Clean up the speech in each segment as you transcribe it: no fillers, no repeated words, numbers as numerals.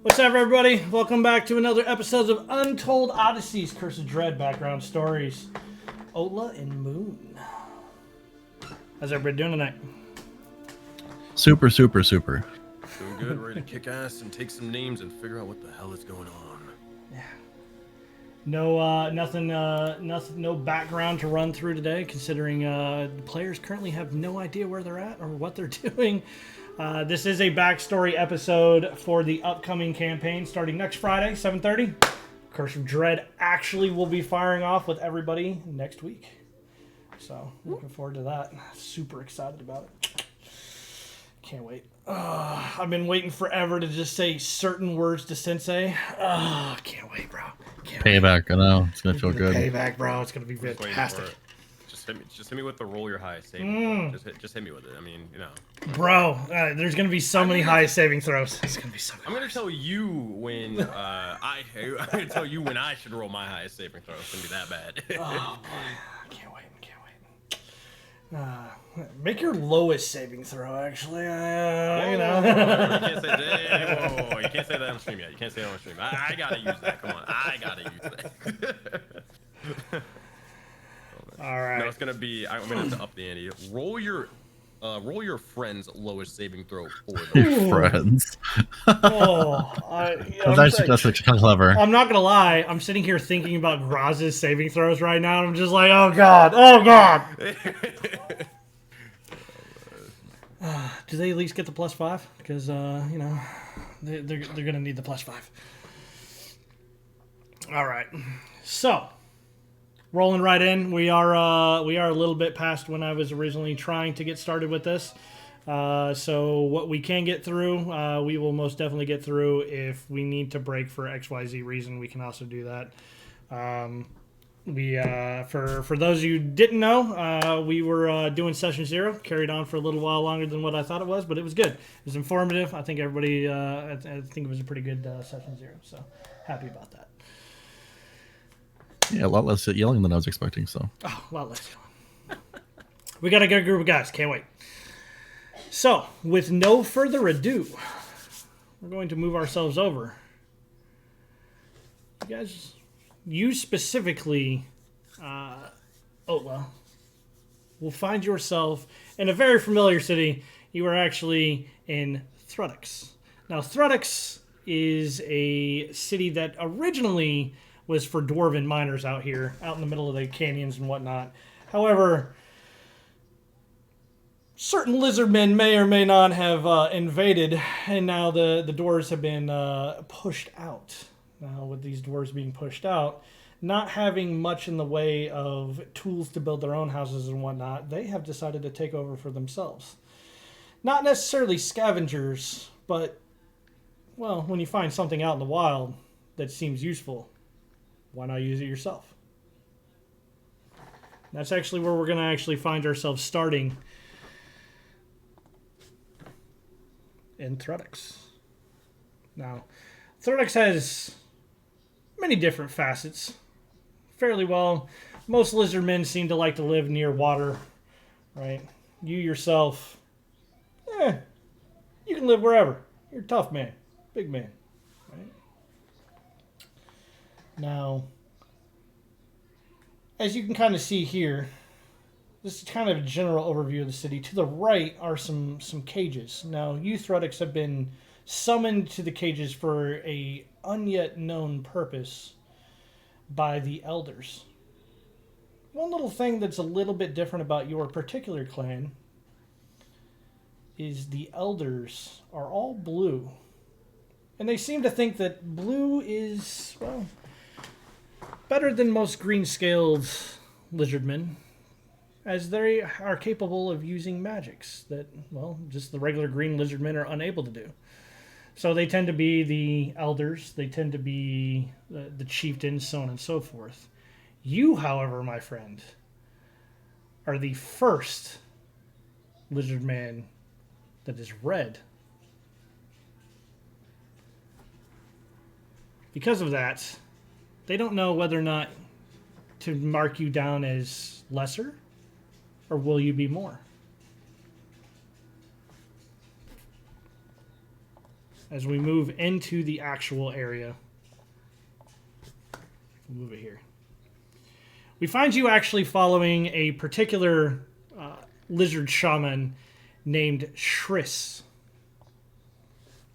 What's up, everybody? Welcome back to another episode of Untold Odysseys, Curse of Dread Background Stories. Oatla and Moon. How's everybody doing tonight? Super. Doing good, ready to kick ass and take some names and figure out what the hell is going on. Yeah. Nothing, no background to run through today, considering the players currently have no idea where they're at or what they're doing. This is a backstory episode for the upcoming campaign starting next Friday, 7:30. Curse of Dread actually will be firing off with everybody next week. So, looking forward to that. Super excited about it. Can't wait. I've been waiting forever to just say certain words to Sensei. Can't wait, bro. Payback, I know. It's going to feel good. Payback, bro. It's going to be fantastic. Just hit me with the roll your high saving. Just hit me with it. I mean, you know. Bro, there's going to be so many high saving throws. It's going to be so good. I'm going to tell you when I'm going to tell you when I should roll my highest saving throw. It's going to be that bad. Oh, boy. Can't wait. Make your lowest saving throw, actually. You know. You can't say that on stream yet. You can't say that on stream. I gotta use that. Come on. I gotta use that. All right. No, it's gonna be. I'm gonna have to up the ante. Roll your friend's lowest saving throw for them. Friends. That's clever. I'm not gonna lie. I'm sitting here thinking about Graz's saving throws right now, and I'm just like, oh god. Do they at least get the +5? Because you know, they're gonna need the +5. All right. So, rolling right in. We are a little bit past when I was originally trying to get started with this. So what we can get through, we will most definitely get through. If we need to break for XYZ reason, we can also do that. For those of you who didn't know, we were doing session 0, carried on for a little while longer than what I thought it was, but it was good. It was informative. I think everybody, I think it was a pretty good session 0. So happy about that. Yeah, a lot less yelling than I was expecting. So a lot less yelling. We got a good group of guys. Can't wait. So, with no further ado, we're going to move ourselves over. You specifically, Oatla, will find yourself in a very familiar city. You are actually in Thrudix. Now, Thrudix is a city that originally was for dwarven miners out here, out in the middle of the canyons and whatnot. However, certain lizardmen may or may not have invaded, and now the dwarves have been pushed out. Now, with these dwarves being pushed out, not having much in the way of tools to build their own houses and whatnot, they have decided to take over for themselves. Not necessarily scavengers, but, well, when you find something out in the wild that seems useful, why not use it yourself? That's actually where we're going to actually find ourselves starting in Thrudix. Now, Thrudix has many different facets. Fairly well. Most lizardmen seem to like to live near water, right? You yourself, you can live wherever. You're a tough man. Big man, right? Now, as you can kind of see here, this is kind of a general overview of the city. To the right are some cages. Now, you Thrudix have been summoned to the cages for a unyet known purpose by the elders. One little thing that's a little bit different about your particular clan is the elders are all blue. And they seem to think that blue is, well, better than most green-scaled lizardmen, as they are capable of using magics that, well, just the regular green lizardmen are unable to do. So they tend to be the elders, they tend to be the chieftains, so on and so forth. You, however, my friend, are the first lizardman that is red. Because of that, they don't know whether or not to mark you down as lesser, or will you be more? as we move into the actual area. Move it here. We find you actually following a particular lizard shaman named Shriss.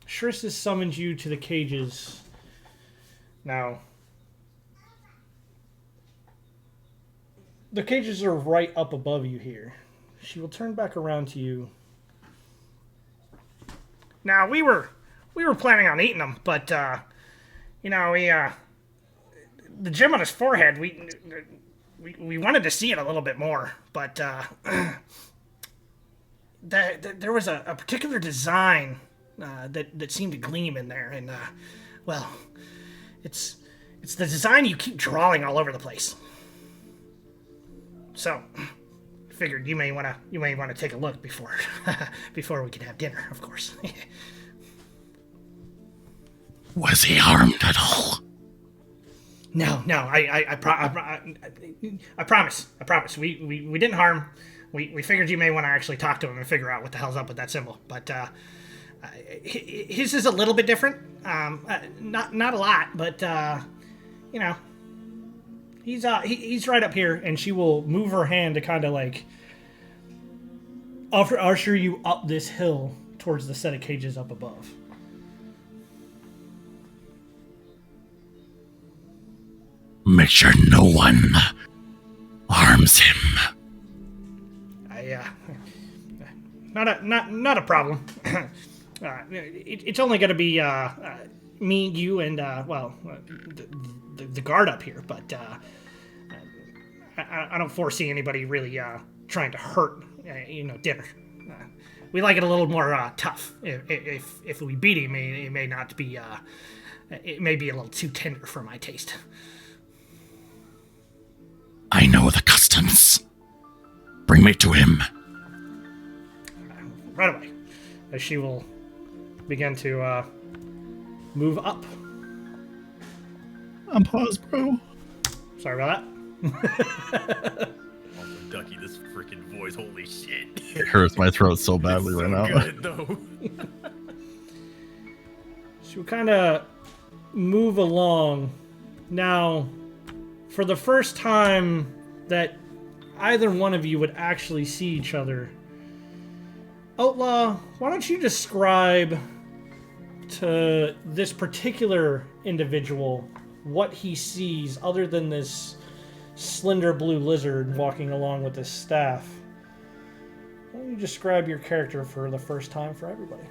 Shriss has summoned you to the cages. Now, the cages are right up above you here. She will turn back around to you. Now, we were planning on eating them, but the gem on his forehead, we wanted to see it a little bit more, but there was a particular design that seemed to gleam in there, and well, it's the design you keep drawing all over the place. So, figured you may want to take a look before we can have dinner, of course. Was he harmed at all? No, I promise. We didn't harm. We figured you may want to actually talk to him and figure out what the hell's up with that symbol. But his is a little bit different. Not a lot, but he's right up here, and she will move her hand to kind of like usher you up this hill towards the set of cages up above. Make sure no one harms him. Not a problem. It's only going to be me, you, and the guard up here. But I don't foresee anybody really trying to hurt dinner. We like it a little more tough. If we beat him, it may not be. It may be a little too tender for my taste. I know the customs. Bring me to him. Right away. As she will begin to move up. I'm paused, bro. Sorry about that. Also, Ducky, this freaking voice, holy shit. It hurts my throat so badly It's right so now. good, though. She will kind of move along. Now, for the first time that either one of you would actually see each other, Oatla, why don't you describe to this particular individual what he sees other than this slender blue lizard walking along with his staff? Why don't you describe your character for the first time for everybody?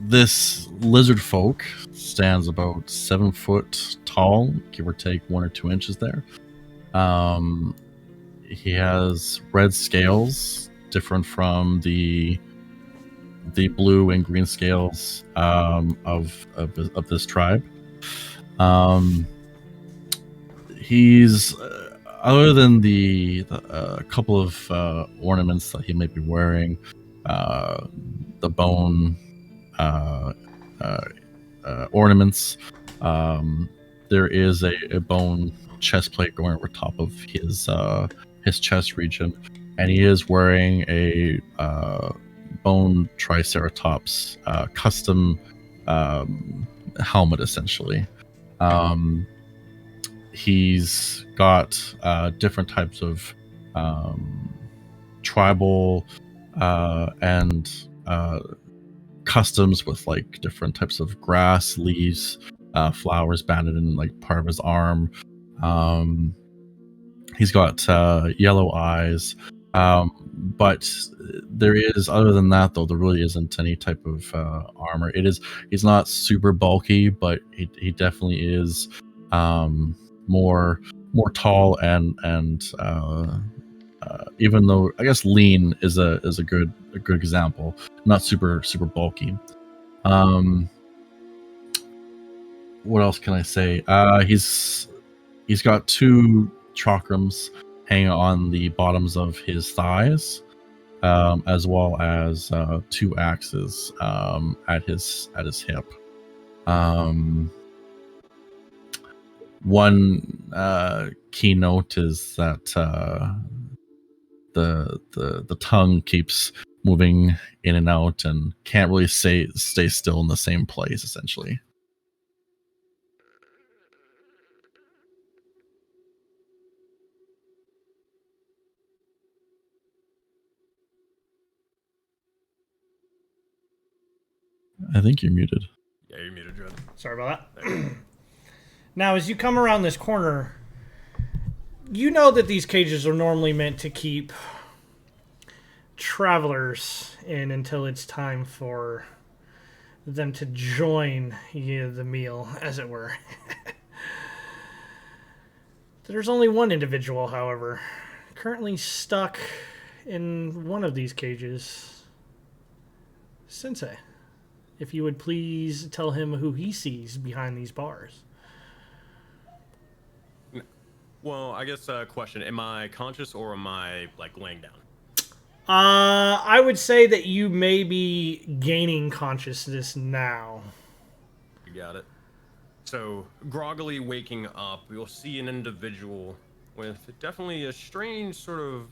This lizard folk stands about 7 foot tall, give or take 1 or 2 inches there. He has red scales, different from the blue and green scales of this tribe. He's other than the couple of ornaments that he might be wearing, the bone ornaments. There is a bone chest plate going over top of his chest region, and he is wearing a bone triceratops custom helmet, essentially. He's got different types of tribal and customs with like different types of grass, leaves, flowers banded in like part of his arm. He's got yellow eyes, but there is, other than that though, there really isn't any type of armor. He's not super bulky, but he definitely is more tall and even though I guess lean is a good example, not super bulky. What else can I say? He's got 2 chakrams hanging on the bottoms of his thighs, as well as 2 axes at his hip. One keynote is that the tongue keeps moving in and out and can't really stay still in the same place, essentially. I think you're muted. Yeah, you're muted, Dread. Sorry about that. Now, as you come around this corner, you know that these cages are normally meant to keep travelers in until it's time for them to join the meal, as it were. There's only one individual, however, currently stuck in one of these cages. Sensei, if you would please tell him who he sees behind these bars. Well, I guess question: am I conscious or am I like laying down? I would say that you may be gaining consciousness now. You got it. So, groggily waking up, you'll see an individual with definitely a strange sort of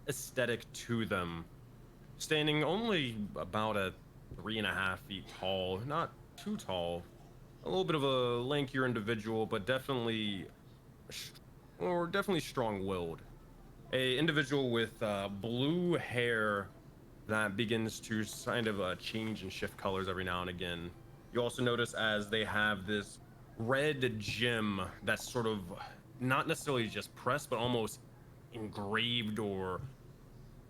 aesthetic to them, standing only about at 3.5 feet tall, not too tall, a little bit of a lankier individual, but definitely strong-willed. A individual with blue hair that begins to kind of change and shift colors every now and again. You also notice as they have this red gem that's sort of not necessarily just pressed, but almost engraved or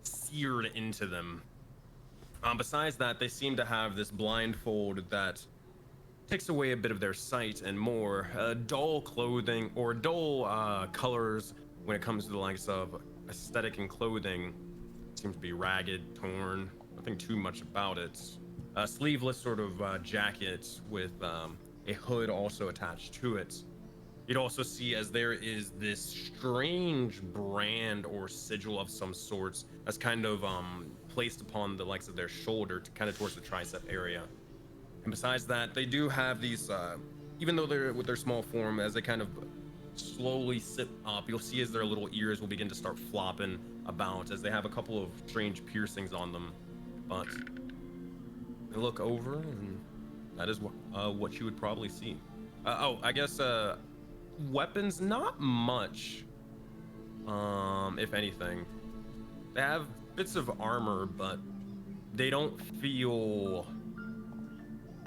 seared into them. Besides that, they seem to have this blindfold that takes away a bit of their sight and more dull clothing or dull colors when it comes to the likes of aesthetic and clothing. Seems to be ragged, torn, nothing too much about it. Sleeveless sort of jacket with a hood also attached to it. You'd also see as there is this strange brand or sigil of some sorts that's kind of placed upon the likes of their shoulder to kind of towards the tricep area. And besides that, they do have these, even though they're with their small form, as they kind of slowly sit up, you'll see as their little ears will begin to start flopping about as they have a couple of strange piercings on them. But they look over, and that is what you would probably see. I guess weapons, not much. If anything, they have bits of armor, but they don't feel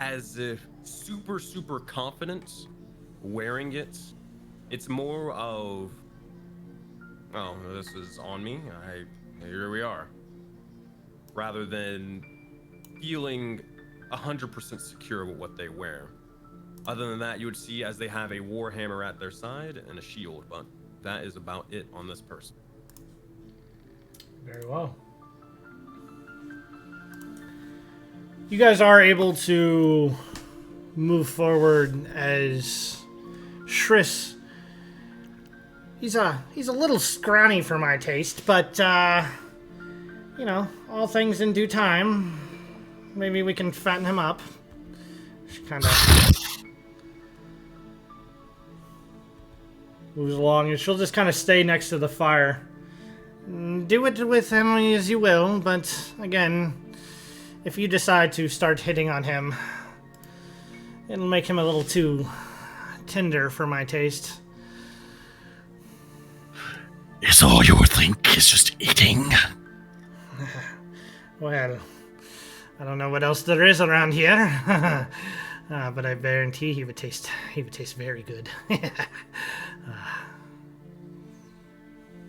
as if super confident wearing it. It's more of, oh, this is on me. Here we are. Rather than feeling 100% secure with what they wear. Other than that, you would see as they have a warhammer at their side and a shield, but that is about it on this person. Very well. You guys are able to move forward as Shriss. He's a little scrawny for my taste, but you know, all things in due time. Maybe we can fatten him up. She kind of moves along, and she'll just kind of stay next to the fire. Do it with him as you will, but again, if you decide to start hitting on him, it'll make him a little too tender for my taste. Is all you think is just eating? Well, I don't know what else there is around here, but I guarantee he would taste very good.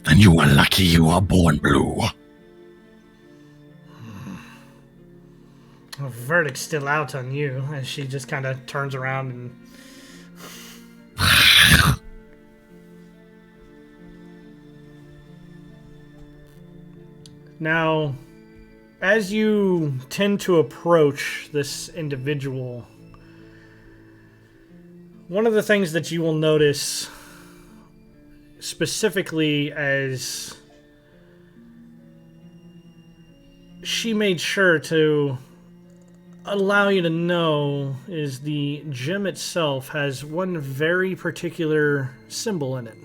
Then you are lucky you are born blue. The verdict's still out on you, as she just kind of turns around and... Now, as you tend to approach this individual, one of the things that you will notice specifically as she made sure to allow you to know is the gem itself has one very particular symbol in it.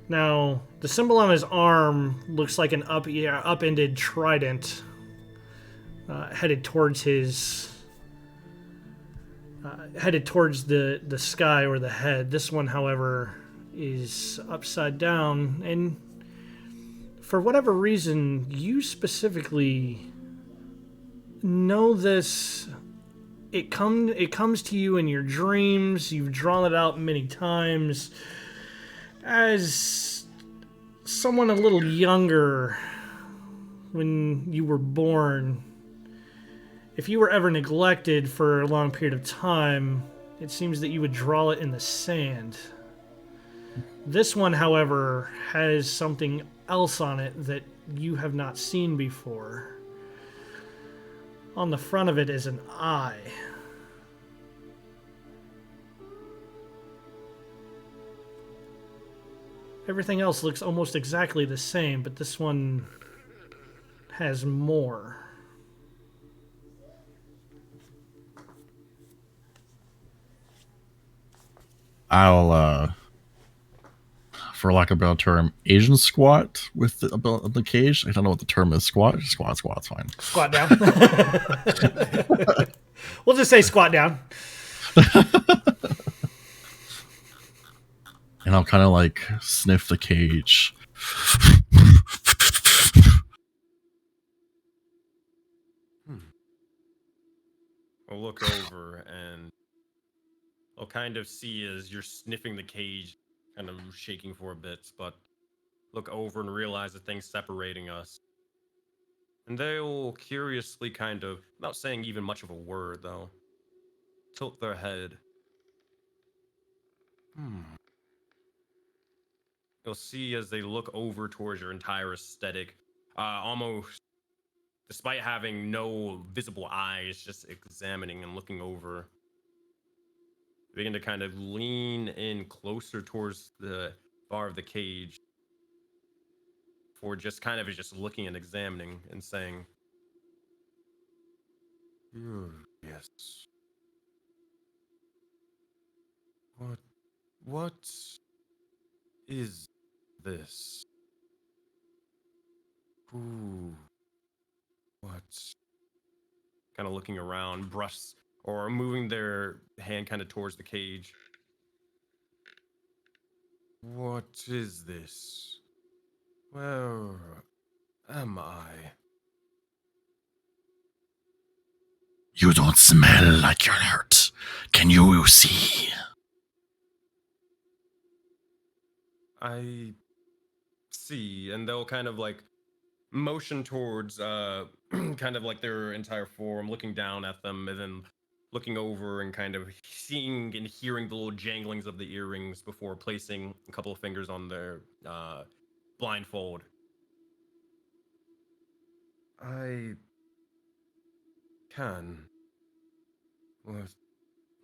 Now, the symbol on his arm looks like an upended trident headed towards the sky or the head. This one, however, is upside down, and for whatever reason, you specifically know this. It comes to you in your dreams. You've drawn it out many times as someone a little younger when you were born. If you were ever neglected for a long period of time, it seems that you would draw it in the sand. This one, however, has something else on it that you have not seen before. On the front of it is an eye. Everything else looks almost exactly the same, but this one has more. I'll, for lack of a better term, Asian squat with the cage. I don't know what the term is. Squat's fine. Squat down. We'll just say squat down. And I'll kind of like sniff the cage. I'll look over and I'll kind of see as you're sniffing the cage, kind of shaking for a bit, but look over and realize the thing's separating us. And they'll curiously kind of, without saying even much of a word though, tilt their head. You'll see as they look over towards your entire aesthetic, almost despite having no visible eyes, just examining and looking over. Begin to kind of lean in closer towards the bar of the cage for just kind of just looking and examining and saying, yes. What is this? Ooh. What? Kind of looking around, brush or moving their hand kind of towards the cage. What is this? Where am I? You don't smell like you're hurt. Can you see? I see, and they'll kind of like motion towards kind of like their entire form, looking down at them, and then looking over and kind of seeing and hearing the little janglings of the earrings before placing a couple of fingers on their blindfold. I can. What?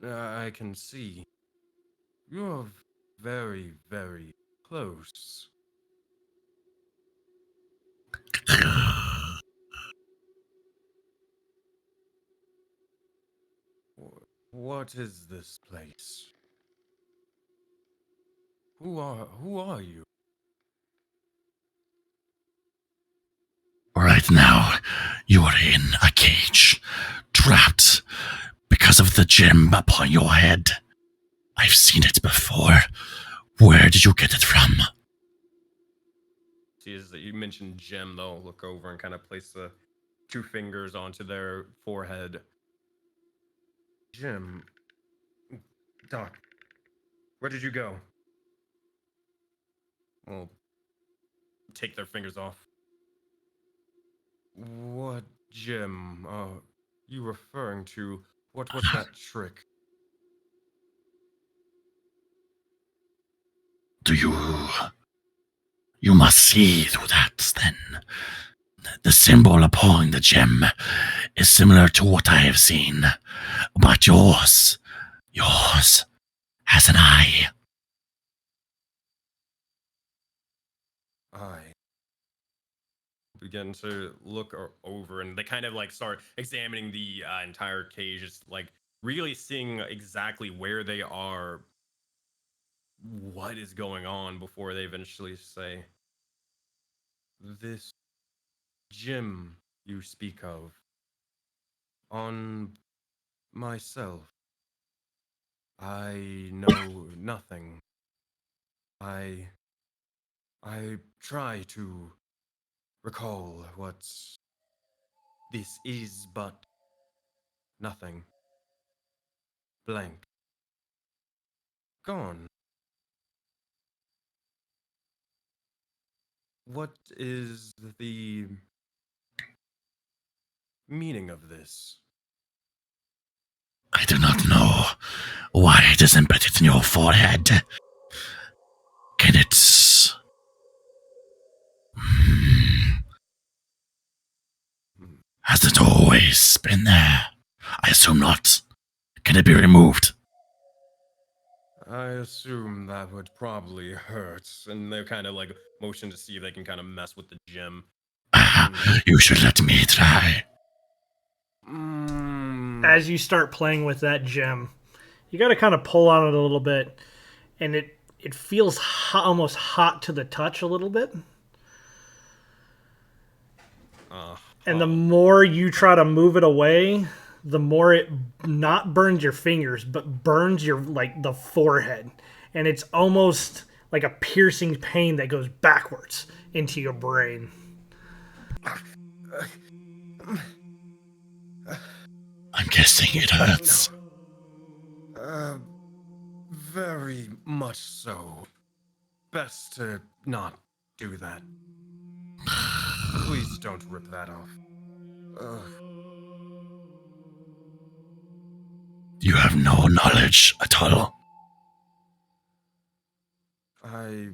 I can see. You're very, very close. What is this place? Who are you? Right now, you are in a cage, trapped because of the gem upon your head. I've seen it before. Where did you get it from? See, is that you mentioned gem though. Look over and kind of place the two fingers onto their forehead. Jim, Doc, where did you go? Well, take their fingers off. What Jim are you referring to? What was that trick? Do you... You must see through that, then. The symbol upon the gem is similar to what I have seen, but yours has an eye. I begin to look over, and they kind of like start examining the entire cage, just like really seeing exactly where they are what is going on before they eventually say, "This gym you speak of, on myself, I know nothing. I I try to recall what this is, but nothing. Blank. Gone. What is the meaning of this?" I do not know why it is embedded in your forehead. Can it... Hmm. Has it always been there? I assume not. Can it be removed? I assume that would probably hurt. And they kind of like motion to see if they can kind of mess with the gem. You should let me try. As you start playing with that gem, you got to kind of pull on it a little bit, and it feels hot, almost hot to the touch a little bit. And the more you try to move it away, the more it not burns your fingers, but burns your like the forehead, and it's almost like a piercing pain that goes backwards into your brain. I'm guessing it hurts. Very much so. Best to not do that. Please don't rip that off. You have no knowledge at all. I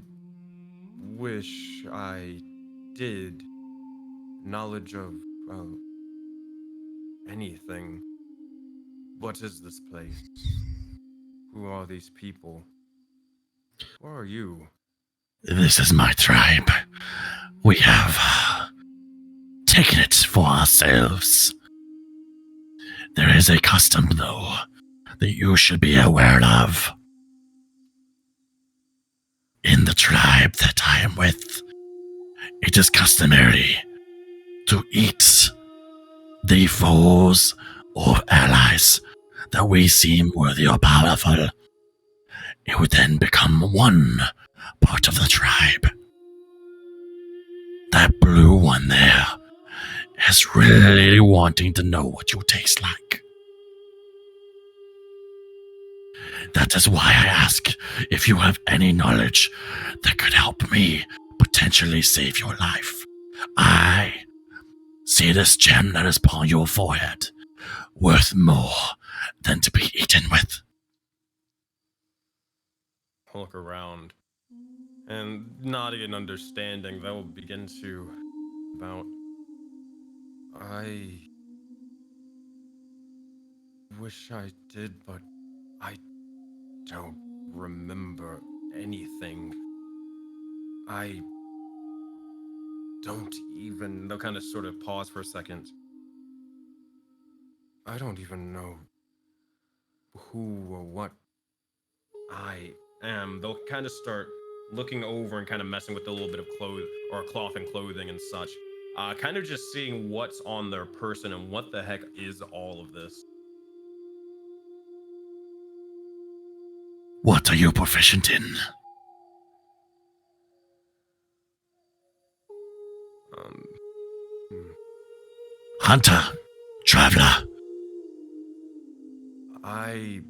wish I did. Knowledge of, well, anything. What is this place? Who are these people? Who are you? This is my tribe. We have taken it for ourselves. There is a custom, though, that you should be aware of. In the tribe that I am with, it is customary to eat the foes or allies that we seem worthy or powerful. It would then become one part of the tribe. That blue one there is really wanting to know what you taste like. That is why I ask if you have any knowledge that could help me potentially save your life. I see this gem that is upon your forehead worth more than to be eaten with. I'll look around. And nodding and understanding, they will begin to about. I wish I did, but I don't remember anything. I don't even. They'll kind of sort of pause for a second. I don't even know who or what I am. They'll kind of start looking over and kind of messing with a little bit of clothes or cloth and clothing and such. Kind of just seeing what's on their person and what the heck is all of this. What are you proficient in? Hunter, traveler. I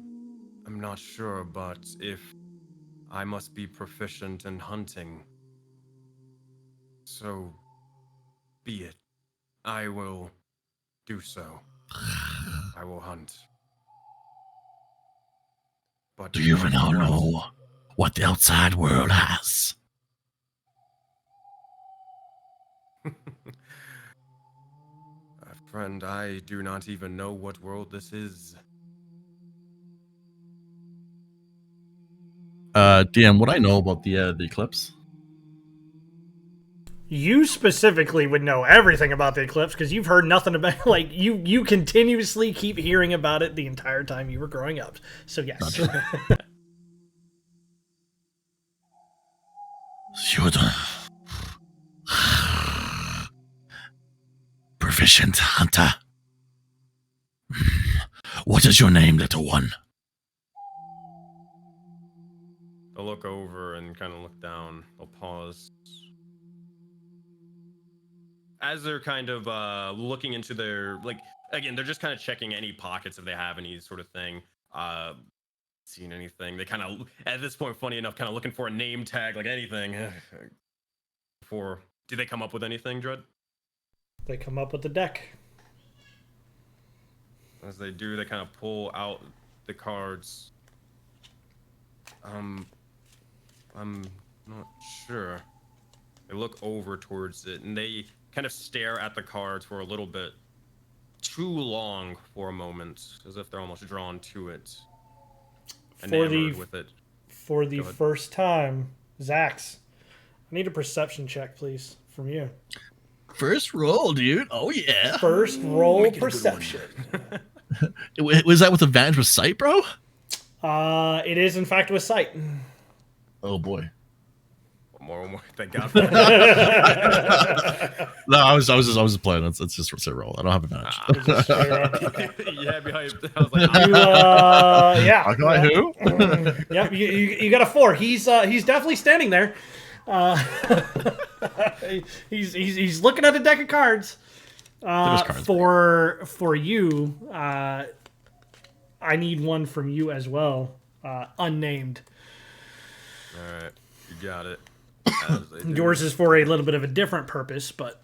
am not sure, but if I must be proficient in hunting, so be it. I will do so. I will hunt. But Do you hunt now what? know what the outside world has? Friend, I do not even know what world this is. DM, what I know about the eclipse? You specifically would know everything about the eclipse because you've heard nothing about like you continuously keep hearing about it the entire time you were growing up. So yes. proficient hunter. What is your name, little one? They'll look over and kind of look down. They'll pause. As they're kind of looking into their, like, again, they're just kind of checking any pockets if they have any sort of thing. Seeing anything. They kind of, at this point, funny enough, kind of looking for a name tag, like anything. Before, do they come up with anything, Dread? They come up with the deck. As they do, they kind of pull out the cards. I'm not sure. They look over towards it, and they kind of stare at the cards for a little bit. Too long for a moment, as if they're almost drawn to it. Enamored with it. For the first time, Zax, I need a perception check, please, from you. First roll, dude. Oh, yeah. First roll perception. Was that with advantage with sight, bro? It is, in fact, with sight. Oh, boy. One more. Thank God. No, I was just playing. It's just a roll. I don't have advantage. Yeah, behind. I was like, yeah. I got who? Yep, you got a 4. He's definitely standing there. He's looking at a deck of cards. For you, I need one from you as well. Unnamed. all right, you got it. Yours is for a little bit of a different purpose, but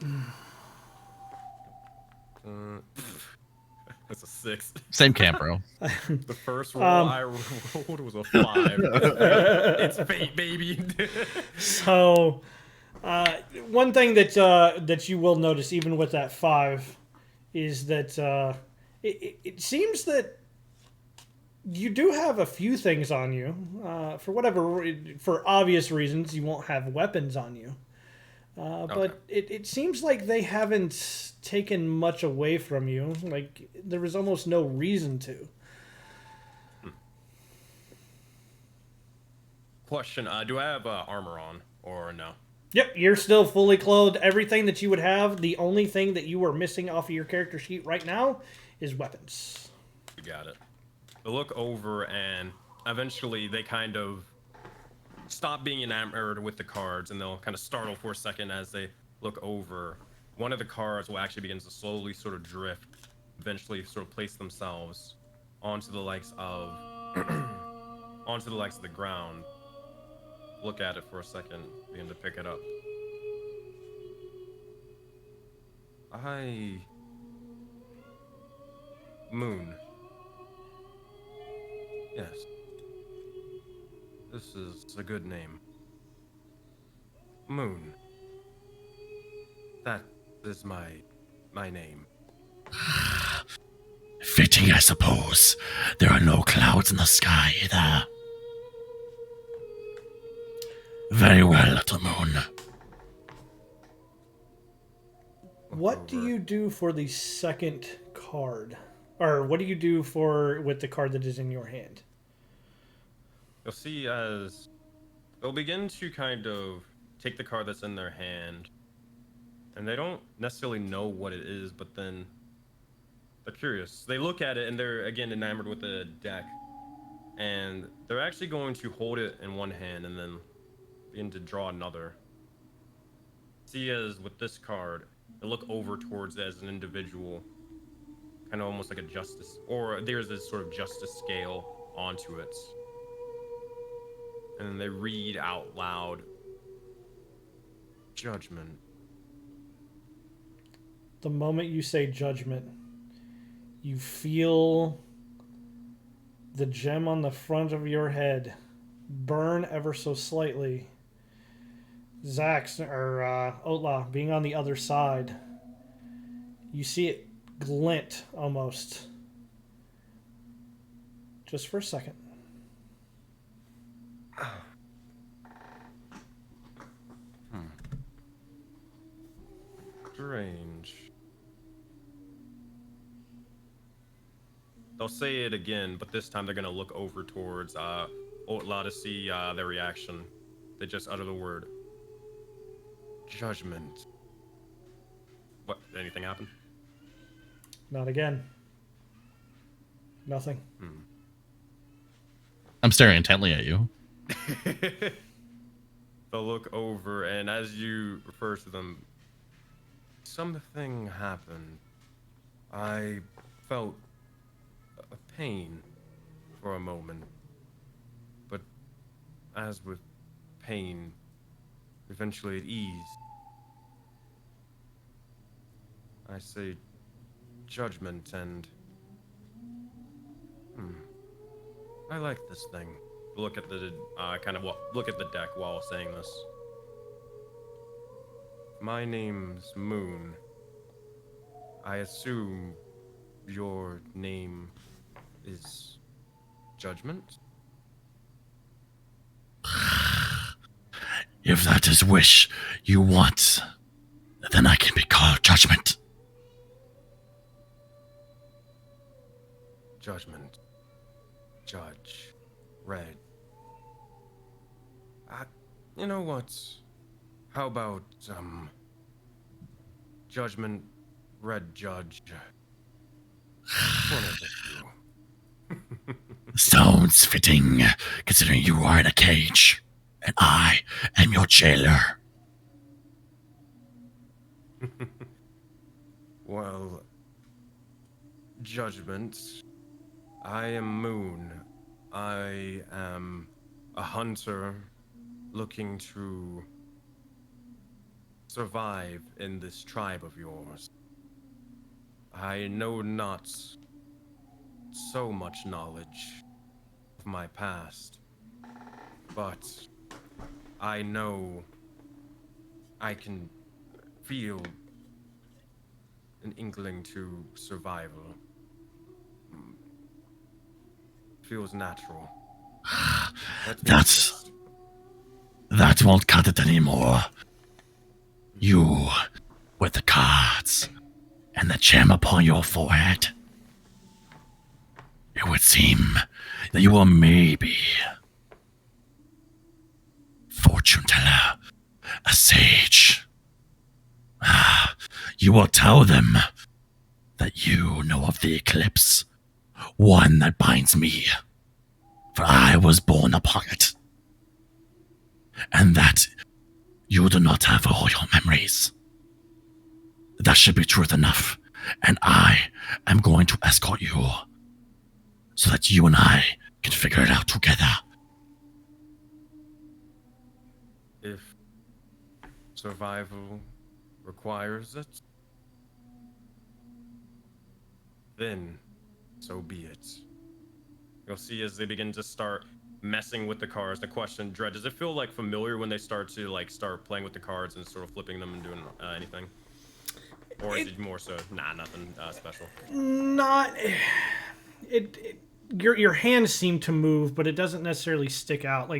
that's a 6. Same camp, bro. The first roll I rolled was a 5. It's fate, baby. So, one thing that you will notice, even with that 5, is that it seems that you do have a few things on you. For obvious reasons, you won't have weapons on you. But it seems like they haven't taken much away from you. Like, there was almost no reason to. Question, do I have armor on or no? Yep, you're still fully clothed. Everything that you would have. The only thing that you are missing off of your character sheet right now is weapons. You got it. They look over and eventually they kind of stop being enamored with the cards and they'll kind of startle for a second as they look over. One of the cards will actually begin to slowly sort of drift, eventually sort of place themselves onto the likes of the ground. Look at it for a second, begin to pick it up. Moon. Yes. This is a good name. Moon. That is my name. Fitting, I suppose. There are no clouds in the sky either. Very well, little moon. What do you do for the second card? Or what do you do with the card that is in your hand? You'll see as they'll begin to kind of take the card that's in their hand, and they don't necessarily know what it is, but then they're curious. They look at it and they're again enamored with the deck, and they're actually going to hold it in one hand and then begin to draw another. See, as with this card, they look over towards it as an individual, kind of almost like a justice, or there's this sort of justice scale onto it. And then they read out loud, judgment. The moment you say judgment, you feel the gem on the front of your head burn ever so slightly. Zax, or Oatla, being on the other side, you see it glint almost. Just for a second. Strange. They'll say it again, but this time they're gonna look over towards Oatla to see their reaction. They just utter the word judgment. What? Did anything happen? Not again. Nothing. I'm staring intently at you. They'll look over, and as you refer to them, something happened. I felt a pain for a moment. But as with pain, eventually it eased. I say judgment and... I like this thing. Look at the look at the deck while saying this. My name's Moon. I assume your name is Judgment? If that is wish you want, then I can be called Judgment. Judgment. Judge. Red. You know what? How about, Judgment, Red Judge? One of the two. Sounds fitting, considering you are in a cage, and I am your jailer. Well, Judgment, I am Moon. I am a hunter looking to survive in this tribe of yours. I know not so much knowledge of my past, but I know I can feel an inkling to survival. Feels natural. That won't cut it anymore. You, with the cards and the gem upon your forehead. It would seem that you are maybe fortune teller, a sage. You will tell them that you know of the eclipse, one that binds me, for I was born upon it, and that you do not have all your memories. That should be truth enough, and I am going to escort you so that you and I can figure it out together. If survival requires it, then so be it. You'll see as they begin to start messing with the cards. The question, Dread, does it feel like familiar when they start to start playing with the cards and sort of flipping them and doing anything? Or is it more so, nothing special? Not. Your hands seem to move, but it doesn't necessarily stick out.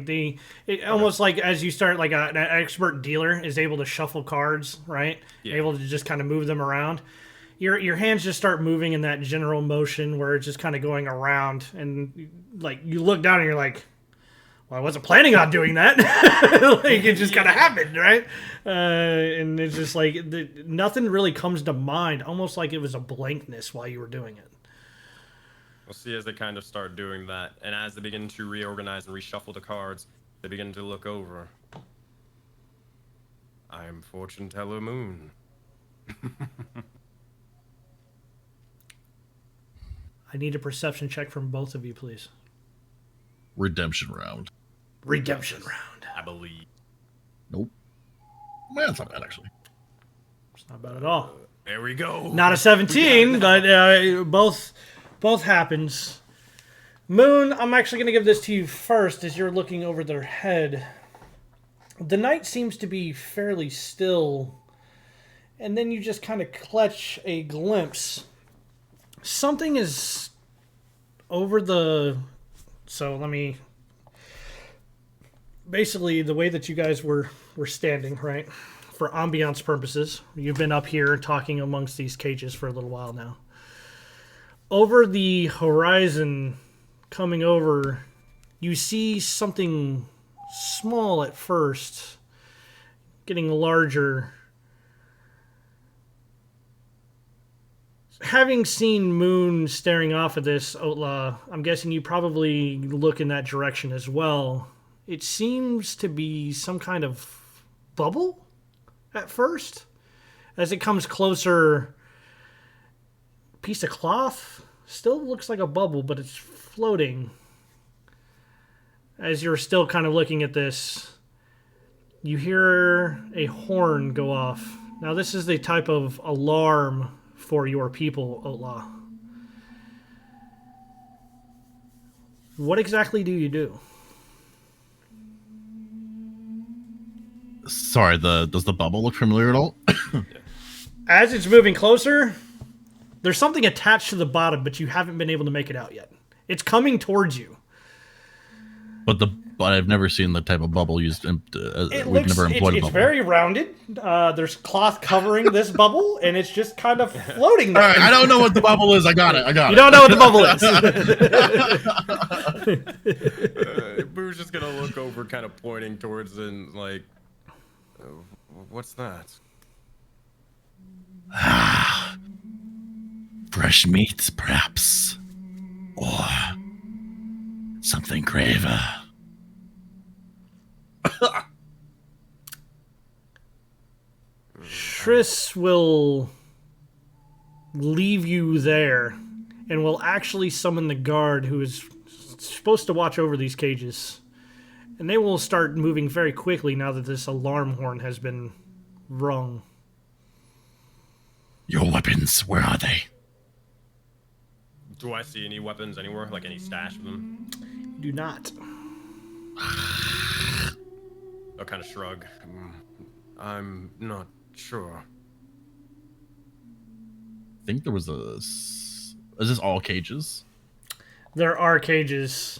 Almost like as you start, like an expert dealer is able to shuffle cards, right? Yeah. Able to just kind of move them around. Your hands just start moving in that general motion where it's just kind of going around, and like you look down and you're like, well, I wasn't planning on doing that. Like it just kind of happened, right? And it's just like nothing really comes to mind, almost like it was a blankness while you were doing it. We'll see as they kind of start doing that, and as they begin to reorganize and reshuffle the cards, they begin to look over. I'm Fortune Teller Moon. I need a perception check from both of you, please. Redemption round. Redemption round. I believe. Nope. Man, that's not bad, actually. It's not bad at all. There we go. Not a 17, but both happens. Moon, I'm actually going to give this to you first as you're looking over their head. The night seems to be fairly still, and then you just kind of clutch a glimpse. Something is over the... So let me... Basically, the way that you guys were standing, right? For ambiance purposes, you've been up here talking amongst these cages for a little while now. Over the horizon, coming over, you see something small at first, getting larger. having seen Moon staring off at this, Oatla, I'm guessing you probably look in that direction as well. It seems to be some kind of bubble at first. As it comes closer, piece of cloth still looks like a bubble, but it's floating. As you're still kind of looking at this, you hear a horn go off. Now, this is the type of alarm for your people, Oatla. What exactly do you do? Sorry, does the bubble look familiar at all? As it's moving closer, there's something attached to the bottom, but you haven't been able to make it out yet. It's coming towards you. But I've never seen the type of bubble used. We've never employed a It's bubble. very rounded. There's cloth covering this bubble, and it's just kind of floating there. All right, I don't know what the bubble is. I got it. You don't know what the bubble is. Boo's just gonna look over, kind of pointing towards it, and like, what's that? Fresh meats, perhaps, or something graver. Triss will leave you there and will actually summon the guard who is supposed to watch over these cages. And they will start moving very quickly now that this alarm horn has been rung. Your weapons, where are they? Do I see any weapons anywhere? Like any stash of them? Do not. I'll kind of shrug. I'm not sure. I think there was a. Is this all cages? There are cages.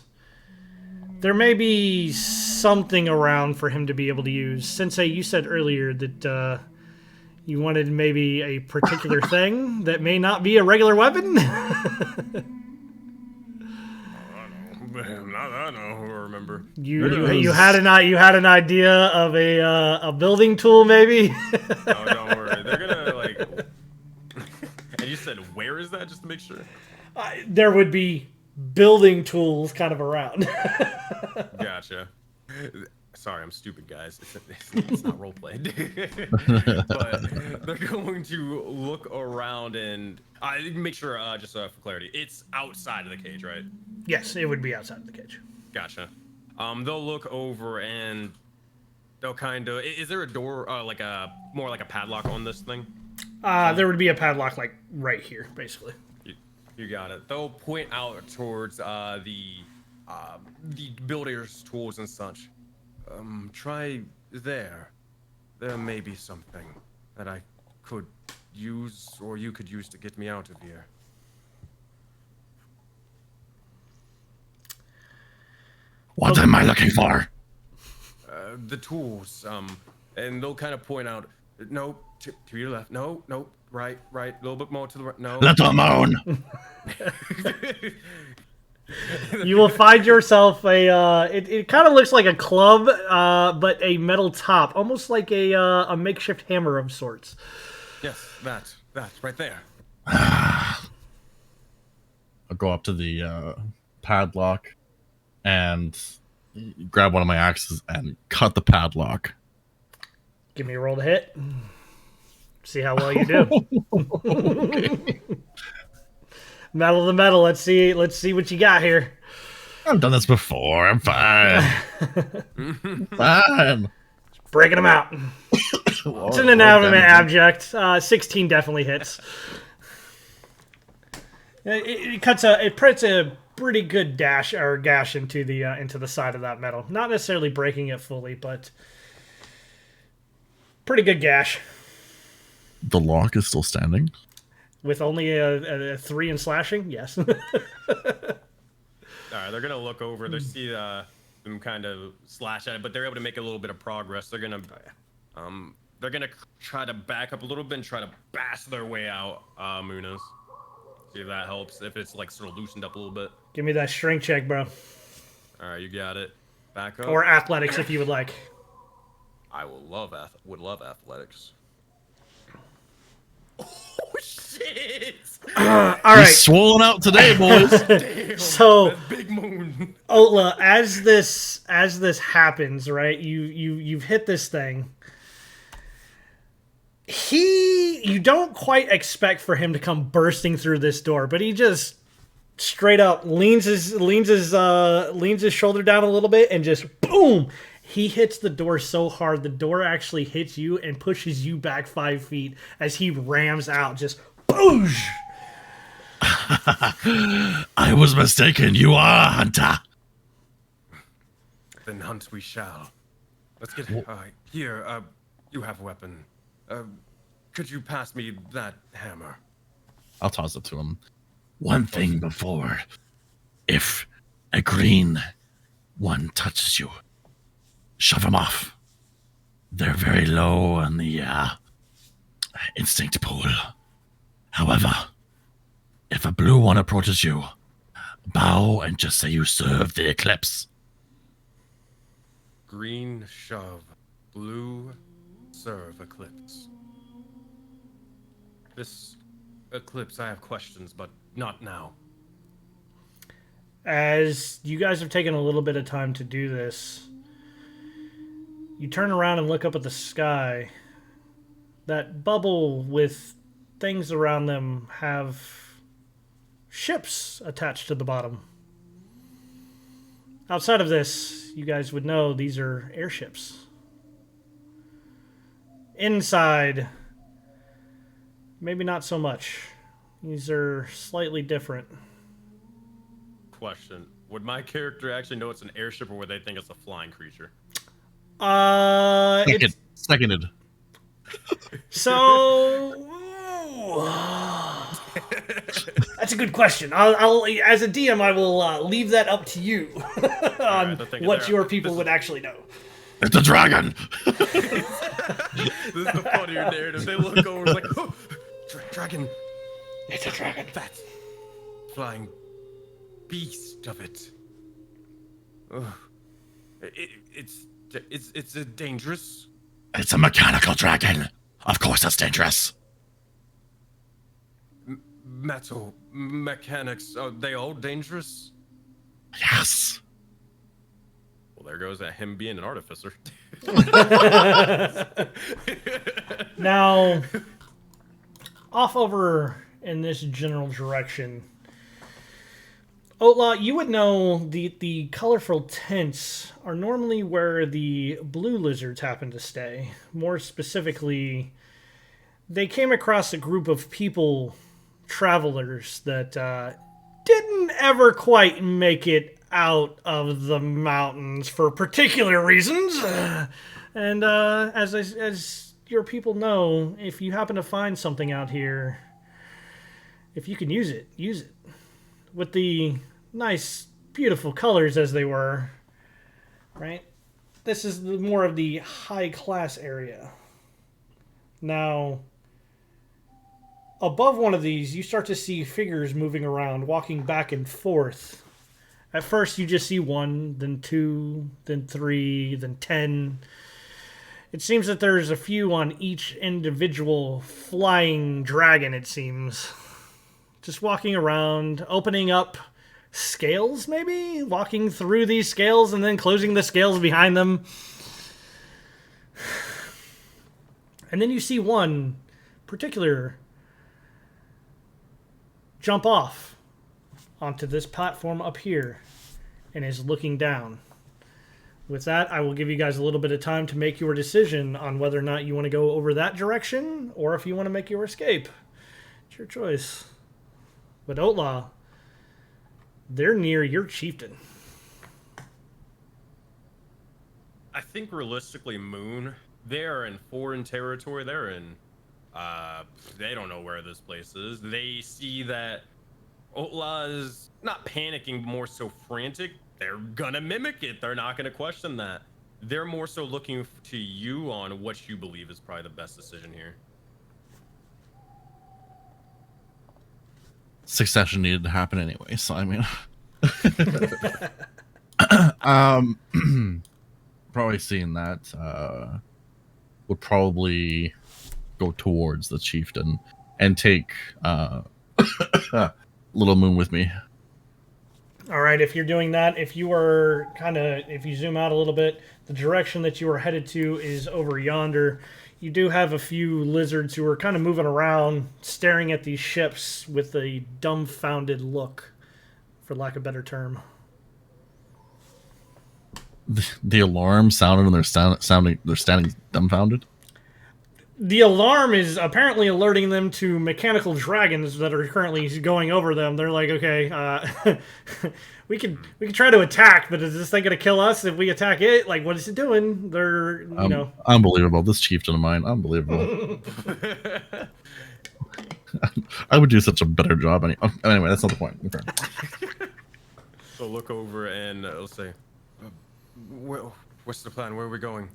There may be something around for him to be able to use. Sensei, you said earlier that you wanted maybe a particular thing that may not be a regular weapon? I don't remember. You had an idea of a building tool, maybe? Oh, don't worry. They're gonna like. And you said, where is that? Just to make sure. There would be building tools kind of around. Gotcha. Sorry, I'm stupid, guys. It's not roleplay. But they're going to look around and make sure, just for clarity, it's outside of the cage, right? Yes, it would be outside of the cage. Gotcha. They'll look over and they'll kind of. Is there a door, more like a padlock on this thing? There would be a padlock, like right here, basically. You got it. They'll point out towards the builder's tools and such. Try there. There may be something that I could use, or you could use to get me out of here. What am I looking for? The tools. And they'll kind of point out. No, to your left. No, right. A little bit more to the right. No. Let alone. You will find yourself it kind of looks like a club, but a metal top, almost like a makeshift hammer of sorts. Yes, that right there. I'll go up to the padlock and grab one of my axes and cut the padlock. Give me a roll to hit. See how well you do. Metal to metal. Let's see what you got here. I've done this before. I'm fine. Fine. Breaking them out. It's an inanimate object. 16 definitely hits. It puts a pretty good gash into the side of that metal. Not necessarily breaking it fully, but pretty good gash. The lock is still standing. With only a 3 in slashing, yes. All right, they're gonna look over. They see them kind of slash at it, but they're able to make a little bit of progress. They're gonna try to back up a little bit and try to bash their way out. Munoz, see if that helps. If it's like sort of loosened up a little bit. Give me that strength check, bro. All right, you got it. Back up. Or athletics, if you would like. I would love athletics. Oh shit! All He's right. swollen out today, boys. Damn, So, that big moon. Oatla, as this happens, right? You've hit this thing. You don't quite expect for him to come bursting through this door, but he just straight up leans his shoulder down a little bit and just boom. He hits the door so hard the door actually hits you and pushes you back 5 feet as he rams out. Just boosh. I was mistaken. You are a hunter. Then hunt we shall. Let's get here. You have a weapon. Could you pass me that hammer? I'll toss it to him. One thing before. If a green one touches you, shove him off. They're very low on the instinct pool. However, if a blue one approaches you, bow and just say you serve the eclipse. Green shove, blue serve eclipse. This eclipse, I have questions, but not now. As you guys have taken a little bit of time to do this, you turn around and look up at the sky. That bubble with things around them have ships attached to the bottom. Outside of this, you guys would know these are airships. Inside, maybe not so much. These are slightly different. Question. Would my character actually know it's an airship, or would they think it's a flying creature? Seconded. So that's a good question. I'll as a DM, I will leave that up to you on what your people would actually know. It's a dragon. This is the funnier narrative. They look over like, oh, dragon. It's a dragon. That flying beast of it. Ugh. It's a dangerous. It's a mechanical dragon. Of course it's dangerous. Metal mechanics, are they all dangerous? Yes. Well, there goes that him being an artificer. Now, off over in this general direction, Oatla, you would know the colorful tints are normally where the blue lizards happen to stay. More specifically, they came across a group of people, travelers, that didn't ever quite make it out of the mountains for particular reasons. And as your people know, if you happen to find something out here, if you can use it, use it. With the nice, beautiful colors as they were, right? This is more of the high-class area. Now, above one of these, you start to see figures moving around, walking back and forth. At first, you just see one, then two, then three, then 10. It seems that there's a few on each individual flying dragon, it seems. Just walking around, opening up scales, maybe? Walking through these scales and then closing the scales behind them. And then you see one particular jump off onto this platform up here and is looking down. With that, I will give you guys a little bit of time to make your decision on whether or not you want to go over that direction or if you want to make your escape. It's your choice. But Oatla, they're near your chieftain. I think realistically, Moon, they are in foreign territory. They're in, they don't know where this place is. They see that Oatla is not panicking, more so frantic. They're gonna mimic it. They're not gonna question that. They're more so looking to you on what you believe is probably the best decision here. Succession needed to happen anyway, so I mean probably seeing that would probably go towards the chieftain and take Little Moon with me. All right, if you're doing that, if you zoom out a little bit, the direction that you are headed to is over yonder. You do have a few lizards who are kind of moving around, staring at these ships with a dumbfounded look, for lack of a better term. The alarm sounded, and they're standing dumbfounded. The alarm is apparently alerting them to mechanical dragons that are currently going over them. They're like, okay, we can try to attack, but is this thing going to kill us if we attack it? Like, what is it doing? They're, unbelievable. This chieftain of mine, unbelievable. I would do such a better job. Anyway, that's not the point. Okay. So look over and let's say, what's the plan? Where are we going?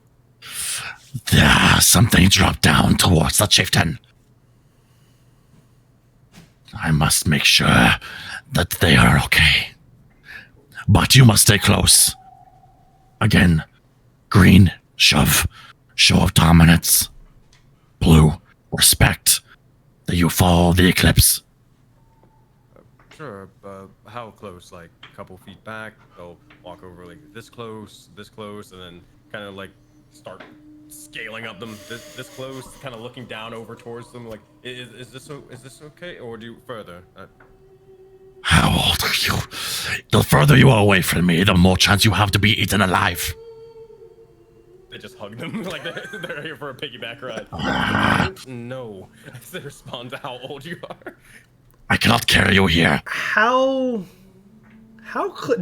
Something dropped down towards the chieftain. I must make sure that they are okay. But you must stay close. Again, green, shove. Show of dominance. Blue, respect. That you follow the eclipse. Sure, how close? Like a couple feet back? They'll walk over like this close, and then kind of like start scaling up them this close, kind of looking down over towards them. Like, is this okay, or do you further? How old are you? The further you are away from me, the more chance you have to be eaten alive. They just hug them like they're here for a piggyback ride. No, they respond to how old you are. I cannot carry you here.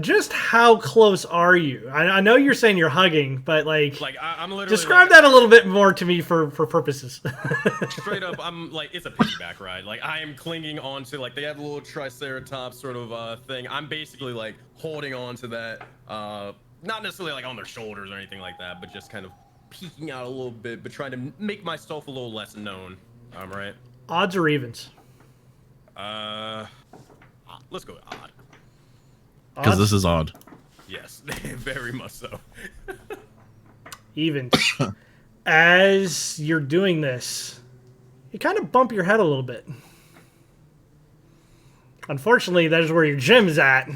Just how close are you? I know you're saying you're hugging, but I'm literally describe that a little bit more to me for purposes. Straight up, I'm like, it's a piggyback ride. Like, I am clinging onto, like, they have a little triceratops sort of thing. I'm basically like holding on to that, not necessarily like on their shoulders or anything like that, but just kind of peeking out a little bit, but trying to make myself a little less known. Right? Odds or evens? Let's go with odd. Because this is odd. Yes, very much so. Evens. As you're doing this, you kind of bump your head a little bit. Unfortunately, that is where your gem's at.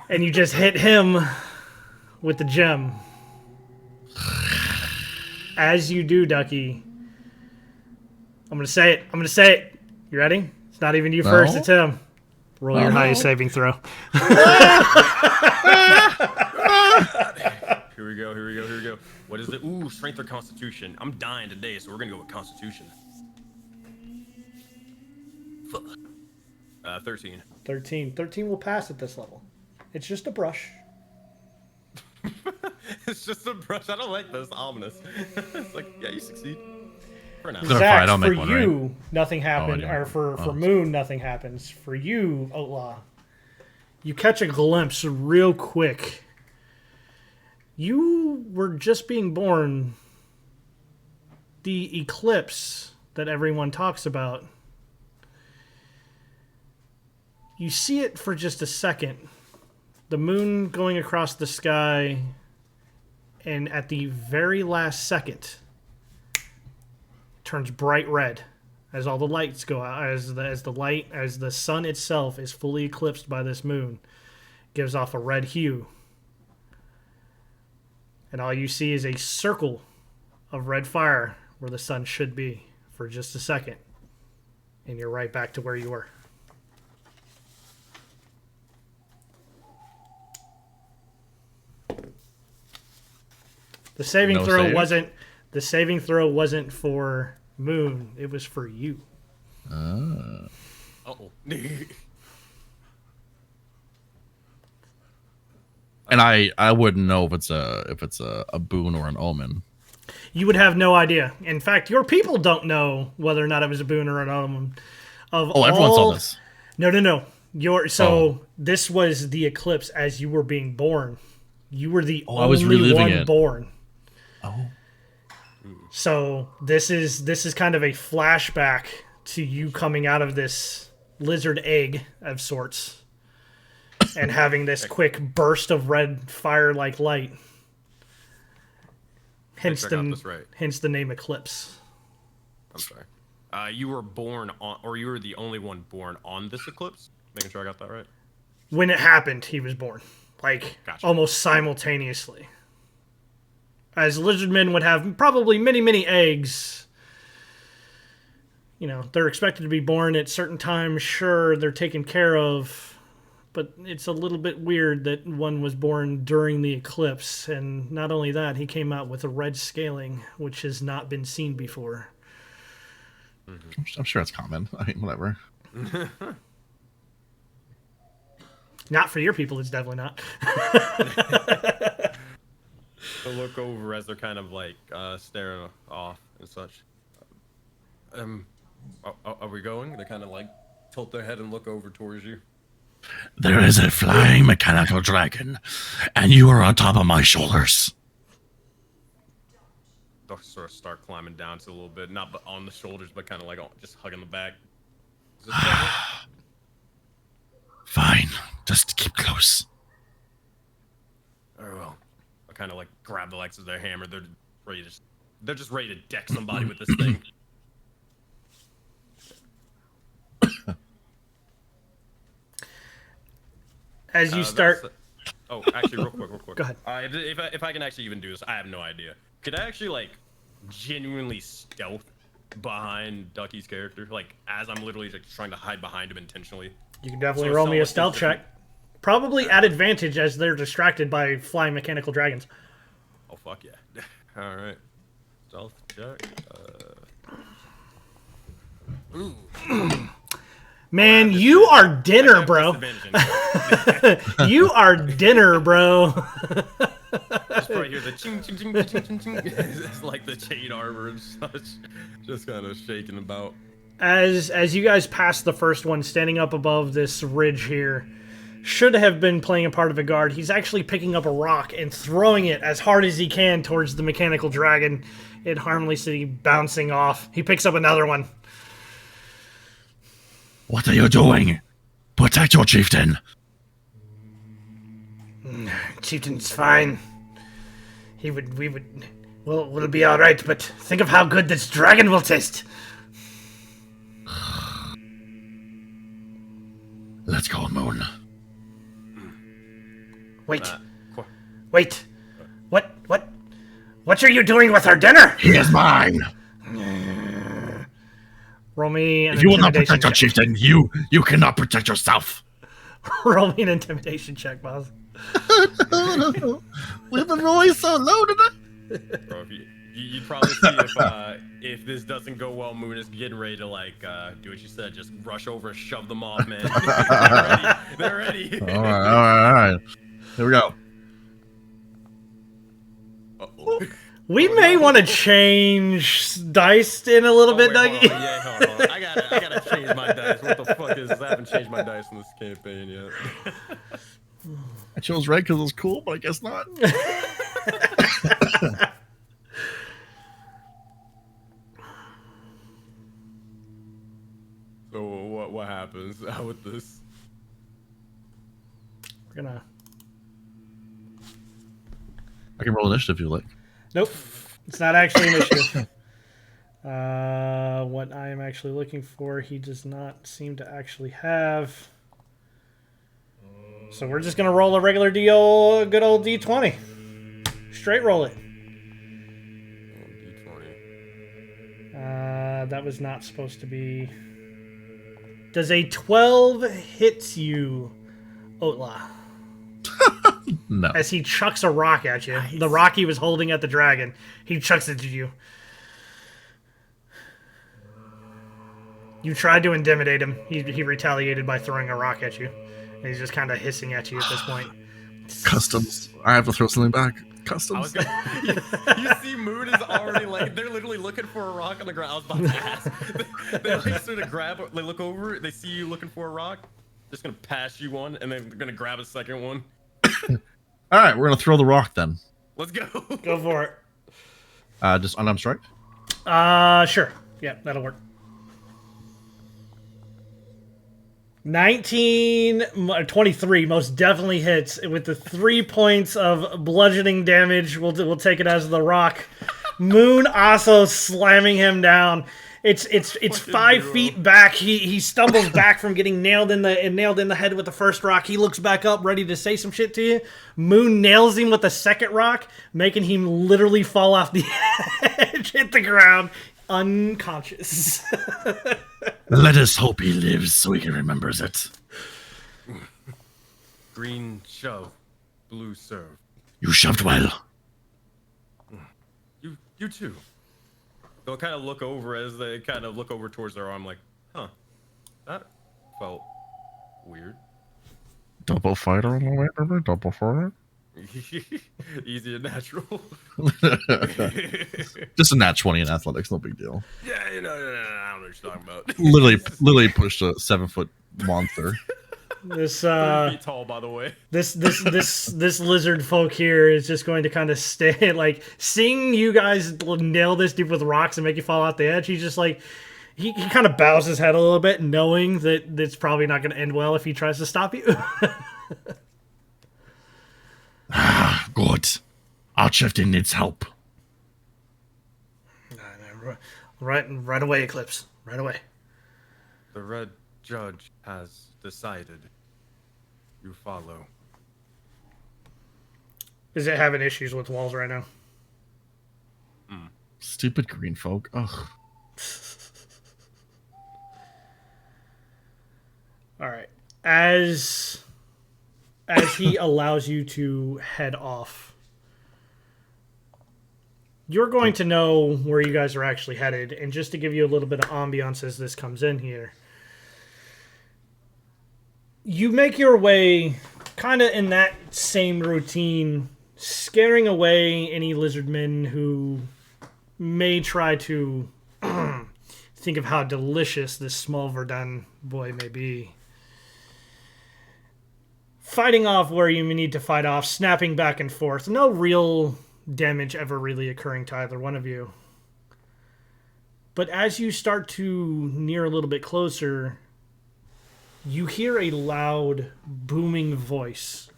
And you just hit him with the gem. As you do, Ducky, I'm going to say it. You ready? It's not even you first, it's him. Roll your highest saving throw. Here we go. What is it? Ooh, strength or constitution. I'm dying today, so we're going to go with constitution. 13. 13 will pass at this level. It's just a brush. It's just a brush. I don't like this. Ominous. It's like, yeah, you succeed. For now. Zach, I'll for make one, you, right? nothing happened. yeah. Or for Moon, nothing happens. For you, Oatla, you catch a glimpse real quick. You were just being born. The eclipse that everyone talks about. You see it for just a second. The moon going across the sky, and at the very last second, turns bright red as all the lights go out, as the sun itself is fully eclipsed by this moon, gives off a red hue. And all you see is a circle of red fire where the sun should be for just a second. And you're right back to where you were. The saving throw wasn't for Moon. It was for you. Uh-oh. And I wouldn't know if it's a boon or an omen. You would have no idea. In fact, your people don't know whether or not it was a boon or an omen. Everyone saw this. No. This was the eclipse as you were being born. You were the only one born. Oh. So this is kind of a flashback to you coming out of this lizard egg of sorts and having this quick burst of red fire-like light. Hence the name Eclipse. I'm sorry. You were born on, or you were the only one born on this eclipse? Making sure I got that right. When it happened, he was born. Like, Gotcha. almost simultaneously. As lizardmen would have probably many, many eggs. You know, they're expected to be born at certain times. Sure, they're taken care of. But it's a little bit weird that one was born during the eclipse. And not only that, he came out with a red scaling, which has not been seen before. I'm sure it's common. I mean, whatever. Not for your people, it's definitely not. They'll look over as they're kind of like staring off and such. Are we going? They kind of like tilt their head and look over towards you. There is a flying mechanical dragon, and you are on top of my shoulders. They'll sort of start climbing down to a little bit, not on the shoulders, but kind of like just hugging the back. Is this better? Fine, just keep close. Very well. I kind of like grab the legs of their hammer. They're just ready to deck somebody with this thing. As you start... Oh, actually, real quick. Go ahead. If I can actually even do this, I have no idea. Could I actually, like, genuinely stealth behind Ducky's character? Like, as I'm literally like, trying to hide behind him intentionally? You can definitely roll me a stealth check. Probably at advantage as they're distracted by flying mechanical dragons. Oh, fuck yeah. Alright. Stealth check. Ooh. Man, you are dinner, bro. You are dinner, bro. Just right here, the ching, ching, ching, ching, ching, ching. It's like the chain armor and such. Just kind of shaking about. As you guys pass the first one, standing up above this ridge here, should have been playing a part of a guard. He's actually picking up a rock and throwing it as hard as he can towards the mechanical dragon. It harmlessly bouncing off. He picks up another one. What are you doing? Protect your chieftain. Chieftain's fine. We'll be all right. But think of how good this dragon will taste. Let's go, Moon. Wait. What are you doing with our dinner? He is mine. Roll me an If you will not intimidation protect your chieftain, you cannot protect yourself. Roll me an intimidation check, boss. We've been rolling so low today. Bro, you'd probably see if this doesn't go well, Moon is getting ready to like do what you said, just rush over and shove them off, man. They're ready. All right. Here we go. Uh-oh. We may want to change dice in a little bit, wait, Dougie. Hold on. I gotta change my dice. What the fuck is this? I haven't changed my dice in this campaign yet. I chose red because it was cool, but I guess not. So what happens with this? We're gonna... I can roll initiative if you like. Nope. It's not actually initiative. What I am actually looking for, he does not seem to actually have. So we're just going to roll a regular deal, good old D20. Straight roll it. D20. That was not supposed to be... Does a 12 hits you, Oatla? No. As he chucks a rock at you. Nice. The rock he was holding at the dragon. He chucks it to you. You tried to intimidate him. He retaliated by throwing a rock at you. And he's just kind of hissing at you at this point. Customs. I have to throw something back. Customs. You see Moon is already like, they're literally looking for a rock on the ground. I was about to ask. They like sort of grab, they look over, they see you looking for a rock. Just going to pass you one, and then they're going to grab a second one. All right, we're gonna throw the rock then. Let's go. Go for it. Just unarmed strike. Sure. Yeah, that'll work. 23 most definitely hits with the 3 points of bludgeoning damage. We'll take it as the rock. Moon also slamming him down. It's Fucking 5 duo. feet back. He stumbles back from getting nailed in the head with the first rock. He looks back up, ready to say some shit to you. Moon nails him with the second rock, making him literally fall off the edge, hit the ground, unconscious. Let us hope he lives so he remembers it. Green shove, blue serve. You shoved well. You too. They'll kind of look over as they kind of look over towards their arm, like, huh, that felt weird. Double fighter on the way, remember? Double fighter? Easy and natural. Just a nat 20 in athletics, no big deal. Yeah, I don't know what you're talking about. Literally pushed a 7-foot monster. This 30 feet tall, by the way. this lizard folk here is just going to kind of stay, like, seeing you guys nail this dude with rocks and make you fall off the edge. He's just like, he kind of bows his head a little bit, knowing that it's probably not going to end well if he tries to stop you. Good. Our chieftain needs help. Right away, Eclipse. Right away. The Red Judge has decided. You follow. Is it having issues with walls right now? Stupid green folk. Ugh. All right. As he allows you to head off, you're going to know where you guys are actually headed. And just to give you a little bit of ambiance as this comes in here, you make your way kind of in that same routine, scaring away any lizardmen who may try to think of how delicious this small Verdun boy may be. Fighting off where you need to fight off, snapping back and forth. No real damage ever really occurring to either one of you. But as you start to near a little bit closer, you hear a loud, booming voice.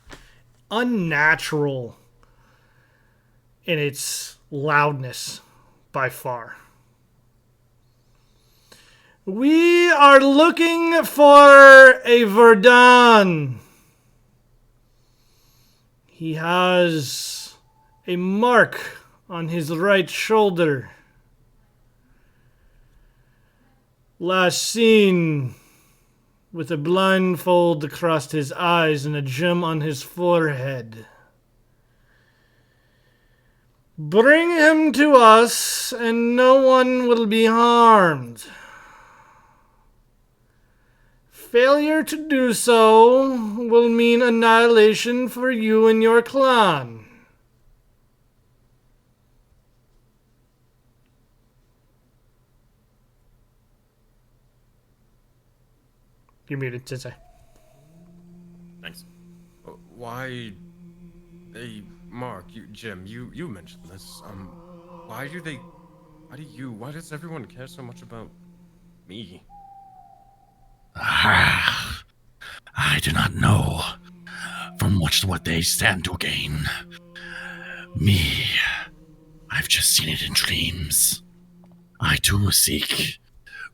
Unnatural in its loudness by far. We are looking for a Verdun. He has a mark on his right shoulder. Last seen with a blindfold across his eyes and a gem on his forehead. Bring him to us, and no one will be harmed. Failure to do so will mean annihilation for you and your clan. You're muted, Sensei. Thanks. Why they Mark, Jim, you mentioned this. Why does everyone care so much about me? I do not know. From what they stand to gain. Me, I've just seen it in dreams. I too seek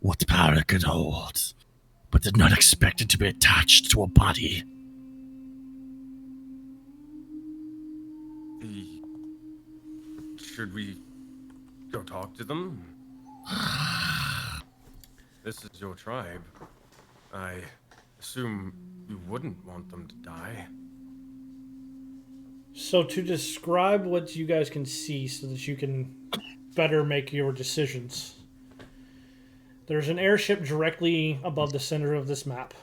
what power it could hold, but did not expect it to be attached to a body. Should we go talk to them? This is your tribe. I assume you wouldn't want them to die. So to describe what you guys can see so that you can better make your decisions. There's an airship directly above the center of this map.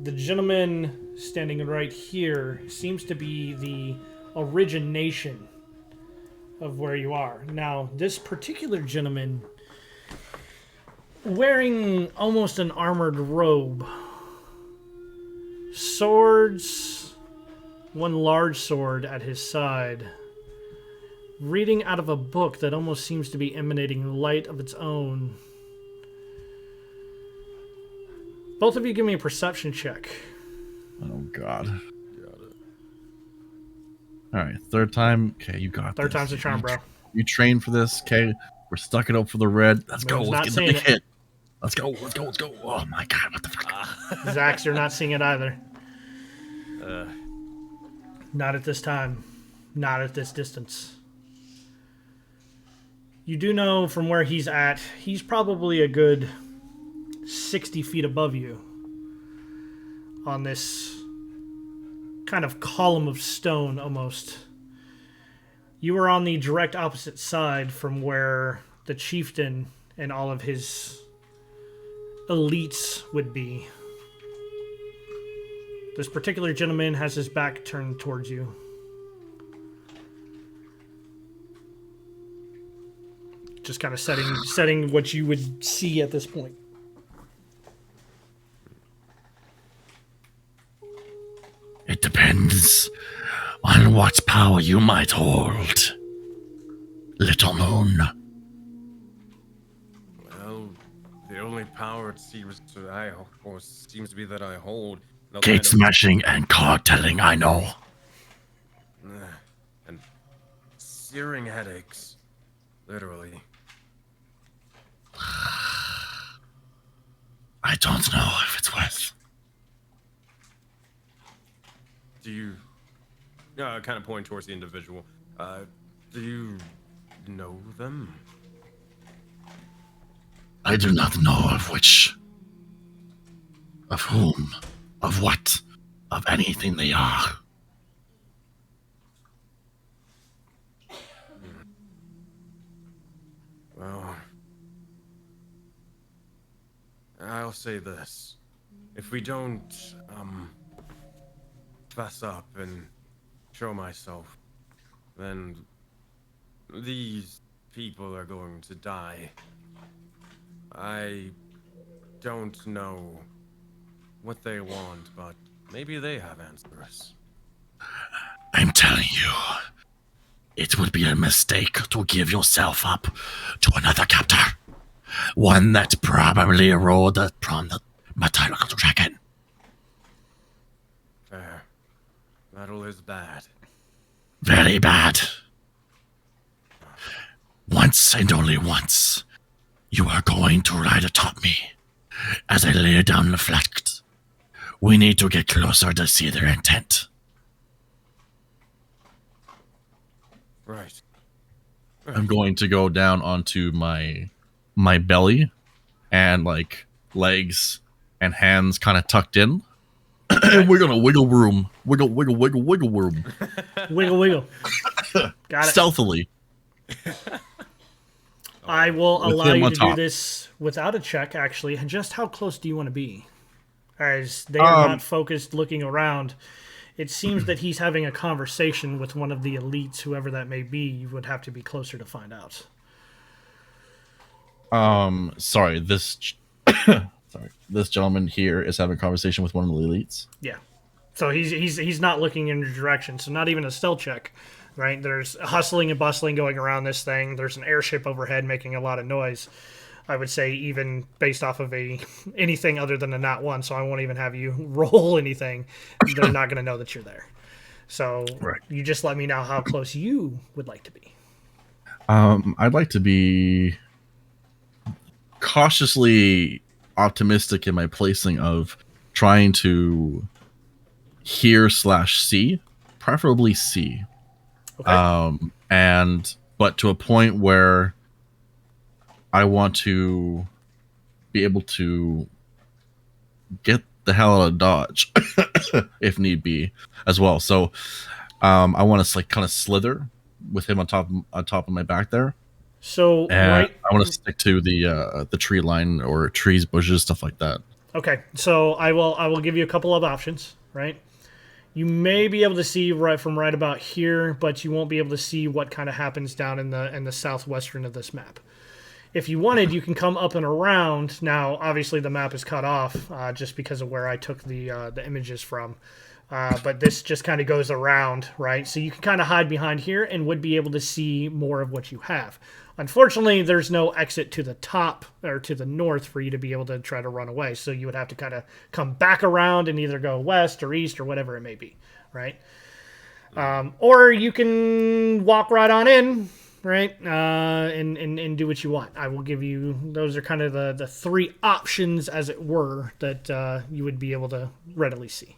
The gentleman standing right here seems to be the origination of where you are. Now, this particular gentleman, wearing almost an armored robe, swords, one large sword at his side, reading out of a book that almost seems to be emanating light of its own. Both of you give me a perception check. Oh, God. All right, third time. Okay, you got Third this. time's a charm, bro. You train for this. Okay, We're stuck it up for the red. Let's go. Moon's Let's not get the seeing big it. hit. Let's go. Oh my god, what the fuck? Zax, you're not seeing it either. Uh, Not at this time. Not at this distance. You do know from where he's at, he's probably a good 60 feet above you on this kind of column of stone almost. You are on the direct opposite side from where the chieftain and all of his elites would be. This particular gentleman has his back turned towards you. Just kind of setting what you would see at this point. It depends on what power you might hold, Little Moon. well, the only power it seems to be that I hold. No Gate kind of- smashing and card telling, I know. and searing headaches, literally. I don't know if it's worth. Do you? Kind of pointing towards the individual. Do you know them? I do not know of which, of whom, of what, of anything they are. Well, I'll say this. If we don't, fess up and show myself, then these people are going to die. I don't know what they want, but maybe they have answers. I'm telling you, it would be a mistake to give yourself up to another captor. One that probably rode from the Metallic Dragon. Fair. Battle is bad. Very bad. Once and only once, you are going to ride atop me as I lay down the flat. We need to get closer to see their intent. Right. I'm going to go down onto my belly and like legs and hands kind of tucked in. And we're gonna wiggle room. Wiggle room. Wiggle, wiggle. Got it. Stealthily. I will With allow him you on to do top. this without a check, actually. Just how close do you want to be? As they are not focused looking around, it seems that he's having a conversation with one of the elites, whoever that may be. You would have to be closer to find out. Sorry, this gentleman here is having a conversation with one of the elites. Yeah. So he's not looking in your direction, so not even a stealth check, right? There's hustling and bustling going around this thing. There's an airship overhead making a lot of noise. I would say even based off of anything other than a nat one, so I won't even have you roll anything. They're not going to know that you're there. So Right. You just let me know how close you would like to be. I'd like to be cautiously optimistic in my placing of trying to hear/see, preferably see. Okay. But to a point where I want to be able to get the hell out of Dodge if need be as well. So I want to like kind of slither with him on top of my back there. So And right. I want to stick to the tree line or trees, bushes, stuff like that. Okay. So I will give you a couple of options, right? You may be able to see right about here, but you won't be able to see what kind of happens down in the southwestern of this map. If you wanted, you can come up and around. Now, obviously, the map is cut off just because of where I took the images from. But this just kind of goes around, right? So you can kind of hide behind here and would be able to see more of what you have. Unfortunately, there's no exit to the top or to the north for you to be able to try to run away. So you would have to kind of come back around and either go west or east or whatever it may be, right? Or you can walk right on in right? And do what you want. I will give you, those are kind of the three options, as it were, that you would be able to readily see.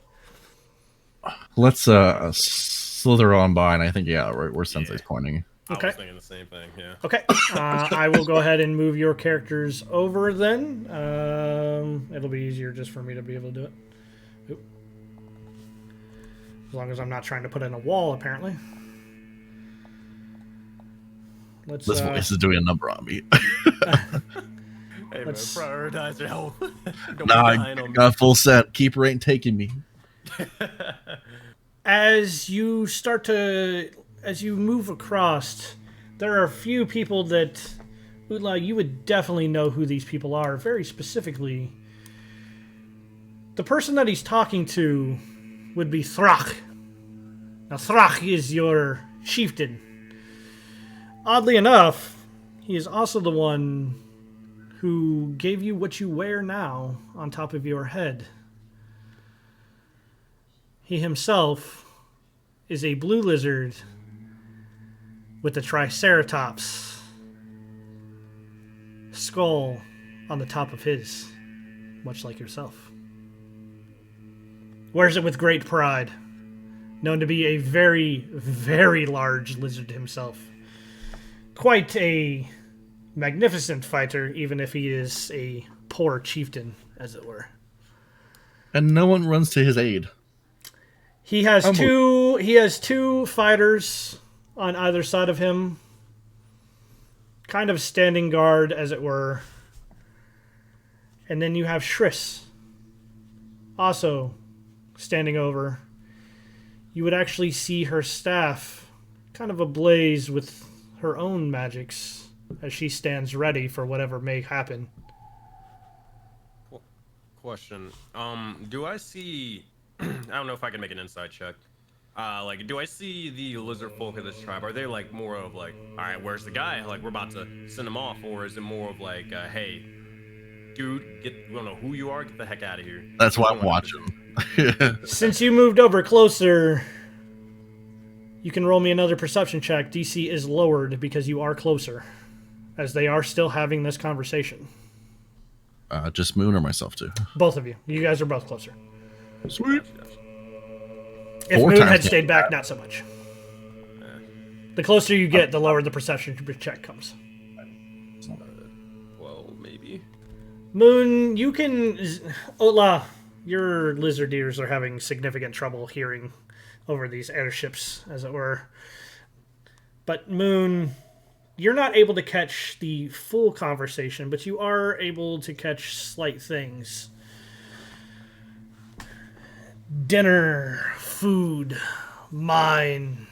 Let's slither on by, and I think where Sensei's pointing. I Okay. was thinking the same thing. Yeah. Okay. I will go ahead and move your characters over then. It'll be easier just for me to be able to do it. Oop. As long as I'm not trying to put in a wall, apparently. This voice is doing a number on me. Hey, man, prioritize your health. Don't Nah, be dying I on me. got full set. Keeper ain't taking me. As you move across, there are a few people that, Oatla, you would definitely know who these people are. Very specifically, the person that he's talking to would be Thrach. Now, Thrach is your chieftain. Oddly enough, he is also the one who gave you what you wear now on top of your head. He himself is a blue lizard with a triceratops skull on the top of his, much like yourself. Wears it with great pride, known to be a very, very large lizard himself. Quite a magnificent fighter, even if he is a poor chieftain, as it were. And no one runs to his aid. He has two fighters on either side of him, kind of standing guard, as it were. And then you have Shriss, also standing over. You would actually see her staff kind of ablaze with her own magics as she stands ready for whatever may happen. Question. Do I see... I don't know if I can make an inside check. Do I see the lizard folk of this tribe? Are they, like, more of, like, alright, where's the guy? Like, we're about to send him off. Or is it more of, like, hey, dude, we don't know who you are. Get the heck out of here. That's why I'm watching. Since you moved over closer, you can roll me another perception check. DC is lowered because you are closer, as they are still having this conversation. Just Moon or myself too? Both of you. You guys are both closer. Sweet. If Moon had stayed back, not so much. The closer you get, the lower the perception check comes. Well, maybe. Moon, you can... Oatla, your lizard ears are having significant trouble hearing over these airships, as it were. But Moon, you're not able to catch the full conversation, but you are able to catch slight things. Dinner, food, mine.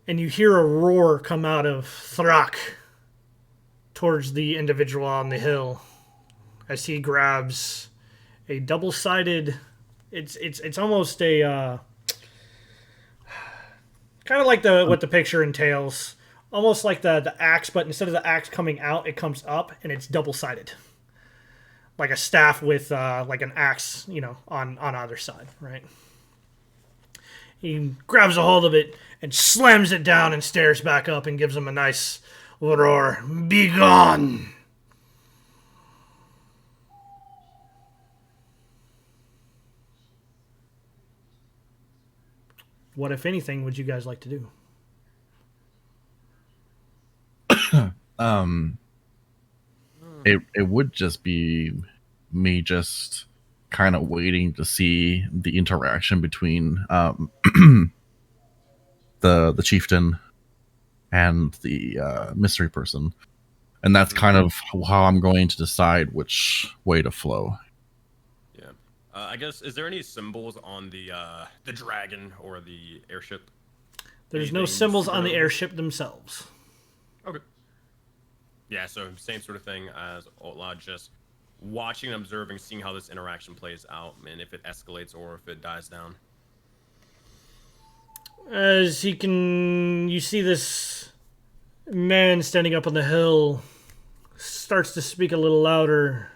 And you hear a roar come out of Thrak towards the individual on the hill as he grabs a double-sided... It's almost a... kind of like what the picture entails. Almost like the axe, but instead of the axe coming out, it comes up, and it's double-sided. Like a staff with like an axe, on either side, right? He grabs a hold of it and slams it down and stares back up and gives him a nice roar. Be gone! What, if anything, would you guys like to do? It would just be me just kind of waiting to see the interaction between the chieftain and the mystery person, and that's kind of how I'm going to decide which way to flow. Yeah. I guess, is there any symbols on the dragon or the airship? There's no symbols on the airship themselves. Okay. Yeah, so same sort of thing as Oatla, just watching and observing, seeing how this interaction plays out, and if it escalates or if it dies down. As you see this man standing up on the hill, starts to speak a little louder.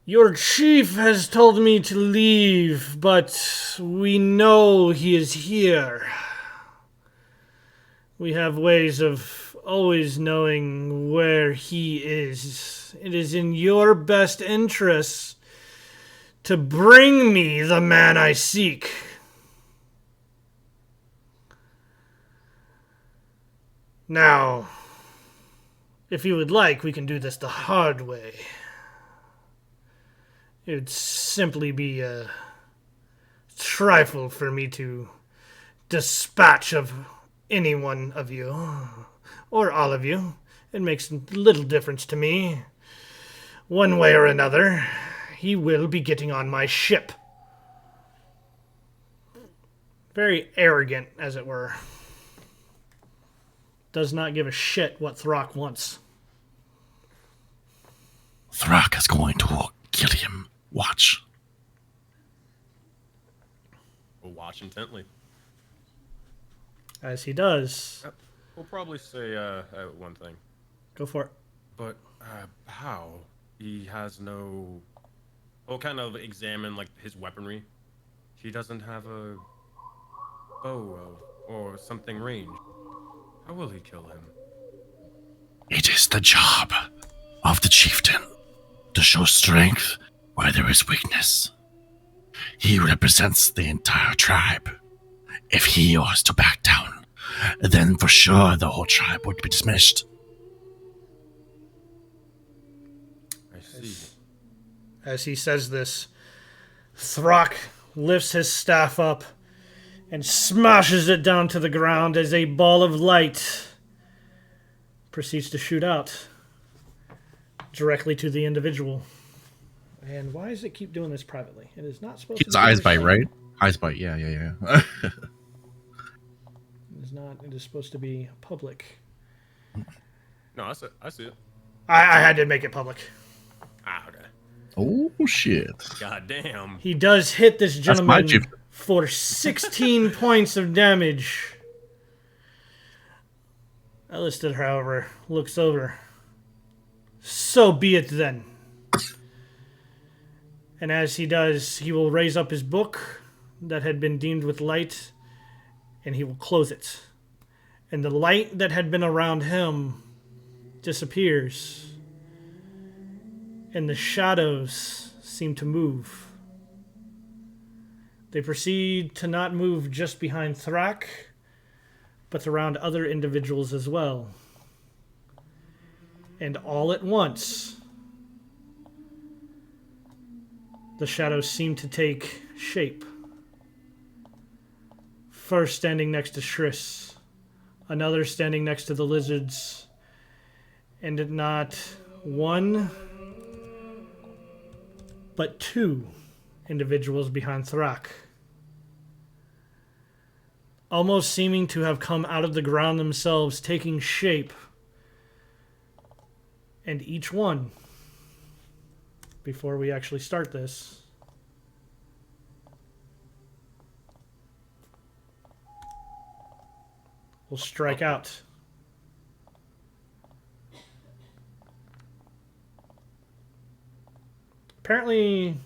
Your chief has told me to leave, but we know he is here. We have ways of always knowing where he is. It is in your best interests to bring me the man I seek. Now, if you would like, we can do this the hard way. It would simply be a trifle for me to dispatch of any one of you, or all of you. It makes little difference to me. One way or another, he will be getting on my ship. Very arrogant, as it were. Does not give a shit what Throck wants. Thrak is going to kill him. Watch. We'll watch intently. As he does. We'll probably say one thing. Go for it. But how? He has no... We'll kind of examine like his weaponry. He doesn't have a bow or something ranged. How will he kill him? It is the job of the chieftain to show strength where there is weakness. He represents the entire tribe. If he was to back down, then for sure the whole tribe would be dismissed. I see. As he says this, Throck lifts his staff up and smashes it down to the ground as a ball of light proceeds to shoot out directly to the individual. And why does it keep doing this privately? It is not supposed to. His eyes bite, right? Eyes bite, yeah. It is not. It is supposed to be public. No, I see it. I had to make it public. Ah, okay. Oh, shit. God damn. He does hit this my gentleman chief. for 16 points of damage. Alistair, however, looks over. So be it then. And as he does, he will raise up his book that had been dimmed with light, and he will close it. And the light that had been around him disappears. And the shadows seem to move. They proceed to not move just behind Thrak, but around other individuals as well. And all at once, the shadows seem to take shape. First standing next to Shriss, another standing next to the lizards, and not one, but two individuals behind Thrak, almost seeming to have come out of the ground themselves, taking shape. And each one, before we actually start this, will strike out. Apparently,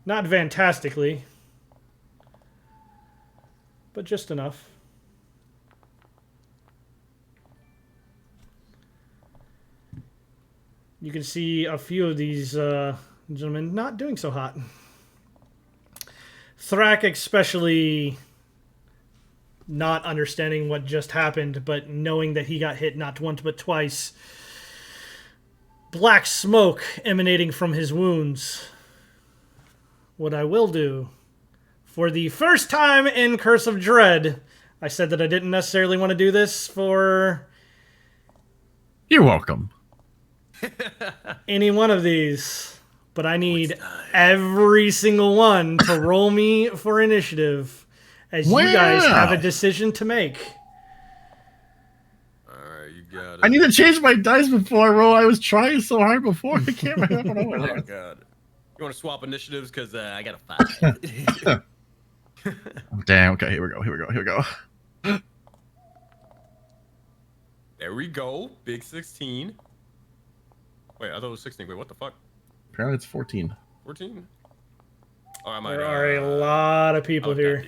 not fantastically, but just enough. You can see a few of these gentlemen not doing so hot. Thrak especially not understanding what just happened, but knowing that he got hit not once but twice. Black smoke emanating from his wounds. What I will do, for the first time in Curse of Dread, I said that I didn't necessarily want to do this for You're welcome. any one of these, but I need every single one to roll me for initiative, as you guys have a decision to make. Alright, you got it. I need to change my dice before I roll. I was trying so hard before. I can't remember. Oh, God. You want to swap initiatives? Because I got a 5. Damn, okay, here we go. There we go. Big 16. Wait, I thought it was 16. Wait, what the fuck? Apparently it's 14. 14. Oh, I might, There are a lot of people here.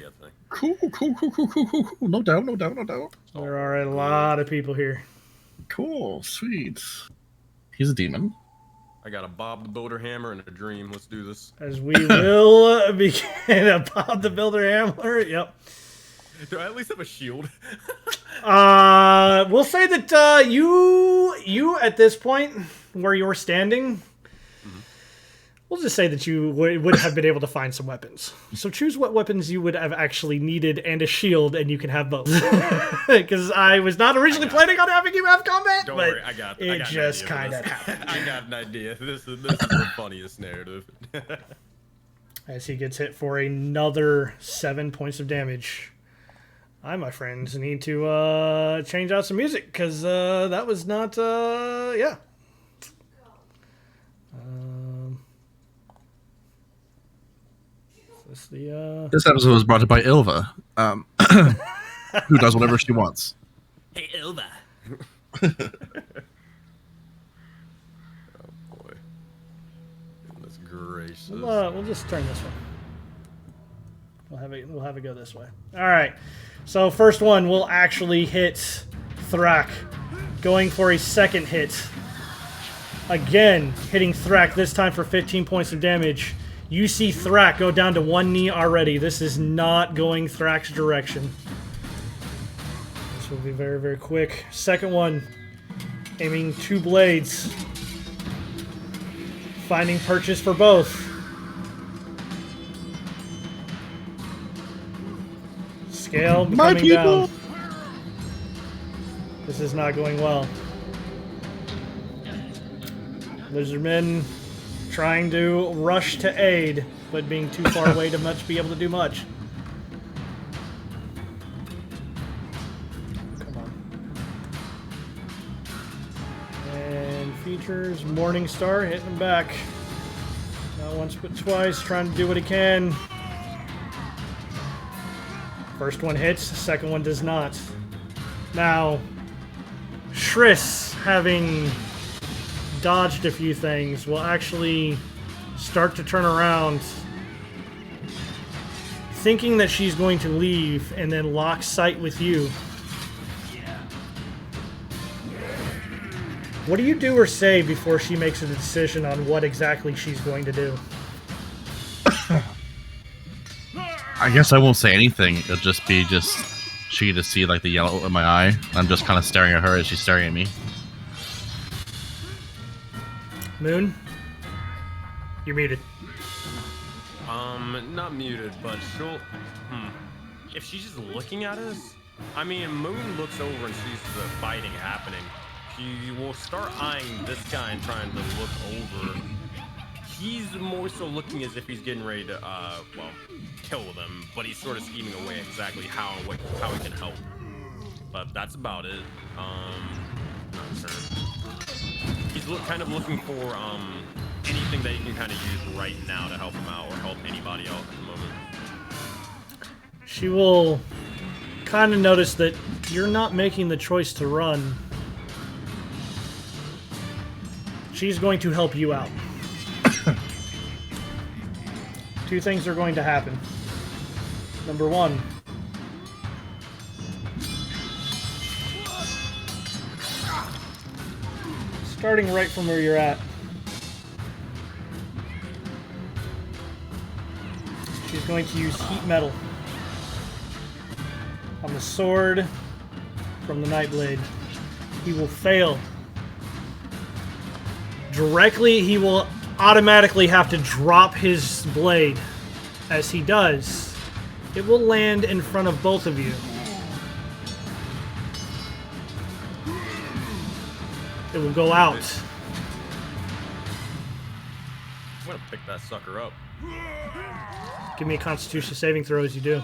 Cool. No doubt. There are a lot of people here. Cool, sweet. He's a demon. I got a Bob the Builder hammer and a dream. Let's do this. As we will begin about the Builder Hammer. Yep. Do I at least have a shield? We'll say that you at this point where you're standing, we'll just say that you would have been able to find some weapons. So choose what weapons you would have actually needed and a shield, and you can have both. Because I was not originally planning on having you have combat, Don't but worry, I got it an just idea kind for of this. happened. I got an idea. This is the funniest narrative. As he gets hit for another 7 points of damage. I, my friends, need to change out some music, because that was not, yeah. This episode was brought to you by Ilva, who does whatever she wants. Hey, Ilva. Oh boy. Goodness gracious. We'll just turn this one. We'll have it go this way. All right. So first one will actually hit Thrak, going for a second hit. Again, hitting Thrak, this time for 15 points of damage. You see Thrak go down to one knee already. This is not going Thrak's direction. This will be very, very quick. Second one, aiming 2 blades. Finding purchase for both. Scale coming down. This is not going well. Lizardmen trying to rush to aid, but being too far away to be able to do much. Come on. And features, Morningstar hitting him back. Not once but twice, trying to do what he can. First one hits, second one does not. Now, Shriss, having dodged a few things, will actually start to turn around, thinking that she's going to leave, and then lock sight with you. What do you do or say before she makes a decision on what exactly she's going to do? I guess I won't say anything. It'll just be she to see like the yellow in my eye. I'm just kind of staring at her as she's staring at me. Moon? You're muted. Not muted, but she'll... If she's just looking at us, I mean, Moon looks over and sees the fighting happening. She will start eyeing this guy and trying to look over. He's more so looking as if he's getting ready to, well, kill them, but he's sort of scheming away exactly how he can help. But that's about it. Not sure. He's kind of looking for anything that he can kind of use right now to help him out or help anybody out at the moment. She will kind of notice that you're not making the choice to run. She's going to help you out. Two things are going to happen. Number one, starting right from where you're at, she's going to use heat metal on the sword from the Nightblade. He will fail. Directly, he will automatically have to drop his blade. As he does, it will land in front of both of you. It will go out. I'm gonna pick that sucker up. Give me a Constitution saving throw as you do.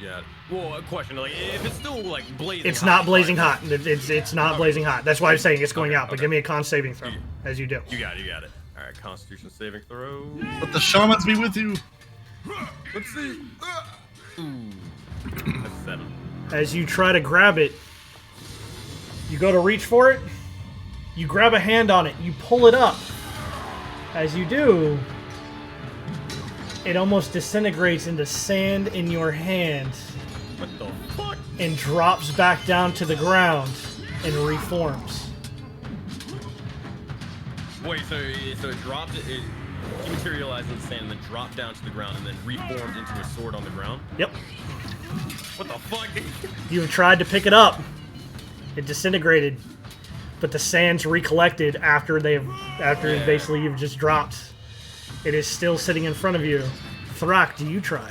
Yeah. Well, a question, like, if it's still like blazing It's hot, not blazing right? hot. It's not blazing hot. That's why I'm saying it's going out. But give me a con saving throw as you do. You got it. All right, Constitution saving throw. Let the shamans be with you. Let's see. Ooh, that's 7. As you try to grab it, you go to reach for it. You grab a hand on it. You pull it up. As you do, it almost disintegrates into sand in your hand What the fuck? and drops back down to the ground and reforms. Wait, so it dropped, it dematerialized in the sand and then dropped down to the ground and then reformed into a sword on the ground? Yep. What the fuck? You have tried to pick it up. It disintegrated, but the sands recollected after basically you've just dropped. It is still sitting in front of you. Thrak, do you try?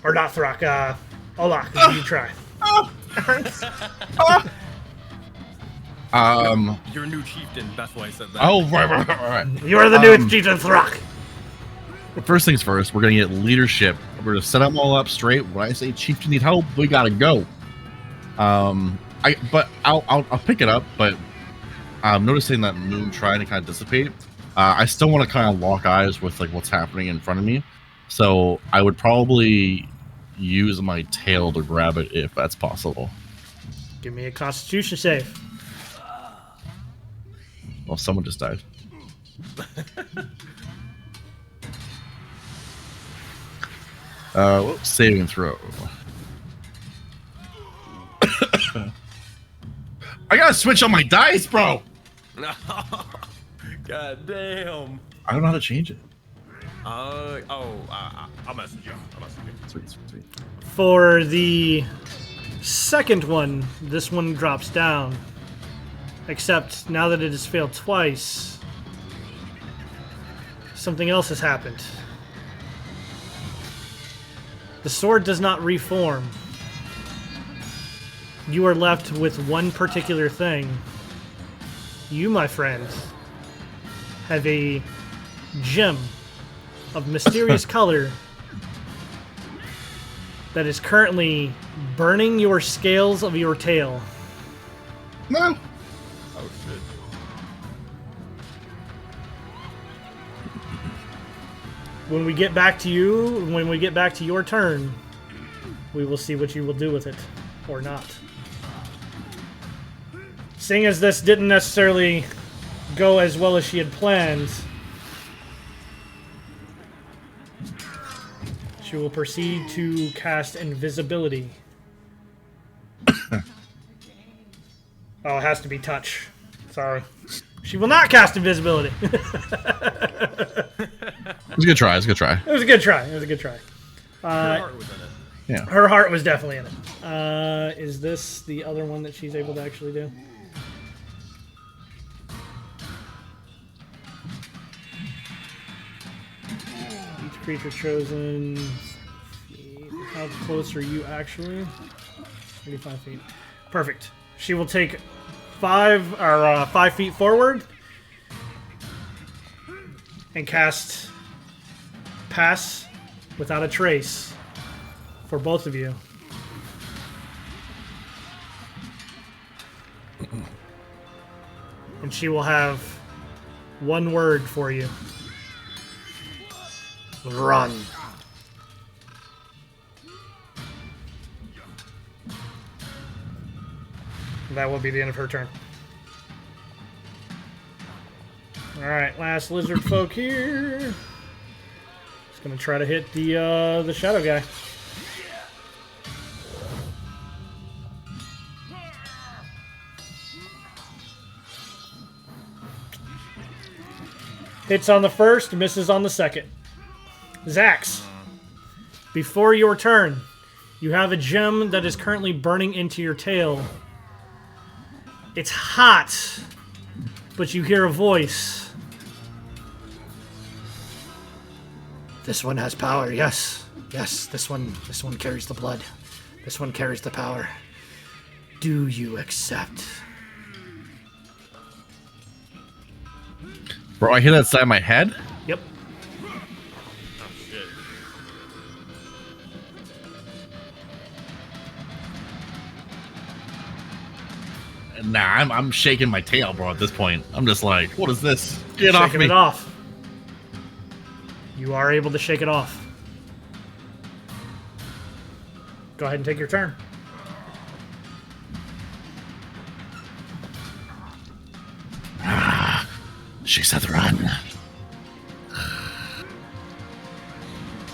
Or not Thrak, Olak, do you try? You're a new chieftain, that's why I said that. Oh, right. You are the new chieftain, Thrak. First things first, we're gonna get leadership. We're gonna set them all up straight. When I say chieftain need help, we gotta go. I'll pick it up, but I'm noticing that moon trying to kind of dissipate. I still want to kind of lock eyes with like what's happening in front of me, so I would probably use my tail to grab it if that's possible. Give me a Constitution save. Well, someone just died. Saving throw. I gotta switch on my dice, bro. God damn. I don't know how to change it. I'll message you. Sweet. For the second one, this one drops down. Except now that it has failed twice, something else has happened. The sword does not reform. You are left with one particular thing. You, my friend, have a gem of mysterious color that is currently burning your scales of your tail. No. Oh shit. When we get back to your turn, we will see what you will do with it or not. Seeing as this didn't necessarily go as well as she had planned, she will proceed to cast invisibility. Oh, it has to be touch. Sorry. She will not cast invisibility. It was a good try. It was a good try. Her heart was in it. Yeah. Her heart was definitely in it. Is this the other one that she's able to actually do? Each creature chosen. How close are you actually? 35 feet. Perfect. She will take 5 feet forward and cast Pass Without a Trace for both of you. And she will have one word for you. Run. That will be the end of her turn. Alright, last lizard folk here. Just gonna try to hit the shadow guy. Hits on the first, misses on the second. Zax, before your turn, you have a gem that is currently burning into your tail. It's hot, but you hear a voice. This one has power, yes. Yes, this one carries the blood. This one carries the power. Do you accept? Bro, I hit that side of my head? Yep. Oh shit. Nah, I'm shaking my tail, bro, at this point. I'm just like, what is this? Get off Shaking me. it off. You are able to shake it off. Go ahead and take your turn. She said run.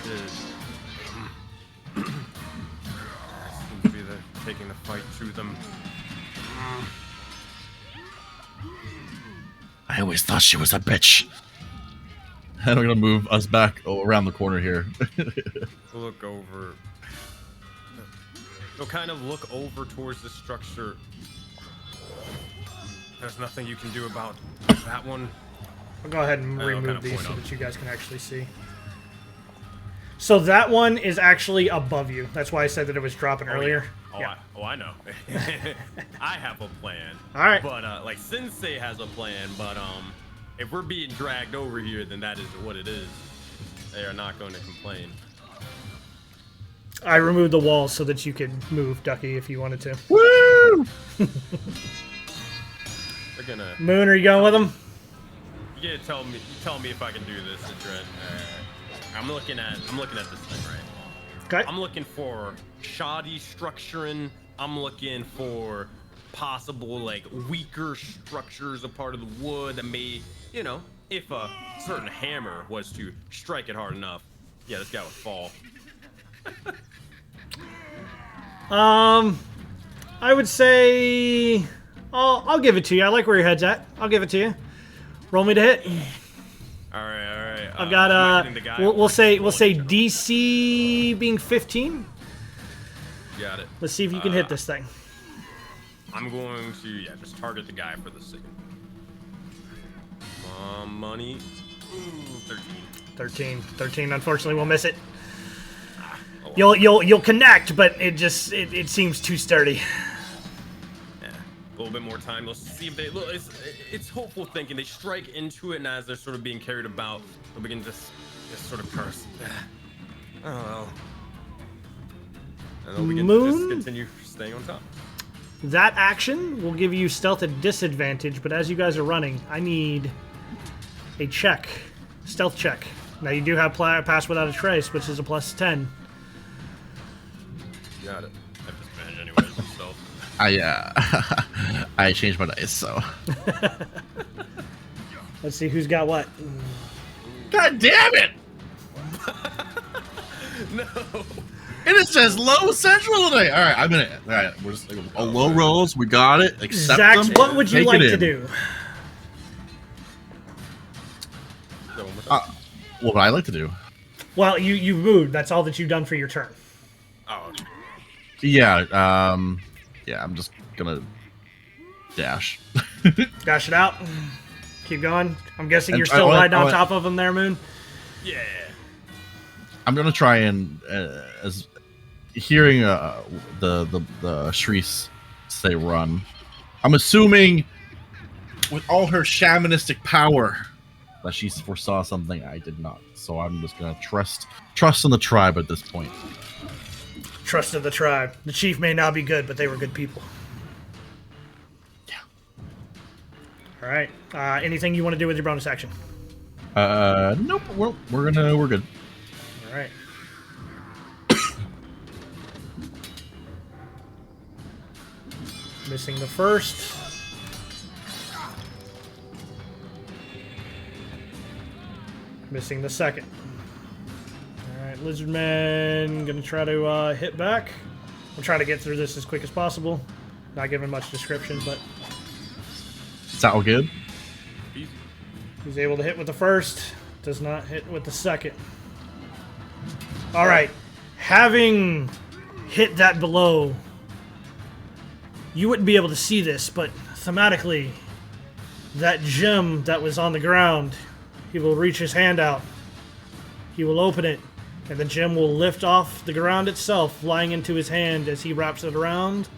Seems to be taking the fight to them. I always thought she was a bitch. And I'm gonna move us back around the corner here. Look over. They'll kind of look over towards the structure. There's nothing you can do about that one. I'll go ahead and I'll remove kind of these point so up. that you guys can actually see. So that one is actually above you. That's why I said that it was dropping earlier. Yeah. I know. I have a plan. All right. But like Sensei has a plan. But if we're being dragged over here, then that is what it is. They are not going to complain. I removed the wall so that you could move, Ducky, if you wanted to. Woo! They're gonna. Moon, are you going with them? You gotta tell me if I can do this, Adren. I'm looking at this thing, right? Okay. I'm looking for shoddy structuring. I'm looking for possible like weaker structures, a part of the wood that may, you know, if a certain hammer was to strike it hard enough, yeah, this guy would fall. I would say I'll give it to you. I like where your head's at. I'll give it to you. Roll me to hit. All right. I've got we'll say DC being 15. Got it. Let's see if you can hit this thing. I'm going to just target the guy for the second. Money. Ooh, 13. 13 unfortunately will miss it. Oh, well. You'll connect, but it seems too sturdy. Yeah, a little bit more time. Let's see if they look. It's hopeful thinking. They strike into it, and as they're sort of being carried about, they'll begin to just sort of curse. Oh well. And they'll begin to just continue staying on top. That action will give you stealth at disadvantage, but as you guys are running, I need a check, stealth check. Now you do have pass without a trace, which is a plus 10. Got it. I have disadvantage anyways, so. I changed my dice, so. Let's see who's got what. God damn it! No. And it says low central today. All right, I'm in it. All right, we're just low rolls. We got it. Accept Zax, them. what would you Take like it to in. do? What would I like to do? Well, you moved. That's all that you've done for your turn. Oh, okay. Yeah, I'm just gonna dash. Dash it out. Keep going. I'm guessing And you're still I riding on want- top of him there, Moon. Yeah. I'm gonna try and as hearing the Shreese say run. I'm assuming with all her shamanistic power that she foresaw something I did not. So I'm just gonna trust in the tribe at this point. Trust of the tribe. The chief may not be good, but they were good people. Yeah. All right. Anything you want to do with your bonus action? Nope. We're good. All right. Missing the first. Missing the second. Alright, Lizardman gonna try to hit back. I'm trying to get through this as quick as possible. Not giving much description, but Is that all good? he's able to hit with the first. Does not hit with the second. Alright. Having hit that below, you wouldn't be able to see this, but thematically, that gem that was on the ground, he will reach his hand out. He will open it, and the gem will lift off the ground itself, flying into his hand. As he wraps it around,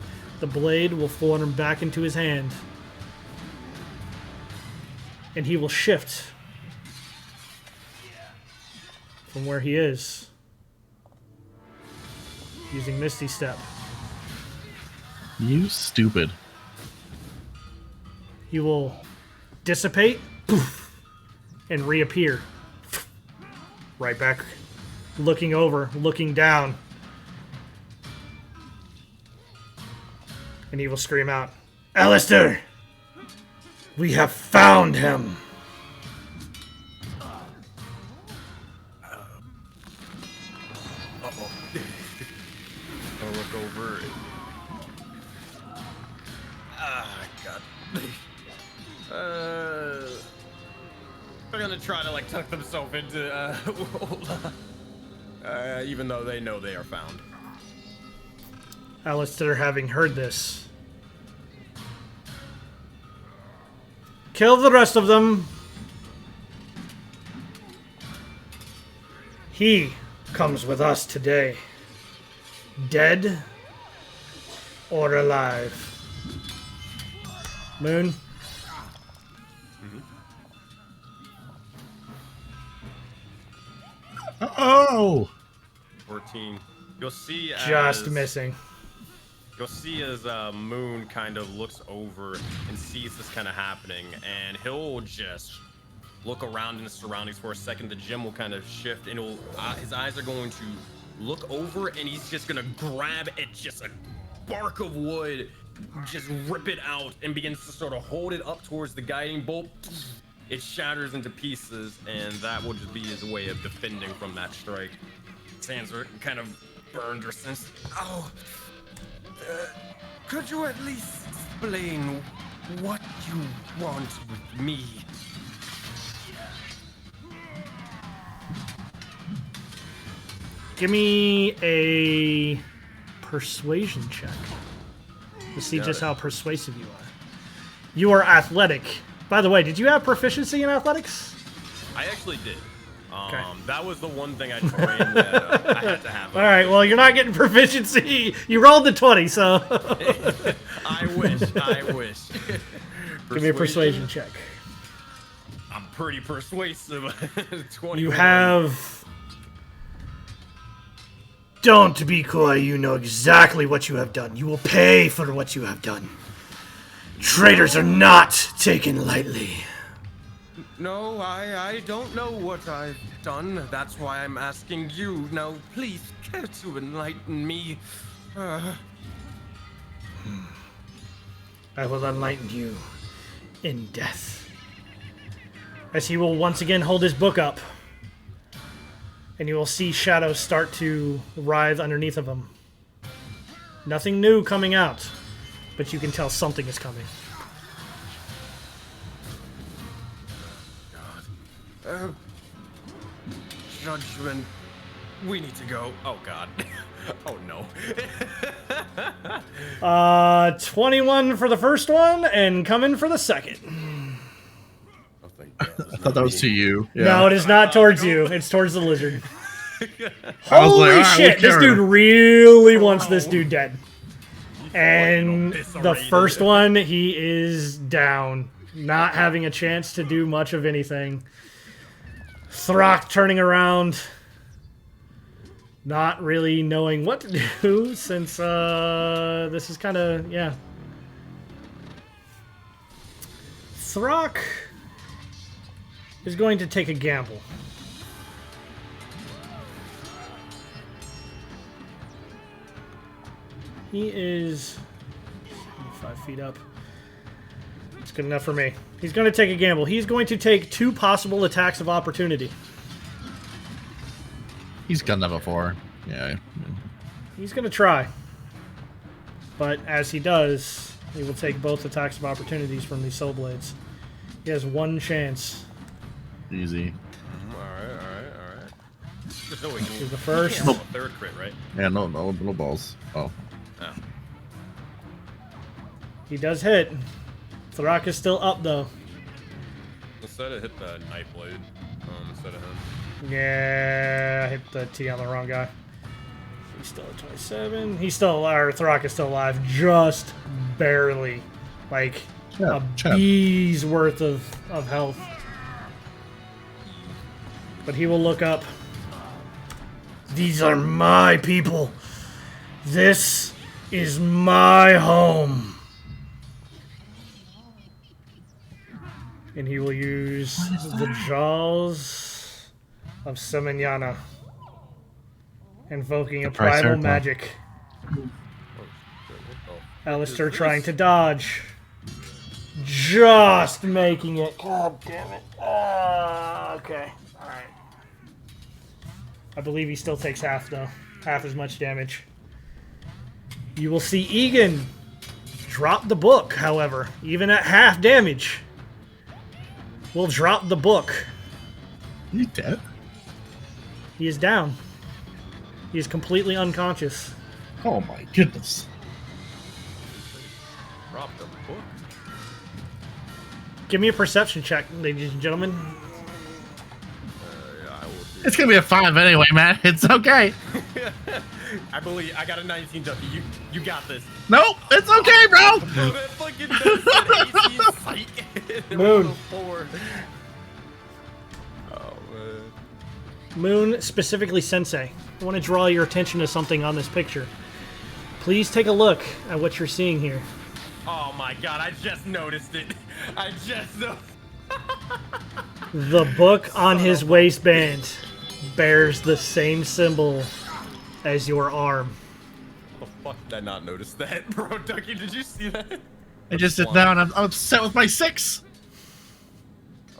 the blade will form back into his hand. And he will shift from where he is, using Misty Step. You stupid. He will dissipate, poof, and reappear. Right back, looking over, looking down. And he will scream out, "Alistair! We have found him!" They're gonna try to like tuck themselves into Oatla, even though they know they are found. Alistair, having heard this, kill the rest of them. He comes with us today, dead or alive. Moon. Oh! 14. You'll see Just missing. You'll see as Moon kind of looks over and sees this kind of happening, and he'll just look around in the surroundings for a second. The gem will kind of shift, and his eyes are going to look over, and he's just gonna grab at just a bark of wood, just rip it out, and begins to sort of hold it up towards the guiding bolt. It shatters into pieces, and that will just be his way of defending from that strike. His hands are kind of burned or sensed. Oh, could you at least explain what you want with me? Give me a persuasion check to see just how persuasive you are. You are athletic. By the way, did you have proficiency in athletics? I actually did. Okay. That was the one thing I trained that I had to have. All right, well, you're not getting proficiency. You rolled the 20, so... I wish. Give me a persuasion check. I'm pretty persuasive. 21. You have... Don't be coy, you know exactly what you have done. You will pay for what you have done. Traitors are not taken lightly. No, I don't know what I've done. That's why I'm asking you. Now, please, care to enlighten me? I will enlighten you in death. As he will once again hold his book up. And you will see shadows start to writhe underneath of him. Nothing new coming out, but you can tell something is coming. Judgment. We need to go. Oh, God. Oh, no. 21 for the first one, and coming for the second. Oh, thank God. I thought that was to you. Yeah. No, it is not towards you. It's towards the lizard. I was Holy like, all right, shit, we this care. dude really wants this dude dead. And piss the already, first dude. one, he is down. Not having a chance to do much of anything. Throck turning around. Not really knowing what to do since this is kind of, yeah. Throck is going to take a gamble. He is 5 feet up. It's good enough for me. He's going to take a gamble. He's going to take 2 possible attacks of opportunity. He's done that before. Yeah. He's going to try. But as he does, he will take both attacks of opportunities from these soul blades. He has 1 chance. Easy. Alright. There's no way you Do the first. can't roll a third crit, right? Yeah, no balls. Oh. Oh. He does hit. Throck is still up, though. Instead of hit the knife blade, instead of him. Yeah, I hit the T on the wrong guy. He's still at 27. He's still, or Throck is still alive, just barely. Like, a bee's worth of health. But he will look up. These are my people. This is my home. And he will use the Jaws of Semanyana, invoking a primal magic. Alistair trying to dodge. Just making it. God damn it. Okay. Alright. I believe he still takes half, though. Half as much damage. You will see Egan drop the book, however, even at half damage. We'll drop the book. You dead? He is down. He is completely unconscious. Oh my goodness. Drop the book. Give me a perception check, ladies and gentlemen. Yeah, I will do. It's gonna be a 5 anyway, man. It's okay. I believe I got a 19, Duffy. You got this. Nope, it's okay, bro. Bro, that fucking medicine AC psych. Moon. Oh man. Moon, specifically Sensei, I want to draw your attention to something on this picture. Please take a look at what you're seeing here. Oh my god, I just noticed it. I just noticed. The book on his waistband bears the same symbol as your arm. Oh fuck, did I not notice that? Bro, Ducky, did you see that? I just sit down. I'm upset with my 6.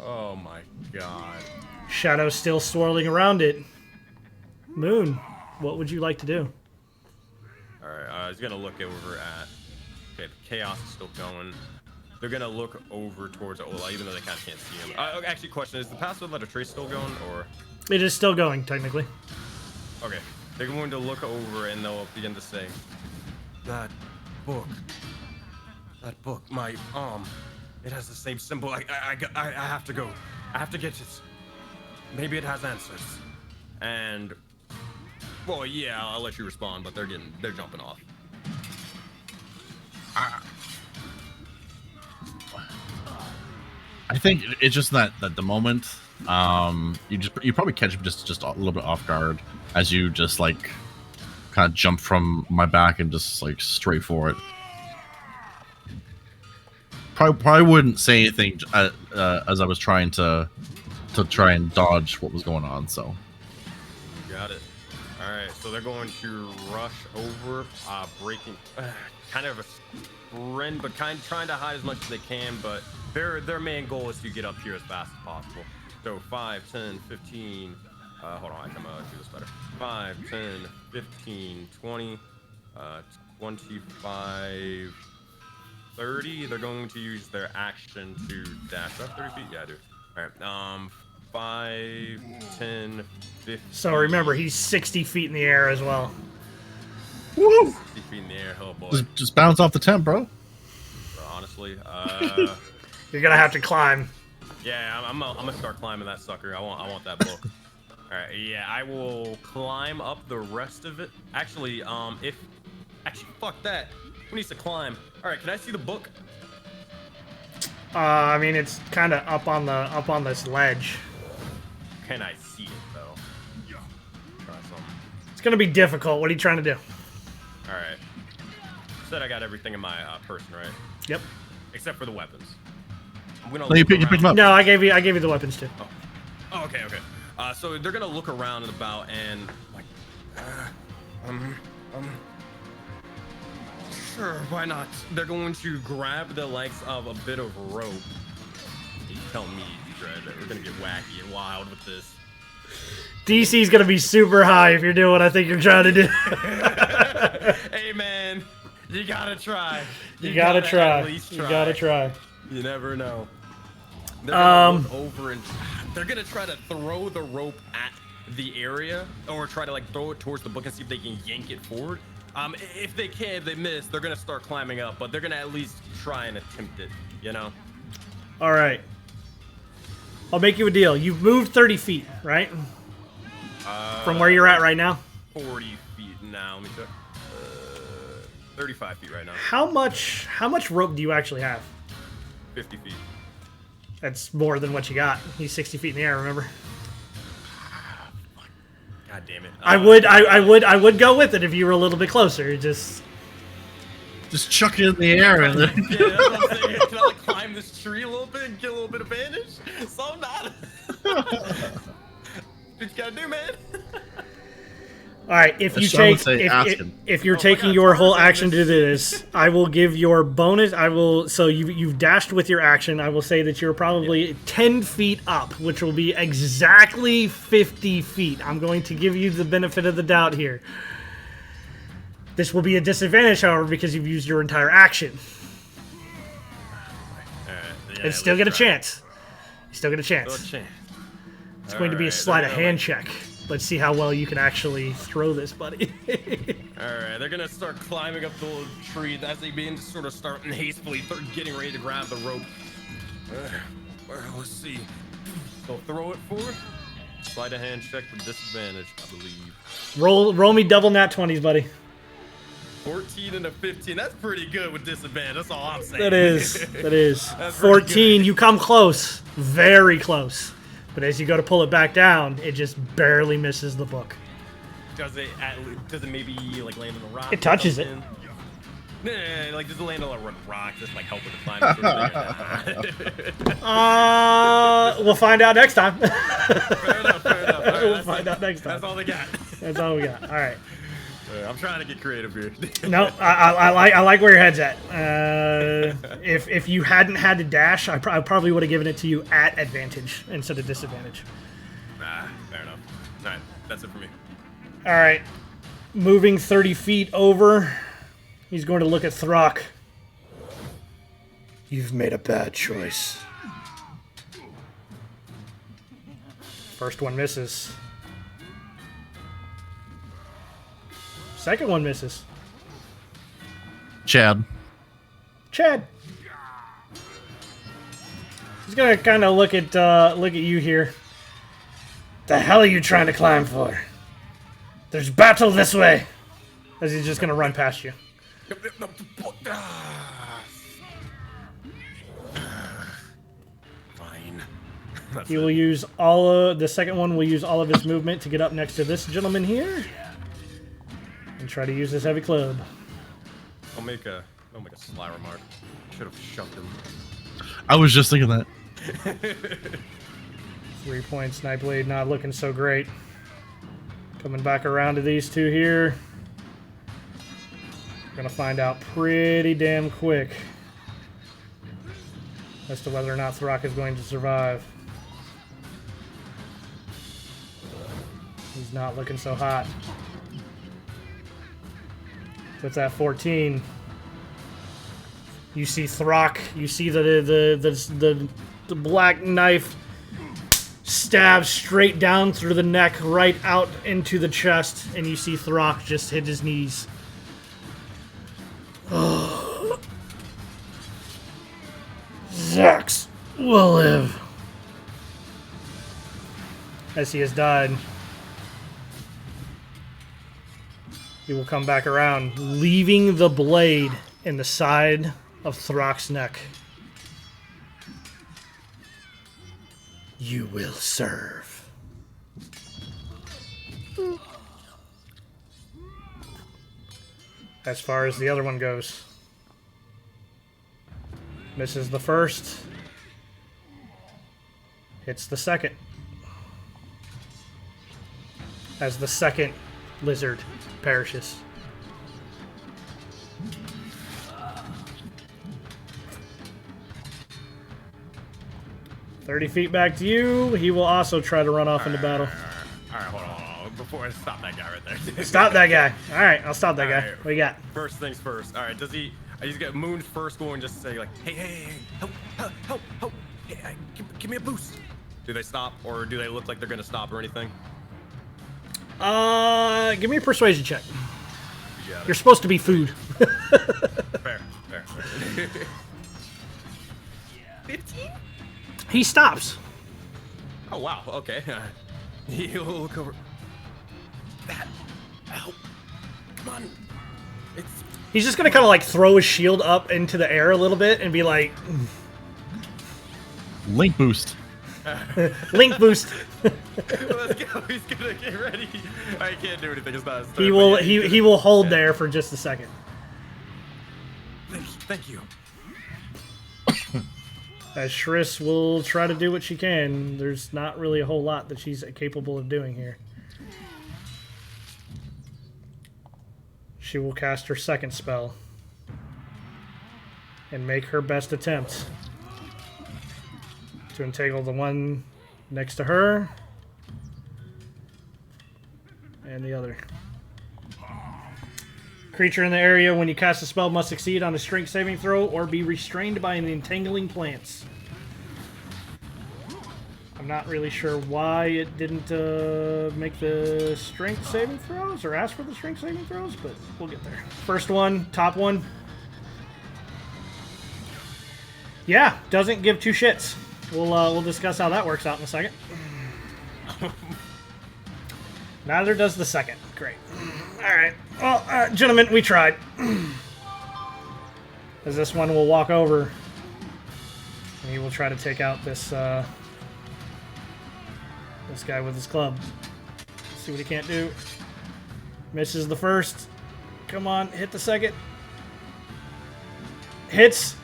Oh my god. Shadow still swirling around it. Moon, what would you like to do? Alright, I was gonna look over at... Okay, the chaos is still going. They're gonna look over towards Oatla, even though they kind of can't see him. Actually, question, is the password letter trace still going, or...? It is still going, technically. Okay, they're going to look over and they'll begin to say, That book, my, it has the same symbol. I have to go. I have to get it. Maybe it has answers. And, well, yeah, I'll let you respond, but they're jumping off. I think it's just that the moment, you probably catch him just a little bit off guard as you just like kind of jump from my back and just like straight for it. Probably wouldn't say anything as I was trying to try and dodge what was going on. So Got it. All right, so they're going to rush over, breaking, kind of a sprint, but trying to hide as much as they can. But their main goal is to get up here as fast as possible. So 5, 10, 15. Hold on, I can do this better. 5, 10, 15, 20, 25, 30. They're going to use their action to dash. Do I have 30 feet? Yeah, I do. All right. 5, 10, 15. So remember, he's 60 feet in the air as well. woo! 60 feet in the air. Oh boy. Just bounce off the tent, bro. Honestly, You're gonna have to climb. yeah, I'm gonna start climbing that sucker. I want that book. All right, yeah, I will climb up the rest of it. Actually, fuck that. Who needs to climb? All right, can I see the book? I mean, it's kind of up on this ledge. Can I see it though? Yeah. Try something. It's gonna be difficult. What are you trying to do? All right. Said I got everything in my person, right? Yep. Except for the weapons. I'm gonna No, you look picked them around. up. No, I gave you the weapons too. Oh, okay. So they're gonna look around and about and like, sure, why not? They're going to grab the likes of a bit of rope. You tell me, Dread, that we're gonna get wacky and wild with this. DC's gonna be super high if you're doing what I think you're trying to do. Hey man, you gotta try. You gotta try. At least You gotta try. You never know. They're gonna look over and they're gonna try to throw the rope at the area, or try to like throw it towards the book and see if they can yank it forward. If they can, if they miss, they're gonna start climbing up, but they're gonna at least try and attempt it. You know? All right. I'll make you a deal. You've moved 30 feet, right? From where you're at right now. 40 feet now. Let me check. 35 feet right now. How much rope do you actually have? 50 feet. That's more than what you got. He's 60 feet in the air, remember? God damn it. I would go with it if you were a little bit closer. Just chuck it in the air and then Yeah, that's what I'm saying. Can I like climb this tree a little bit and get a little bit of advantage? So I'm not. What you gotta do, man? all right. If you That's what I would take say, ask him. if you're Oh my taking God, your whole Thomas, action to do this, I will give your bonus. I will. So you've dashed with your action. I will say that you're probably 10 feet up, which will be exactly 50 feet. I'm going to give you the benefit of the doubt here. This will be a disadvantage, however, because you've used your entire action. It's still got a chance. You still get a chance. Still a chance. It's going to be a sleight of hand check. Let's see how well you can actually throw this, buddy. Alright, they're gonna start climbing up the little tree as they begin to sort of start hastily getting ready to grab the rope. Let's see. So throw it forward. Sleight of hand check with disadvantage, I believe. Roll me double nat 20s, buddy. 14 and a 15. That's pretty good with disadvantage. That's all I'm saying. That is. That is. That's 14, you come close. Very close. But as you go to pull it back down, it just barely misses the book. Does it maybe like land on the rock? It touches it. No, like does it land on a rock? Just like help with the climbing. We'll find out next time. Fair enough. Right, We'll find out next time. That's all they got. That's all we got. All right. I'm trying to get creative here. No, I like where your head's at. If you hadn't had to dash, I probably would have given it to you at advantage instead of disadvantage. Fair enough. All right, that's it for me. All right, moving 30 feet over, he's going to look at Throck. You've made a bad choice. First one misses. Second one misses. Chad. He's gonna kind of look at you here. The hell are you trying to climb for? There's battle this way. As he's just gonna run past you. Fine. He will use all of the second one. Will use all of his movement to get up next to this gentleman here. And try to use this heavy club. I'll make a sly remark. Should have shoved him. I was just thinking that. 3 points, Nightblade not looking so great. Coming back around to these two here. Gonna find out pretty damn quick as to whether or not Throck is going to survive. He's not looking so hot. What's that? 14. You see Throck. You see the black knife stabs straight down through the neck, right out into the chest, and you see Throck just hit his knees. Zax will live. As he has died, he will come back around, leaving the blade in the side of Throck's neck. You will serve. As far as the other one goes, misses the first, hits the second. As the second lizard perishes. "30 feet back to you. He will also try to run off into battle." All right, hold on. Before I stop that guy right there. Stop that guy. All right, I'll stop that guy. Right. What you got? First things first. All right, does he? I just get Moon's first going just to say like, hey, help, hey, give me a boost. Do they stop, or do they look like they're gonna stop or anything? Give me a persuasion check. You got it. You're supposed to be food. Fair. 15? He stops. Oh wow. Okay. He'll look over. That help. Come on. It's. He's just gonna kind of like throw his shield up into the air a little bit and be like, Link boost. "Link boost." Let's go. He's gonna get ready. I can't do anything. It's not his turn, He but will. yeah, He will hold there for just a second. Thank you. As Shriss will try to do what she can. There's not really a whole lot that she's capable of doing here. She will cast her second spell and make her best attempt to entangle the one next to her and the other. Creature in the area when you cast a spell must succeed on a strength saving throw or be restrained by an entangling plants. I'm not really sure why it didn't make the strength saving throws or ask for the strength saving throws, but we'll get there. First one, top one. Yeah, doesn't give two shits. We'll discuss how that works out in a second. Neither does the second. Great. All right. Well, gentlemen, we tried. As this one will walk over, and he will try to take out this this guy with his club. Let's see what he can't do. Misses the first. Come on, hit the second. Hits.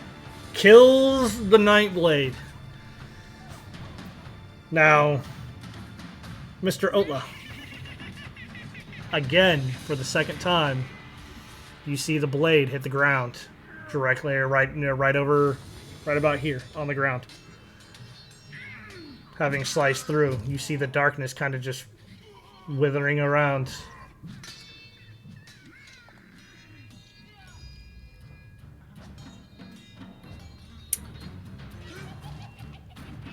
Kills the Night Blade. Now, Mr. Oatla. Again, for the second time, you see the blade hit the ground directly, right about here on the ground. Having sliced through, you see the darkness kind of just withering around.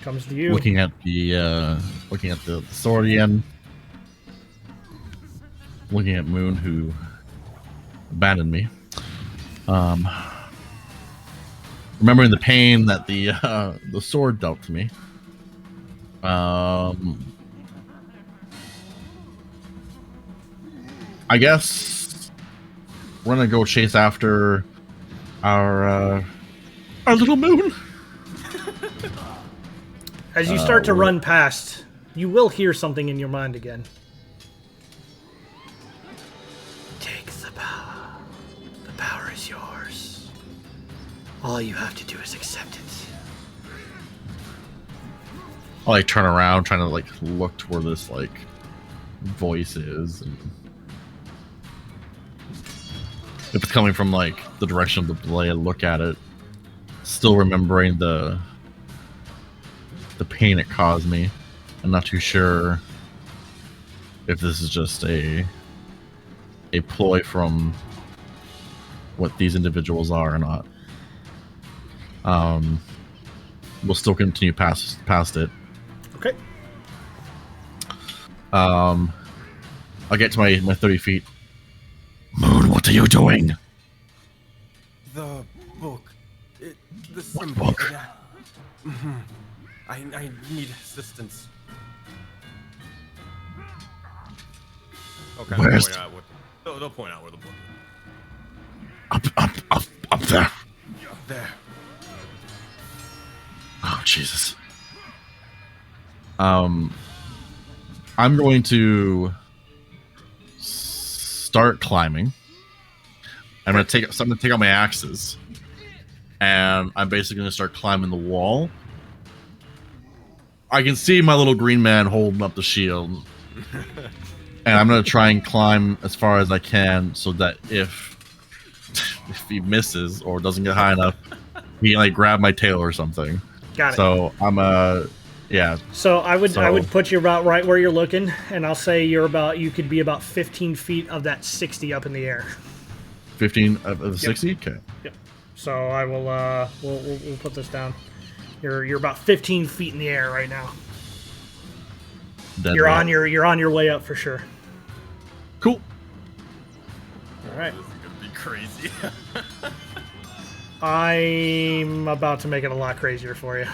Comes to you. Looking at the sword again. Looking at Moon, who abandoned me. Remembering the pain that the sword dealt to me. I guess we're gonna go chase after our little Moon. As you start to run past, you will hear something in your mind again. Take the power. The power is yours. All you have to do is accept it. I'll like turn around, trying to like look to where this like voice is. And if it's coming from like the direction of the blade, look at it, still remembering the pain it caused me. I'm not too sure if this is just a ploy from what these individuals are or not. We'll still continue past it. Okay. I'll get to my 30 feet. Moon, what are you doing? The book. The What symbol. book? I need assistance. Okay, Where's they'll point out where the book is. Up there. There. Oh Jesus. I'm going to start climbing. I'm gonna take out my axes, and I'm basically gonna start climbing the wall. I can see my little green man holding up the shield, and I'm gonna try and climb as far as I can, so that if he misses or doesn't get high enough, he can like grab my tail or something. Got it. So I'm yeah. So I would put you about right where you're looking, and I'll say you could be about 15 feet of that 60 up in the air. 15 of the 60. Okay. Yep. So I will we'll put this down. You're about 15 feet in the air right now. You're on your way up for sure. Cool. All right. This is gonna be crazy. I'm about to make it a lot crazier for you.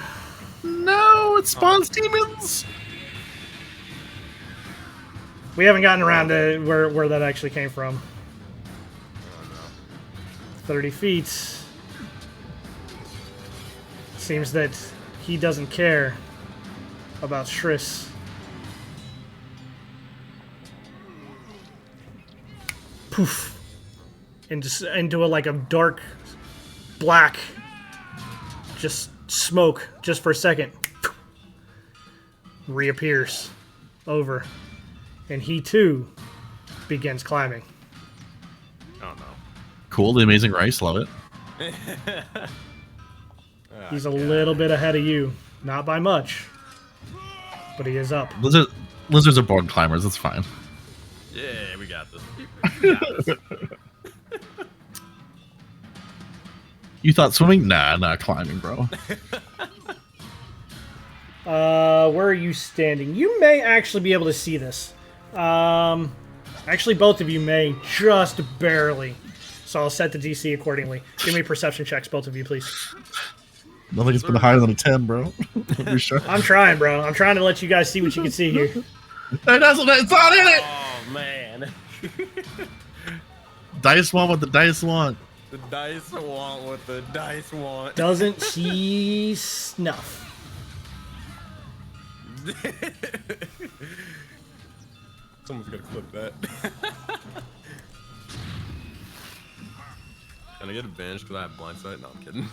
No, it spawns demons. We haven't gotten around to where that actually came from. 30 feet. Seems that he doesn't care about Shriss. Poof. Into a dark black just smoke just for a second. Reappears over. And he too begins climbing. Oh no. Cool, the amazing rice, love it. He's a little bit ahead of you. Not by much. But he is up. Lizards are born climbers, that's fine. Yeah, we got this. You thought swimming? Nah, not climbing, bro. Where are you standing? You may actually be able to see this. Actually, both of you may, just barely. So I'll set the DC accordingly. Give me perception checks, both of you, please. Nothing's been higher than a 10, bro. Be sure. I'm trying, bro. I'm trying to let you guys see what you can see here. It's not in it! Oh, man. Dice want what the dice want. The dice want what the dice want. Doesn't see snuff. Someone's gonna clip that. Can I get advantage because I have blind sight? No, I'm kidding.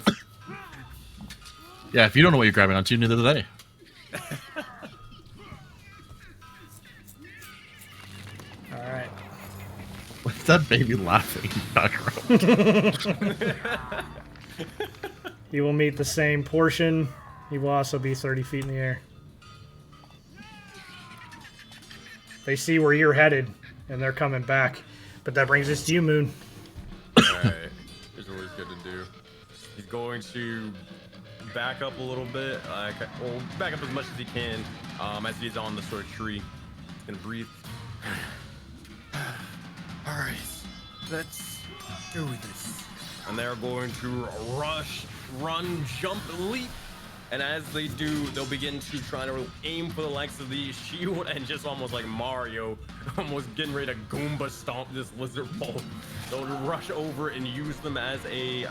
Yeah, if you don't know what you're grabbing onto, neither do they. Alright. What's that baby laughing in the background? You will meet the same portion. You will also be 30 feet in the air. They see where you're headed, and they're coming back. But that brings us to you, Moon. Alright. It's always good to do. He's going to back up a little bit. Well, back up as much as he can as he's on the sort of tree. He's going to breathe. Alright. Let's do this. And they're going to rush, run, jump, leap. And as they do, they'll begin to try to aim for the likes of the shield and just almost like Mario, almost getting ready to Goomba stomp this lizard folk. They'll rush over and use them as a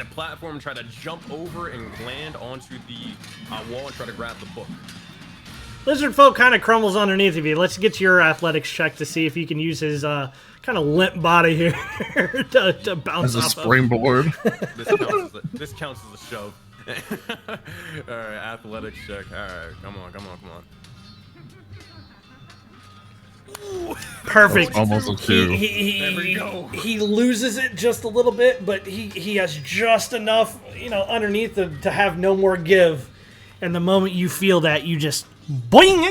platform, try to jump over and land onto the wall and try to grab the book. Lizard folk kind of crumbles underneath of you. Let's get your athletics check to see if you can use his kind of limp body here to bounce As a off springboard. This counts as a shove. All right, athletics check. All right, come on. Ooh. Perfect. Almost a 2. There we go. He loses it just a little bit, but he has just enough, underneath to have no more give. And the moment you feel that, you just boing.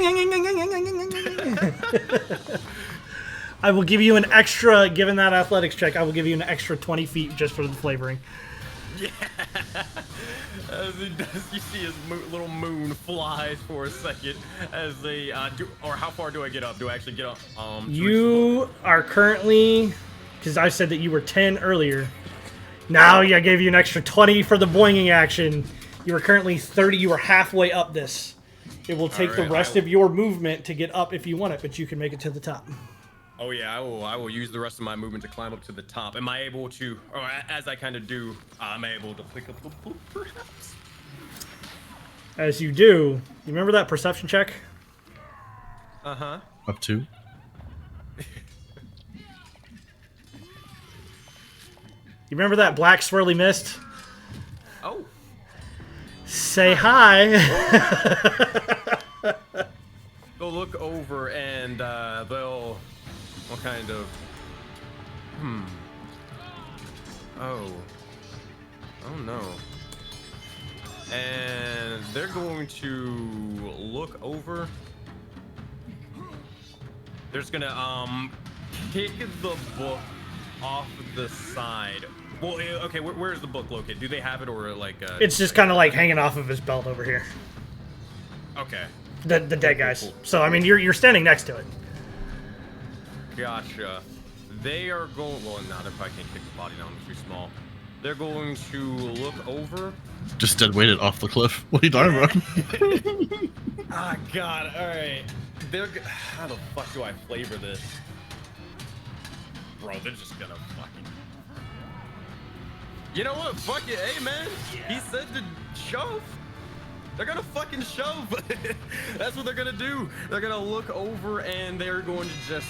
I will give you an extra, given that athletics check, I will give you an extra 20 feet just for the flavoring. Yeah. As he does, you see his little moon flies for a second as they do. Or how far do I get up? Do I actually get up? You are currently, because I said that you were 10 earlier. Now I gave you an extra 20 for the boinging action. You are currently 30. You are halfway up this. It will take the rest of your movement to get up if you want it, but you can make it to the top. Oh yeah, I will use the rest of my movement to climb up to the top. Am I able to, or as I kind of do, am I able to pick up the book perhaps? As you do, you remember that perception check? Uh-huh. Up 2. You remember that black swirly mist? Oh. Say hi. They'll look over and they'll kind of oh no, and they're going to look over. They're just gonna kick the book off the side. Well, okay, where is the book located? Do they have it, or like It's just kind of like hanging off of his belt over here. okay, The dead guys. Cool. So I mean, you're standing next to it. Gotcha. They are going. Well, no, they probably can't kick the body down. It's too small. They're going to look over. Just dead weighted off the cliff. What are you talking about? Ah, God. All right. How the fuck do I flavor this? Bro, they're just gonna fucking. You know what? Fuck it. Hey, man. He said to shove. They're gonna fucking shove. That's what they're gonna do. They're gonna look over and they're going to just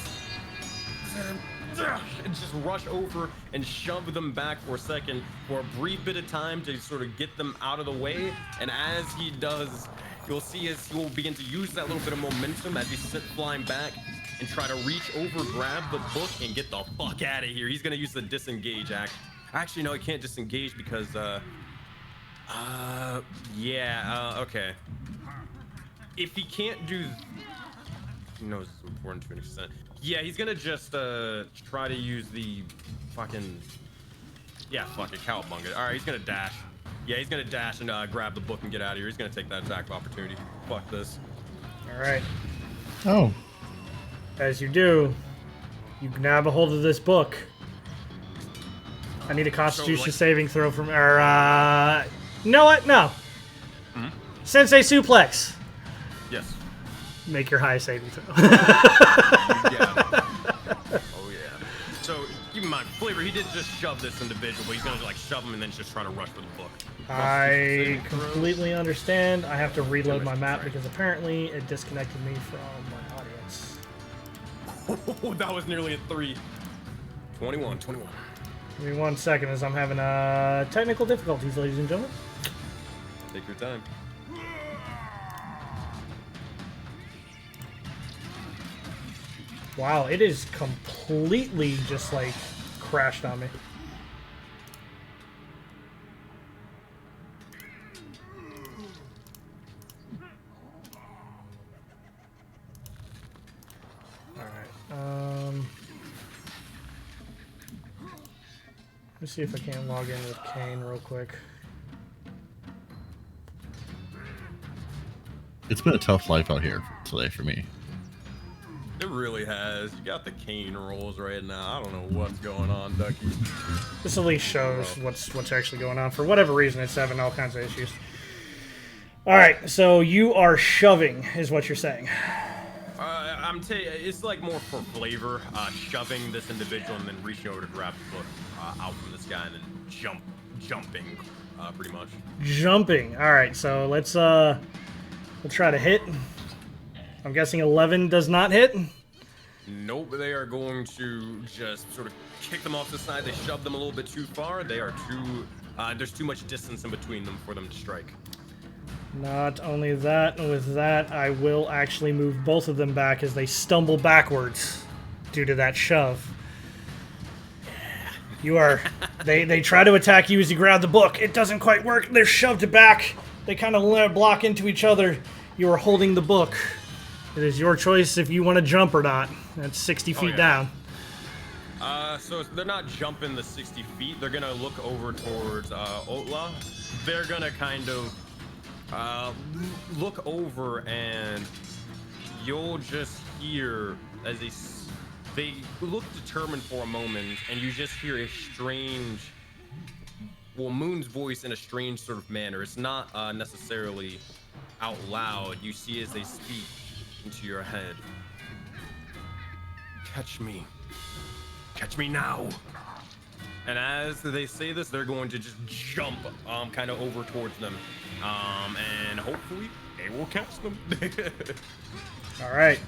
rush over and shove them back for a second, for a brief bit of time to sort of get them out of the way. And as he does, you'll see as he will begin to use that little bit of momentum as he sits flying back and try to reach over, grab the book, and get the fuck out of here. He's gonna use the disengage act. Actually, no, he can't disengage because okay. If he can't do, he knows it's important to an extent. Yeah, he's gonna just try to use the fucking, yeah, fuck it, cowabunga. All right, he's gonna dash. Yeah, he's gonna dash and grab the book and get out of here. He's gonna take that attack of opportunity. Fuck this. All right. Oh. As you do, you grab a hold of this book. I need a Constitution saving throw from, you know what? No. Sensei Suplex. Yes. Make your highest saving throw. Yeah. Oh yeah. So keep in mind, Flavor, he did just shove this individual, but he's gonna like shove him and then just try to rush for the book. I completely understand. I have to reload my map because apparently it disconnected me from my audience. Oh, that was nearly a 3. 21. Give me 1 second as I'm having technical difficulties, ladies and gentlemen. Take your time. Wow, it is completely just like crashed on me. Alright, let me see if I can log in with Kane real quick. It's been a tough life out here today for me. It really has. You got the cane rolls right now. I don't know what's going on, Ducky. This at least shows what's actually going on. For whatever reason, it's having all kinds of issues. Alright, so you are shoving, is what you're saying. It's like more for flavor, shoving this individual and then reaching over to grab the book out from this guy and then jumping, pretty much. Jumping. Alright, so let's we'll try to hit. I'm guessing 11 does not hit. Nope, they are going to just sort of kick them off the side. They shove them a little bit too far. They are too, there's too much distance in between them for them to strike. Not only that, with that, I will actually move both of them back as they stumble backwards due to that shove. You are, they try to attack you as you grab the book. It doesn't quite work. They're shoved back. They kind of block into each other. You are holding the book. It is your choice if you want to jump or not. That's 60 feet down. So they're not jumping the 60 feet. They're going to look over towards Oatla. They're going to kind of look over, and you'll just hear as they look determined for a moment, and you just hear a strange, Moon's voice in a strange sort of manner. It's not necessarily out loud. You see as they speak into your head. Catch me now. And as they say this, they're going to just jump kind of over towards them, and hopefully they will catch them. All right.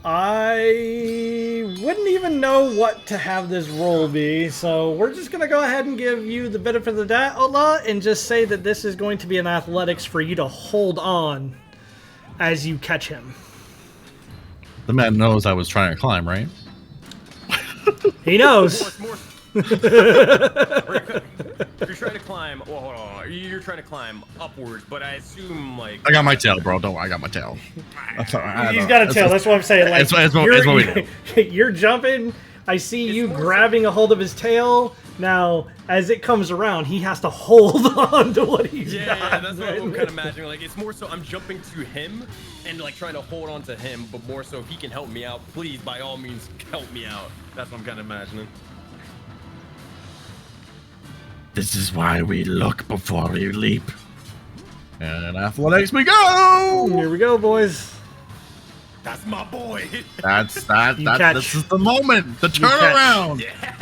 I wouldn't even know what to have this roll be, so we're just going to go ahead and give you the benefit of the doubt, Oatla, and just say that this is going to be an athletics for you to hold on as you catch him. The man knows I was trying to climb, right? He knows. You're trying to climb. Well, hold on. You're trying to climb upwards, but I assume like. I got my tail, bro. Don't worry, I got my tail. He's got a tail. That's what I'm saying. Like, that's what we do. You're jumping. I see you grabbing a hold of his tail. Now, as it comes around, he has to hold on to what he's got. Yeah, that's what I'm kind of imagining. Like, it's more so I'm jumping to him and like trying to hold on to him, but more so if he can help me out, please, by all means, help me out. That's what I'm kind of imagining. This is why we look before we leap. And athletics we go! Here we go, boys. That's my boy. This is the moment. The turnaround. Yeah.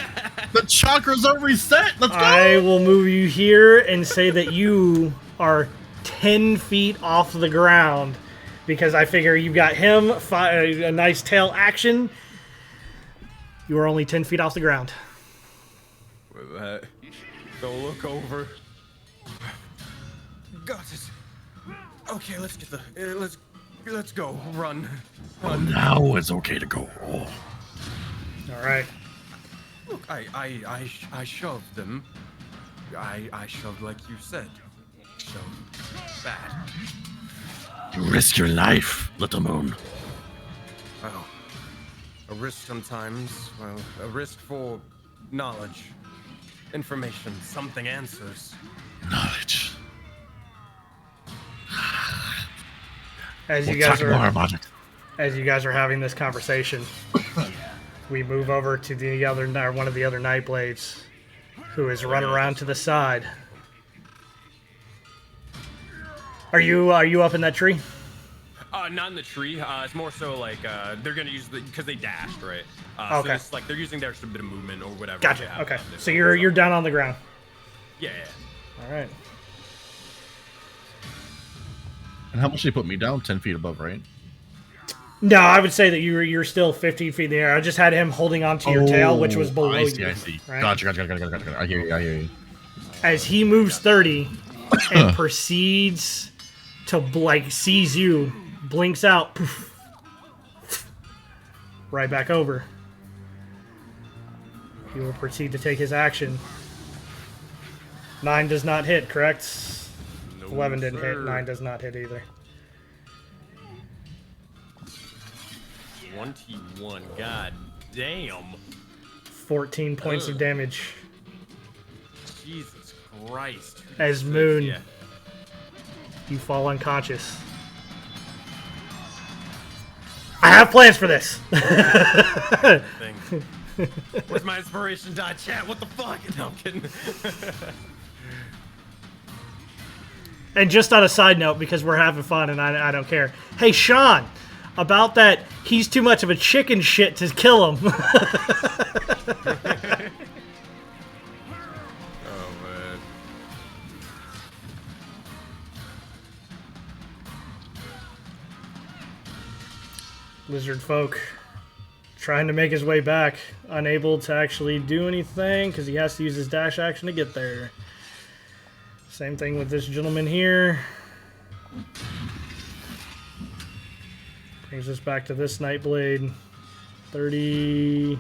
The chakras are reset. Let's go. I will move you here and say that you are 10 feet off the ground because I figure you got him, a nice tail action. You are only 10 feet off the ground. With that, go look over. Got it. Okay, let's get the let's go. Run. Now it's okay to go. All right. Look, I shoved them. I shoved like you said. Shoved bad. You risk your life, Little Moon. Well, a risk sometimes. Well, a risk for knowledge. Information, something answers. Knowledge. As you We'll guys talk more are about it. as you guys are having this conversation, we move over to the other one of the other Nightblades, who is run around to the side. Are you up in that tree? Not in the tree. It's more so like they're gonna use because they dashed, right? Okay. So it's like they're using their bit of movement or whatever. they Gotcha. have Okay. on this. So you're down on the ground. Yeah. All right. And how much did he put me down? 10 feet above, right? No, I would say that you're still 15 feet in the air. I just had him holding onto your tail, which was below I see, you. I see. Right? Gotcha. I hear you. As he moves 30 and proceeds to sees you, blinks out, poof, right back over. He will proceed to take his action. 9 does not hit, correct? No, 11 didn't hit. sir. 9 does not hit either. 21. God damn. 14 points of damage. Jesus Christ. As Moon, Yeah. you fall unconscious. I have plans for this. Thing. Where's my inspiration die? Chat, what the fuck? No, I'm kidding. And just on a side note, because we're having fun and I don't care. Hey, Sean, about that, he's too much of a chicken shit to kill him. Oh, man. Lizard folk trying to make his way back, unable to actually do anything because he has to use his dash action to get there. Same thing with this gentleman here. Brings us back to this Nightblade. 30,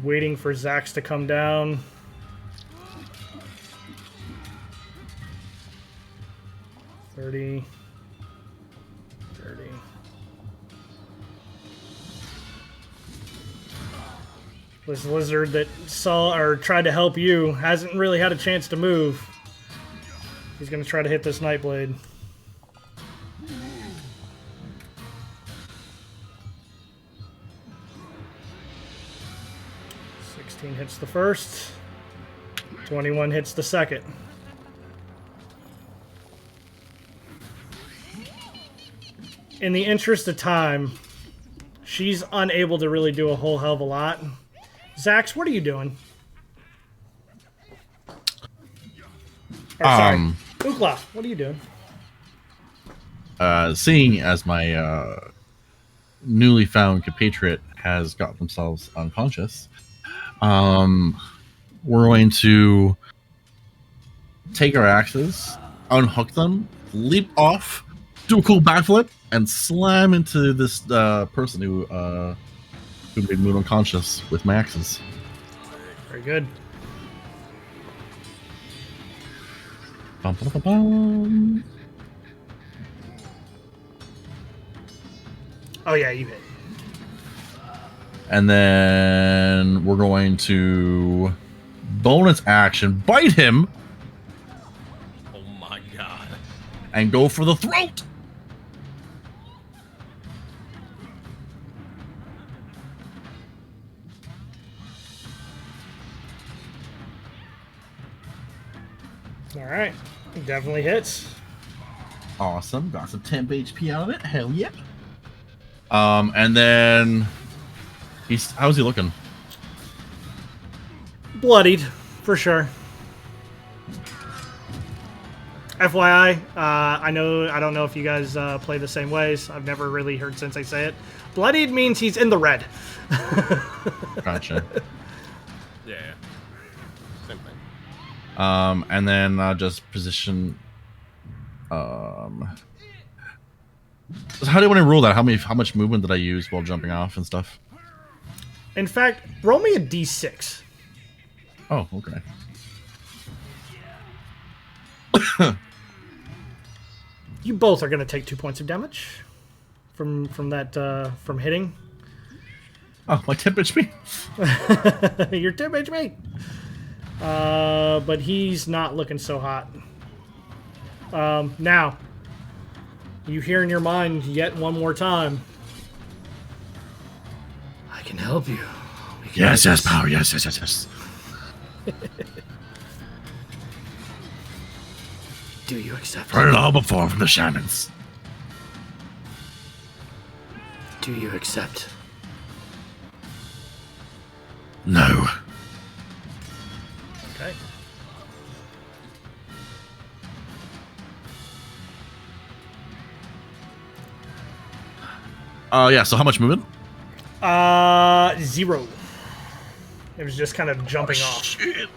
waiting for Zax to come down. 30. This lizard that saw or tried to help you hasn't really had a chance to move. He's going to try to hit this Nightblade. Hits the first. 21 hits the second. In the interest of time, she's unable to really do a whole hell of a lot. Zax, what are you doing? Or, sorry. Oatla, what are you doing? Seeing as my newly found compatriot has got themselves unconscious, we're going to take our axes, unhook them, leap off, do a cool backflip, and slam into this person who made Moon unconscious with my axes. Very good. Bum, ba, ba, bum. Oh yeah, you hit. And then we're going to bonus action bite him Oh my god. and go for the throat. All right, definitely hits. Awesome. Got some temp HP out of it. Hell yeah. And then how's he looking? Bloodied, for sure. FYI, I don't know if you guys play the same ways. I've never really heard Sensei say it. Bloodied means he's in the red. Gotcha. Yeah. Same thing. And then just position. So how do you want to rule that? How much movement did I use while jumping off and stuff? In fact, roll me a d6. Oh, okay. You both are going to take 2 points of damage from that from hitting. Oh, my tip HP. Your tip HP. But he's not looking so hot. Now, you hear in your mind yet one more time. I can help you. Yes, yes, power. Yes, yes, yes, yes. Do you accept Heard it? it all before from the shamans. Do you accept? No. Okay. Yeah, so how much movement? 0. It was just kind of jumping off. Shit.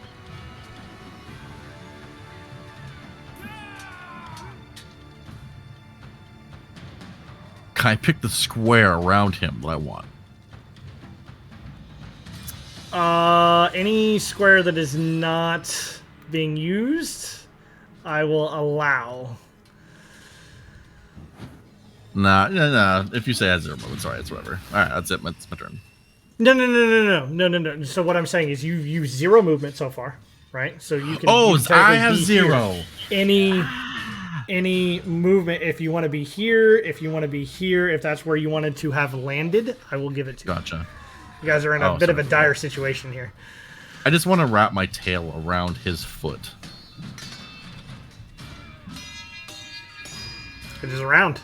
Can I pick the square around him that I want? Any square that is not being used, I will allow. Nah. If you say I have 0 movement, sorry, it's whatever. All right, that's it. It's my turn. No. So what I'm saying is you've used 0 movement so far, right? So you can. Oh, you can I technically have be 0. Here. Any movement, if you want to be here, if you want to be here, if that's where you wanted to have landed, I will give it to you. Gotcha. You guys are in a bit of a dire situation here. I just want to wrap my tail around his foot. It is around.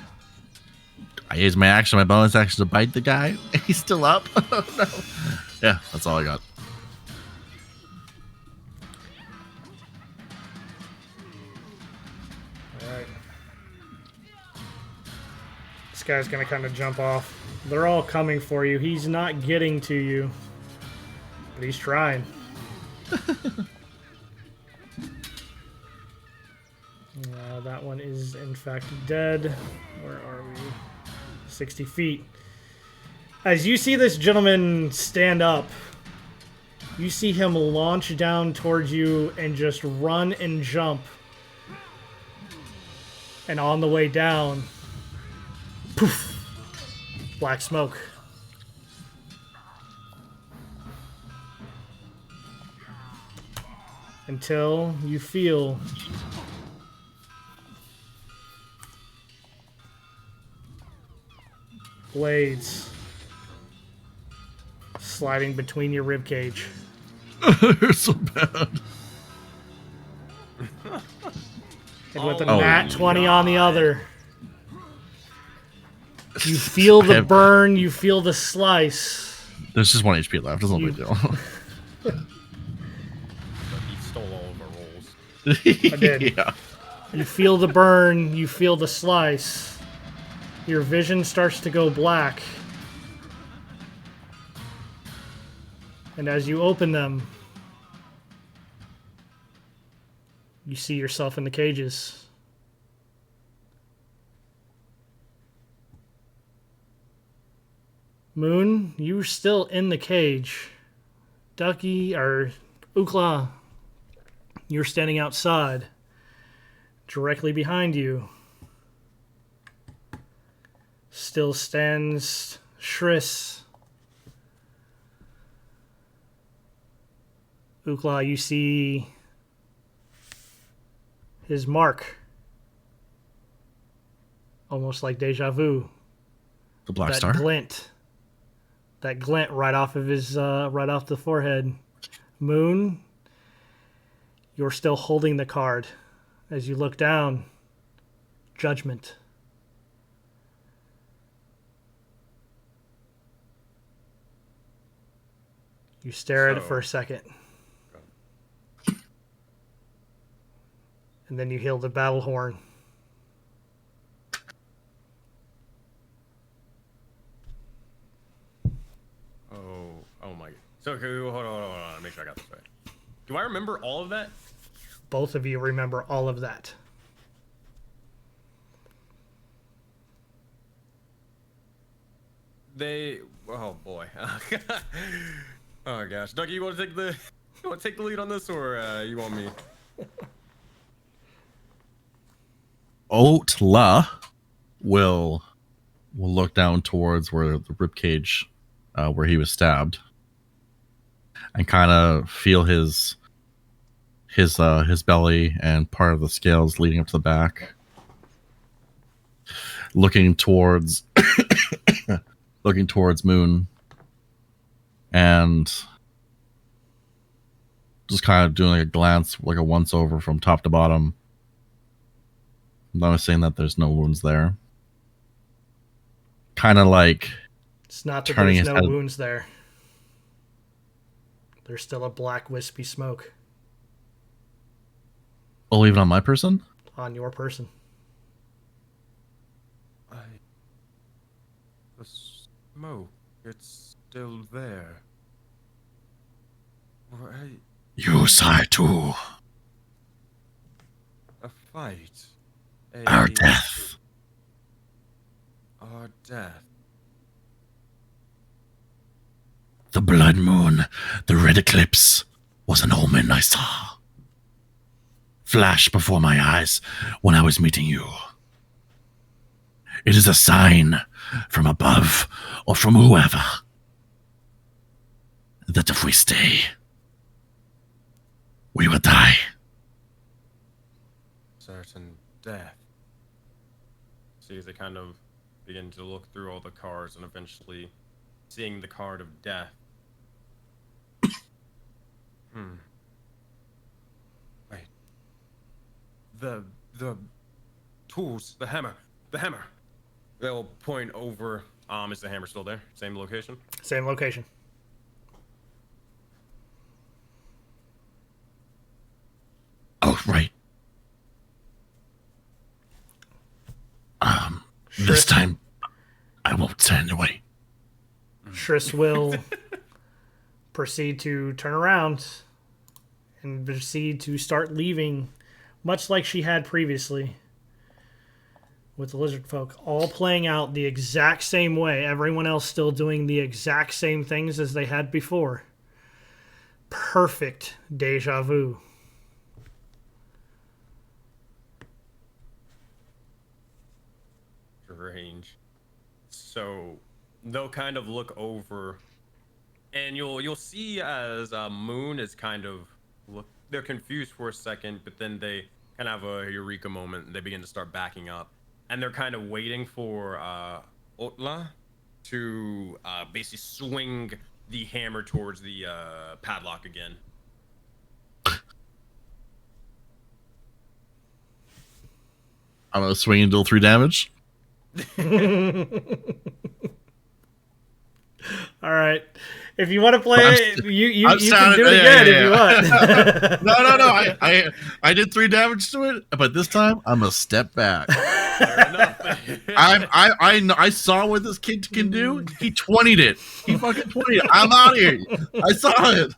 I use my action, my bonus action to bite the guy. He's still up. Oh, no. Yeah, that's all I got. All right. This guy's going to kind of jump off. They're all coming for you. He's not getting to you, but he's trying. That one is, in fact, dead. Where are we? 60 feet. As you see this gentleman stand up, you see him launch down towards you and just run and jump. And on the way down, poof, black smoke. Until you feel blades sliding between your rib cage. You're so bad. And with a nat 20 on the other, you feel the burn, you feel the slice. There's just 1 HP left. It's not a big deal. But he stole all of our rolls. I did. Yeah. You feel the burn, you feel the slice. Your vision starts to go black. And as you open them, you see yourself in the cages. Moon, you're still in the cage. Ducky, or Oatla, you're standing outside. Directly behind you still stands Shriss. Oatla, you see his mark. Almost like deja vu. The black that star? glint. That glint right off of his right off the forehead. Moon, you're still holding the card. As you look down, judgment. You stare at it for a second. And then you hear the battle horn. Oh my. So, okay, hold on. Make sure I got this right. Do I remember all of that? Both of you remember all of that. Oh boy. Oh gosh, Dougie, you want to take the lead on this, or you want me? Oatla will look down towards where the ribcage where he was stabbed, and kind of feel his belly and part of the scales leading up to the back, looking towards looking towards Moon, and just kind of doing like a glance, like a once over from top to bottom, noticing that there's no wounds there. Kind of like It's not that turning there's his no head. wounds there. There's still a black wispy smoke Oh, even on my person? on your person. The smoke, it's still there. Right. You sigh too. A fight. Our death. Our death. The blood moon, the red eclipse, was an omen I saw. Flash before my eyes when I was meeting you. It is a sign from above or from whoever that if we stay, we will die. Certain death. See, as they kind of begin to look through all the cards and eventually seeing the card of death. Wait. The tools, the hammer. They'll point over. Is the hammer still there? Same location? Same location. Oh, right. This time, I won't stand away. Shriss will proceed to turn around and proceed to start leaving, much like she had previously with the lizard folk, all playing out the exact same way. Everyone else still doing the exact same things as they had before. Perfect deja vu. Strange. So they'll kind of look over, and you'll see as Moon is kind of they're confused for a second, but then they kind of have a eureka moment and they begin to start backing up, and they're kind of waiting for Oatla to basically swing the hammer towards the padlock again. I'm gonna swing and deal 3 damage. All right. If you want to play it, you can do it yeah, again if you want. No. I did 3 damage to it, but this time I'm a step back. Fair enough. I saw what this kid can do. He 20'd it. He fucking 20'd it. I'm out of here. I saw it.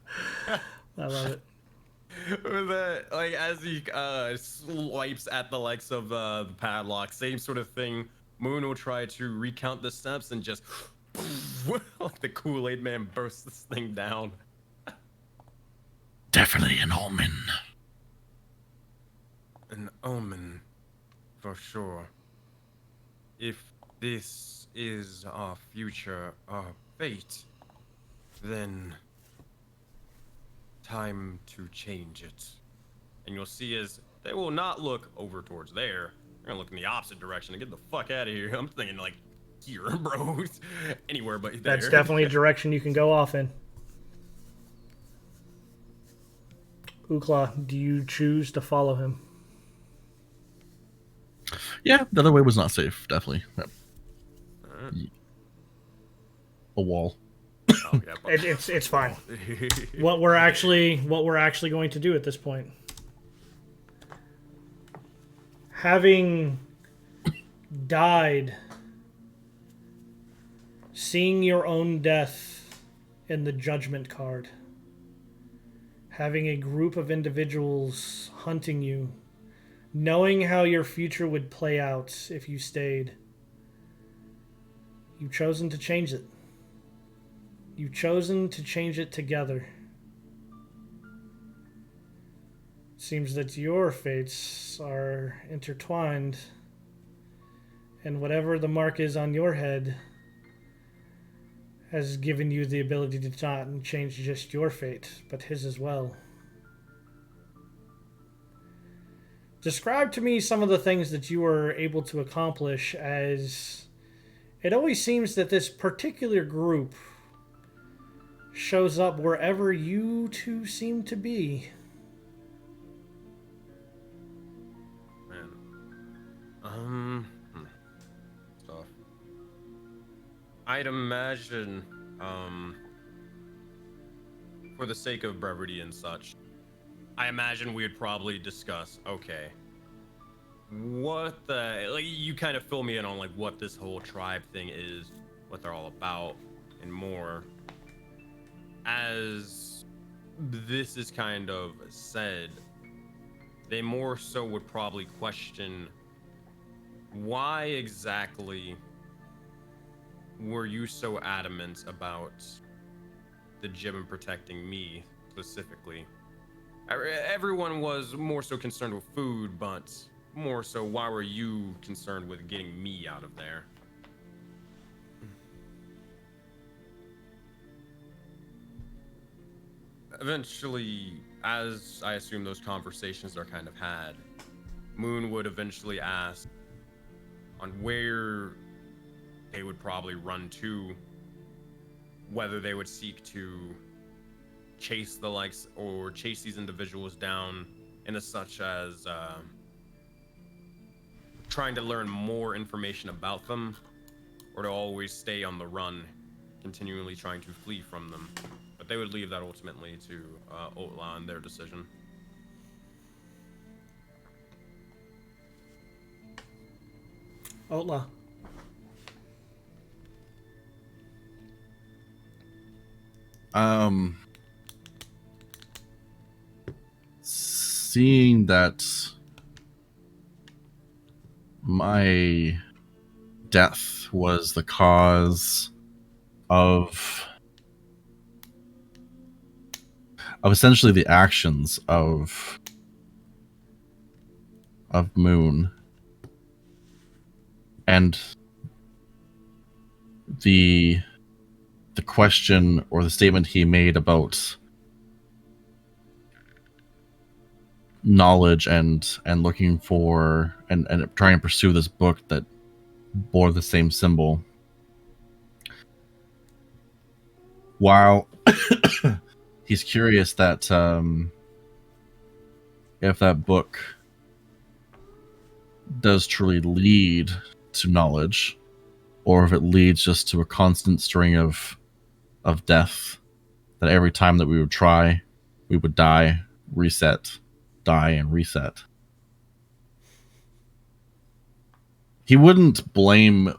I love it. With that, like as he swipes at the likes of the padlock, same sort of thing. Moon will try to recount the steps and just like the Kool-Aid man bursts this thing down. Definitely an omen. An omen, for sure. If this is our future, our fate, then time to change it. And you'll see as they will not look over towards there. They're gonna look in the opposite direction and get the fuck out of here. I'm thinking like here, bro. Anywhere but there. That's definitely a direction you can go off in. Oatla, do you choose to follow him? Yeah, the other way was not safe. Definitely. Yep. A wall. Oh, yeah, It's fine. What we're actually going to do at this point, having died, seeing your own death in the judgment card, having a group of individuals hunting you, knowing how your future would play out if you stayed, you've chosen to change it. You've chosen to change it together. Seems that your fates are intertwined, and whatever the mark is on your head has given you the ability to not change just your fate, but his as well. Describe to me some of the things that you were able to accomplish, as it always seems that this particular group shows up wherever you two seem to be. Man. So I'd imagine, for the sake of brevity and such, I imagine we'd probably discuss, okay, what the, like, you kind of fill me in on like what this whole tribe thing is, what they're all about, and more. As this is kind of said, they more so would probably question, why exactly were you so adamant about the gym protecting me specifically? Everyone was more so concerned with food, but more so, why were you concerned with getting me out of there? Eventually, as I assume those conversations are kind of had, Moon would eventually ask on where they would probably run to, whether they would seek to chase the likes or chase these individuals down in as such as trying to learn more information about them, or to always stay on the run, continually trying to flee from them. But they would leave that ultimately to Oatla and their decision. Oatla. Seeing that my death was the cause of essentially the actions of Moon, and the question or the statement he made about knowledge and looking for and trying to pursue this book that bore the same symbol, while he's curious that if that book does truly lead to knowledge, or if it leads just to a constant string of death, that every time that we would try, we would die, reset, die, and reset. He wouldn't blame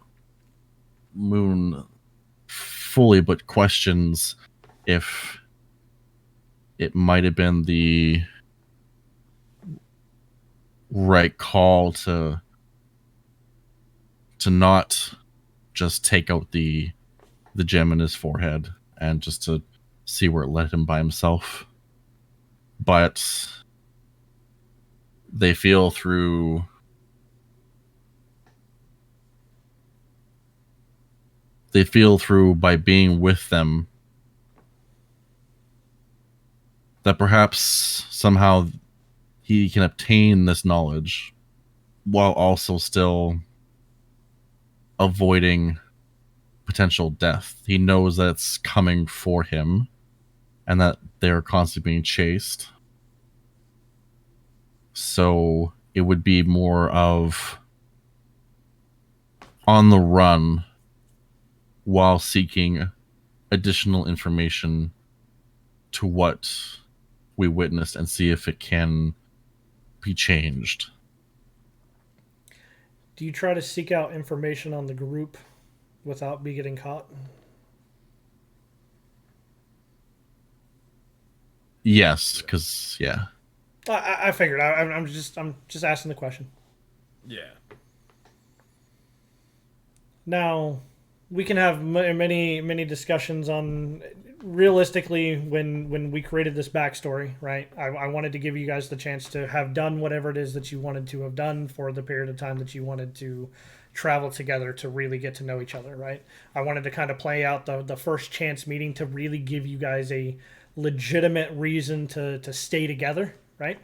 Moon fully, but questions if it might have been the right call to not just take out the gem in his forehead and just to see where it led him by himself. But they feel through by being with them that perhaps somehow he can obtain this knowledge while also still avoiding potential death. He knows that it's coming for him and that they're constantly being chased. So it would be more of on the run while seeking additional information to what we witnessed and see if it can be changed. Do you try to seek out information on the group without me getting caught? Yes, because yeah. I figured. I'm just asking the question. Yeah. Now, we can have many discussions on realistically when we created this backstory, right? I wanted to give you guys the chance to have done whatever it is that you wanted to have done for the period of time that you wanted to travel together to really get to know each other, right? I wanted to kind of play out the first chance meeting to really give you guys a legitimate reason to stay together, right?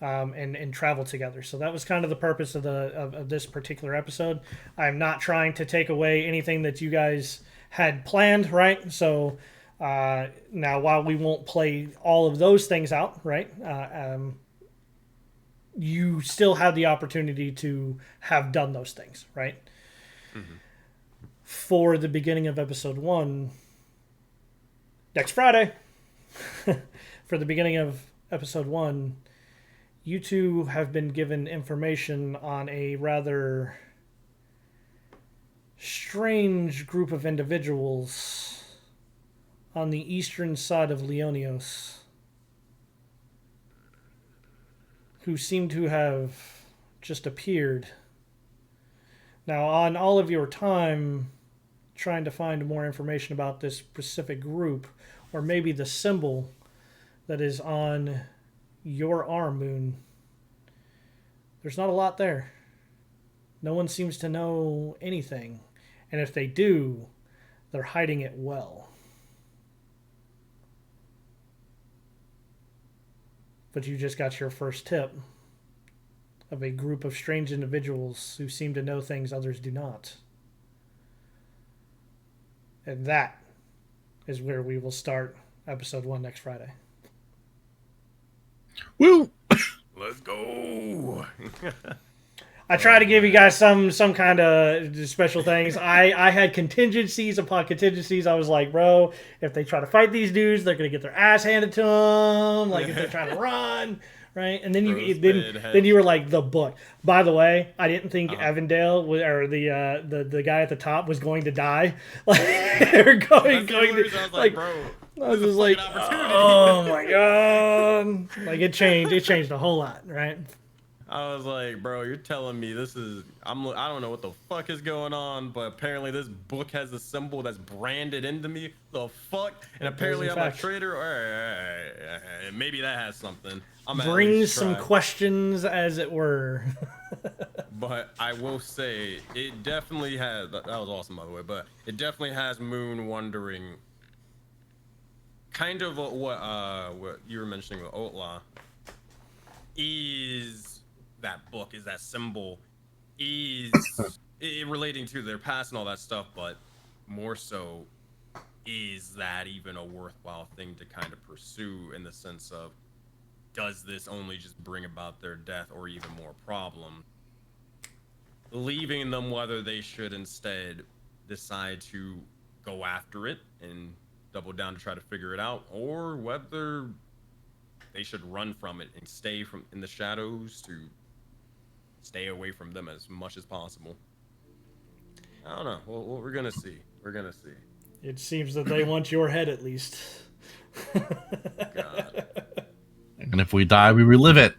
And travel together. So that was kind of the purpose of this particular episode. I'm not trying to take away anything that you guys had planned, right? So now, while we won't play all of those things out, right? You still have the opportunity to have done those things, right? Mm-hmm. For the beginning of episode 1, next Friday, for the beginning of episode 1, you two have been given information on a rather strange group of individuals on the eastern side of Leonios who seem to have just appeared. Now, on all of your time trying to find more information about this specific group, or maybe the symbol that is on your arm, Moon, there's not a lot there. No one seems to know anything. And if they do, they're hiding it well. But you just got your first tip of a group of strange individuals who seem to know things others do not. And that is where we will start episode 1 next Friday. Woo! Let's go. I try to give you guys some kind of special things. I had contingencies upon contingencies. I was like, bro, if they try to fight these dudes, they're gonna get their ass handed to them. Like if they're trying to run, right? And then then you were like the book. By the way, I didn't think Evandale or the guy at the top was going to die. Like they're going to, I was like, bro. I was just like, oh my god! Like it changed a whole lot, right? I was like, bro, you're telling me this is I don't know what the fuck is going on, but apparently this book has a symbol that's branded into me. The fuck? And apparently I'm a traitor. All right, maybe that has something. Brings some questions, as it were. But I will say it definitely has. That was awesome, by the way. But it definitely has Moon wondering, kind of what you were mentioning with Oatla. Is that book, is that symbol, is it relating to their past and all that stuff, but more so, is that even a worthwhile thing to kind of pursue, in the sense of, does this only just bring about their death or even more problems, leaving them whether they should instead decide to go after it and double down to try to figure it out, or whether they should run from it and stay in the shadows to stay away from them as much as possible. I don't know. Well, we're gonna see. We're gonna see. It seems that they want your head, at least. God. And if we die, we relive it.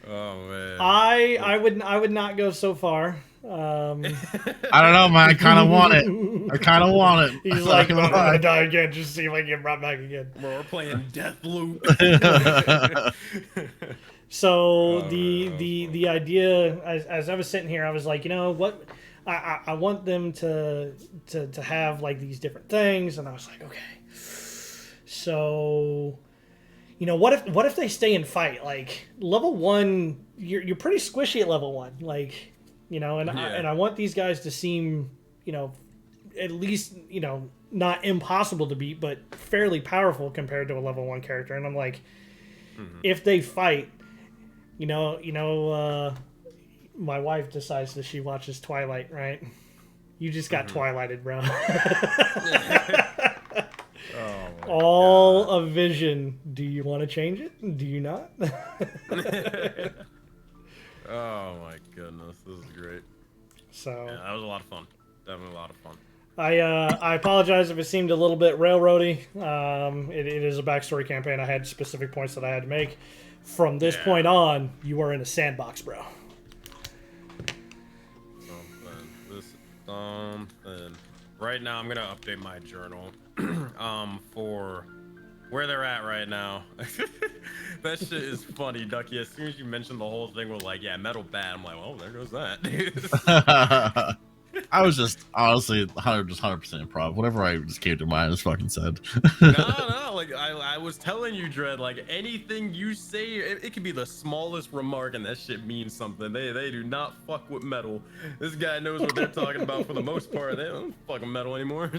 Oh man. I would not go so far. I don't know, man. I kind of want it. He's like, I'm gonna die again, just to see if I can get brought back again. Bro, we're playing Deathloop. So the idea, as I was sitting here, I was like, you know what, I want them to have like these different things, and I was like, okay, so you know, what if they stay and fight? Like level 1, you're pretty squishy at level 1, like, you know, and I want these guys to seem, you know, at least, you know, not impossible to beat, but fairly powerful compared to a level 1 character. And I'm like, if they fight, you know, my wife decides that she watches Twilight, right? You just got Twilighted, bro. All a vision. Do you want to change it? Do you not? Oh my goodness, this is great. So yeah, that was a lot of fun. Definitely a lot of fun. I apologize if it seemed a little bit railroady. It is a backstory campaign. I had specific points that I had to make. From this point on, you are in a sandbox, bro. Something. Right now, I'm gonna update my journal for where they're at right now. That shit is funny, Ducky. As soon as you mentioned the whole thing, we're like, yeah, metal bad. I'm like, well, there goes that. I was just honestly 100% improv. Whatever I just came to mind, I just fucking said. No, like I was telling you, Dread, like anything you say, it could be the smallest remark and that shit means something. They do not fuck with metal. This guy knows what they're talking about for the most part. They don't fucking metal anymore.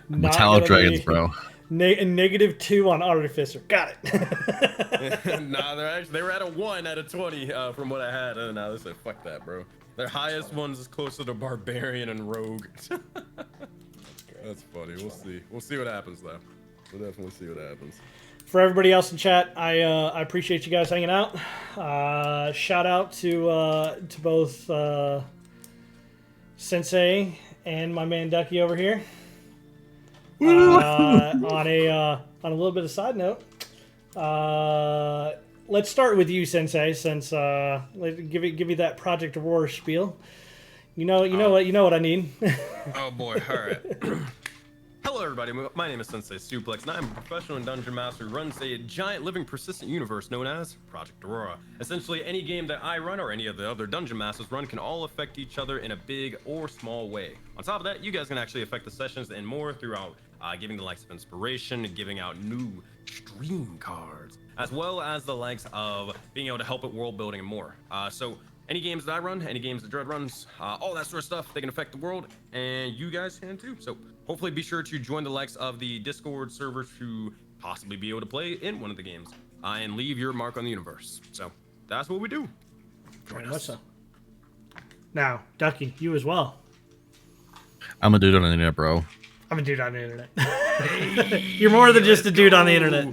Metallic dragons, bro. -2 on Artificer. Got it. Nah, they were at a 1 out of 20 from what I had, and now they said fuck that, bro. Their highest ones is closer to Barbarian and Rogue. That's funny. We'll see what happens though. We'll definitely see what happens. For everybody else in chat, I appreciate you guys hanging out. Shout out to both Sensei and my man Ducky over here. On a little bit of side note, let's start with you, Sensei. Since give you that Project Aurora spiel. You know what I need. Oh boy! All right. Hello, everybody. My name is Sensei Suplex, and I'm a professional dungeon master who runs a giant, living, persistent universe known as Project Aurora. Essentially, any game that I run or any of the other dungeon masters run can all affect each other in a big or small way. On top of that, you guys can actually affect the sessions and more throughout giving the likes of inspiration and giving out new stream cards, as well as the likes of being able to help with world building and more. So any games that I run, any games that Dread runs, all that sort of stuff, they can affect the world, and you guys can too. So hopefully be sure to join the likes of the Discord server to possibly be able to play in one of the games and leave your mark on the universe. So that's what we do. Very much so. Now, Ducky, you as well. I'm a dude on the internet, bro. I'm a dude on the internet. You're more than just a dude on the internet.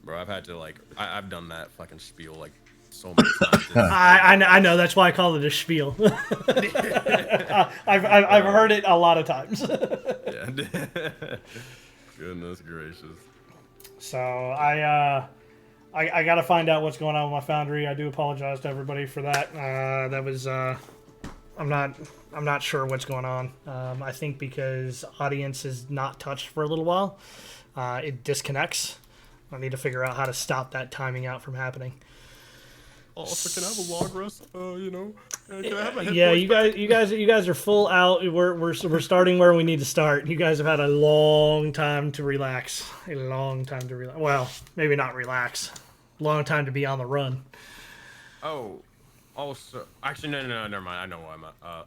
Bro, I've had to I've done that fucking spiel like so many times. I know, that's why I call it a spiel. I've heard it a lot of times. Yeah. Goodness gracious. So I gotta find out what's going on with my foundry. I do apologize to everybody for that. That was I'm not sure what's going on. I think because audience is not touched for a little while, it disconnects. I need to figure out how to stop that timing out from happening. Also, can I have a log rest? Can I have a hit Yeah, point? you guys are full out. We're starting where we need to start. You guys have had a long time to relax. A long time to relax. Well, maybe not relax. Long time to be on the run. Oh, also, actually, no, never mind. I know why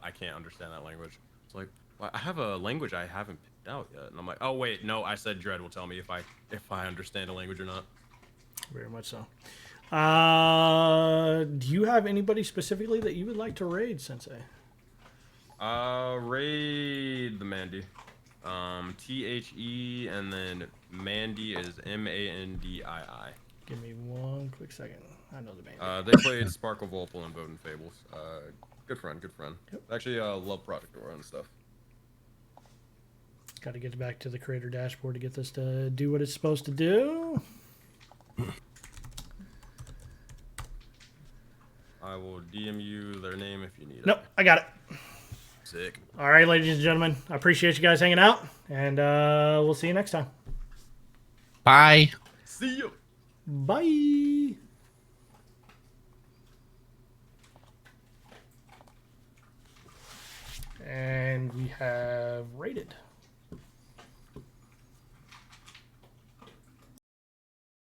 I can't understand that language. It's like, well, I have a language I haven't picked out yet, and I'm like, oh wait, no, I said Dread will tell me if I understand a language or not. Very much so. Do you have anybody specifically that you would like to raid, Sensei? Raid the Mandy. THE, and then Mandy is MANDII. Give me one quick second. I know the band. They played Sparkle Volpal and Bowden Fables. Good friend. Yep. Actually, love Project Aurora and stuff. Got to get back to the creator dashboard to get this to do what it's supposed to do. I will DM you their name if you need it. Nope, I got it. Sick. All right, ladies and gentlemen, I appreciate you guys hanging out, and we'll see you next time. Bye. See you. Bye. And we have rated.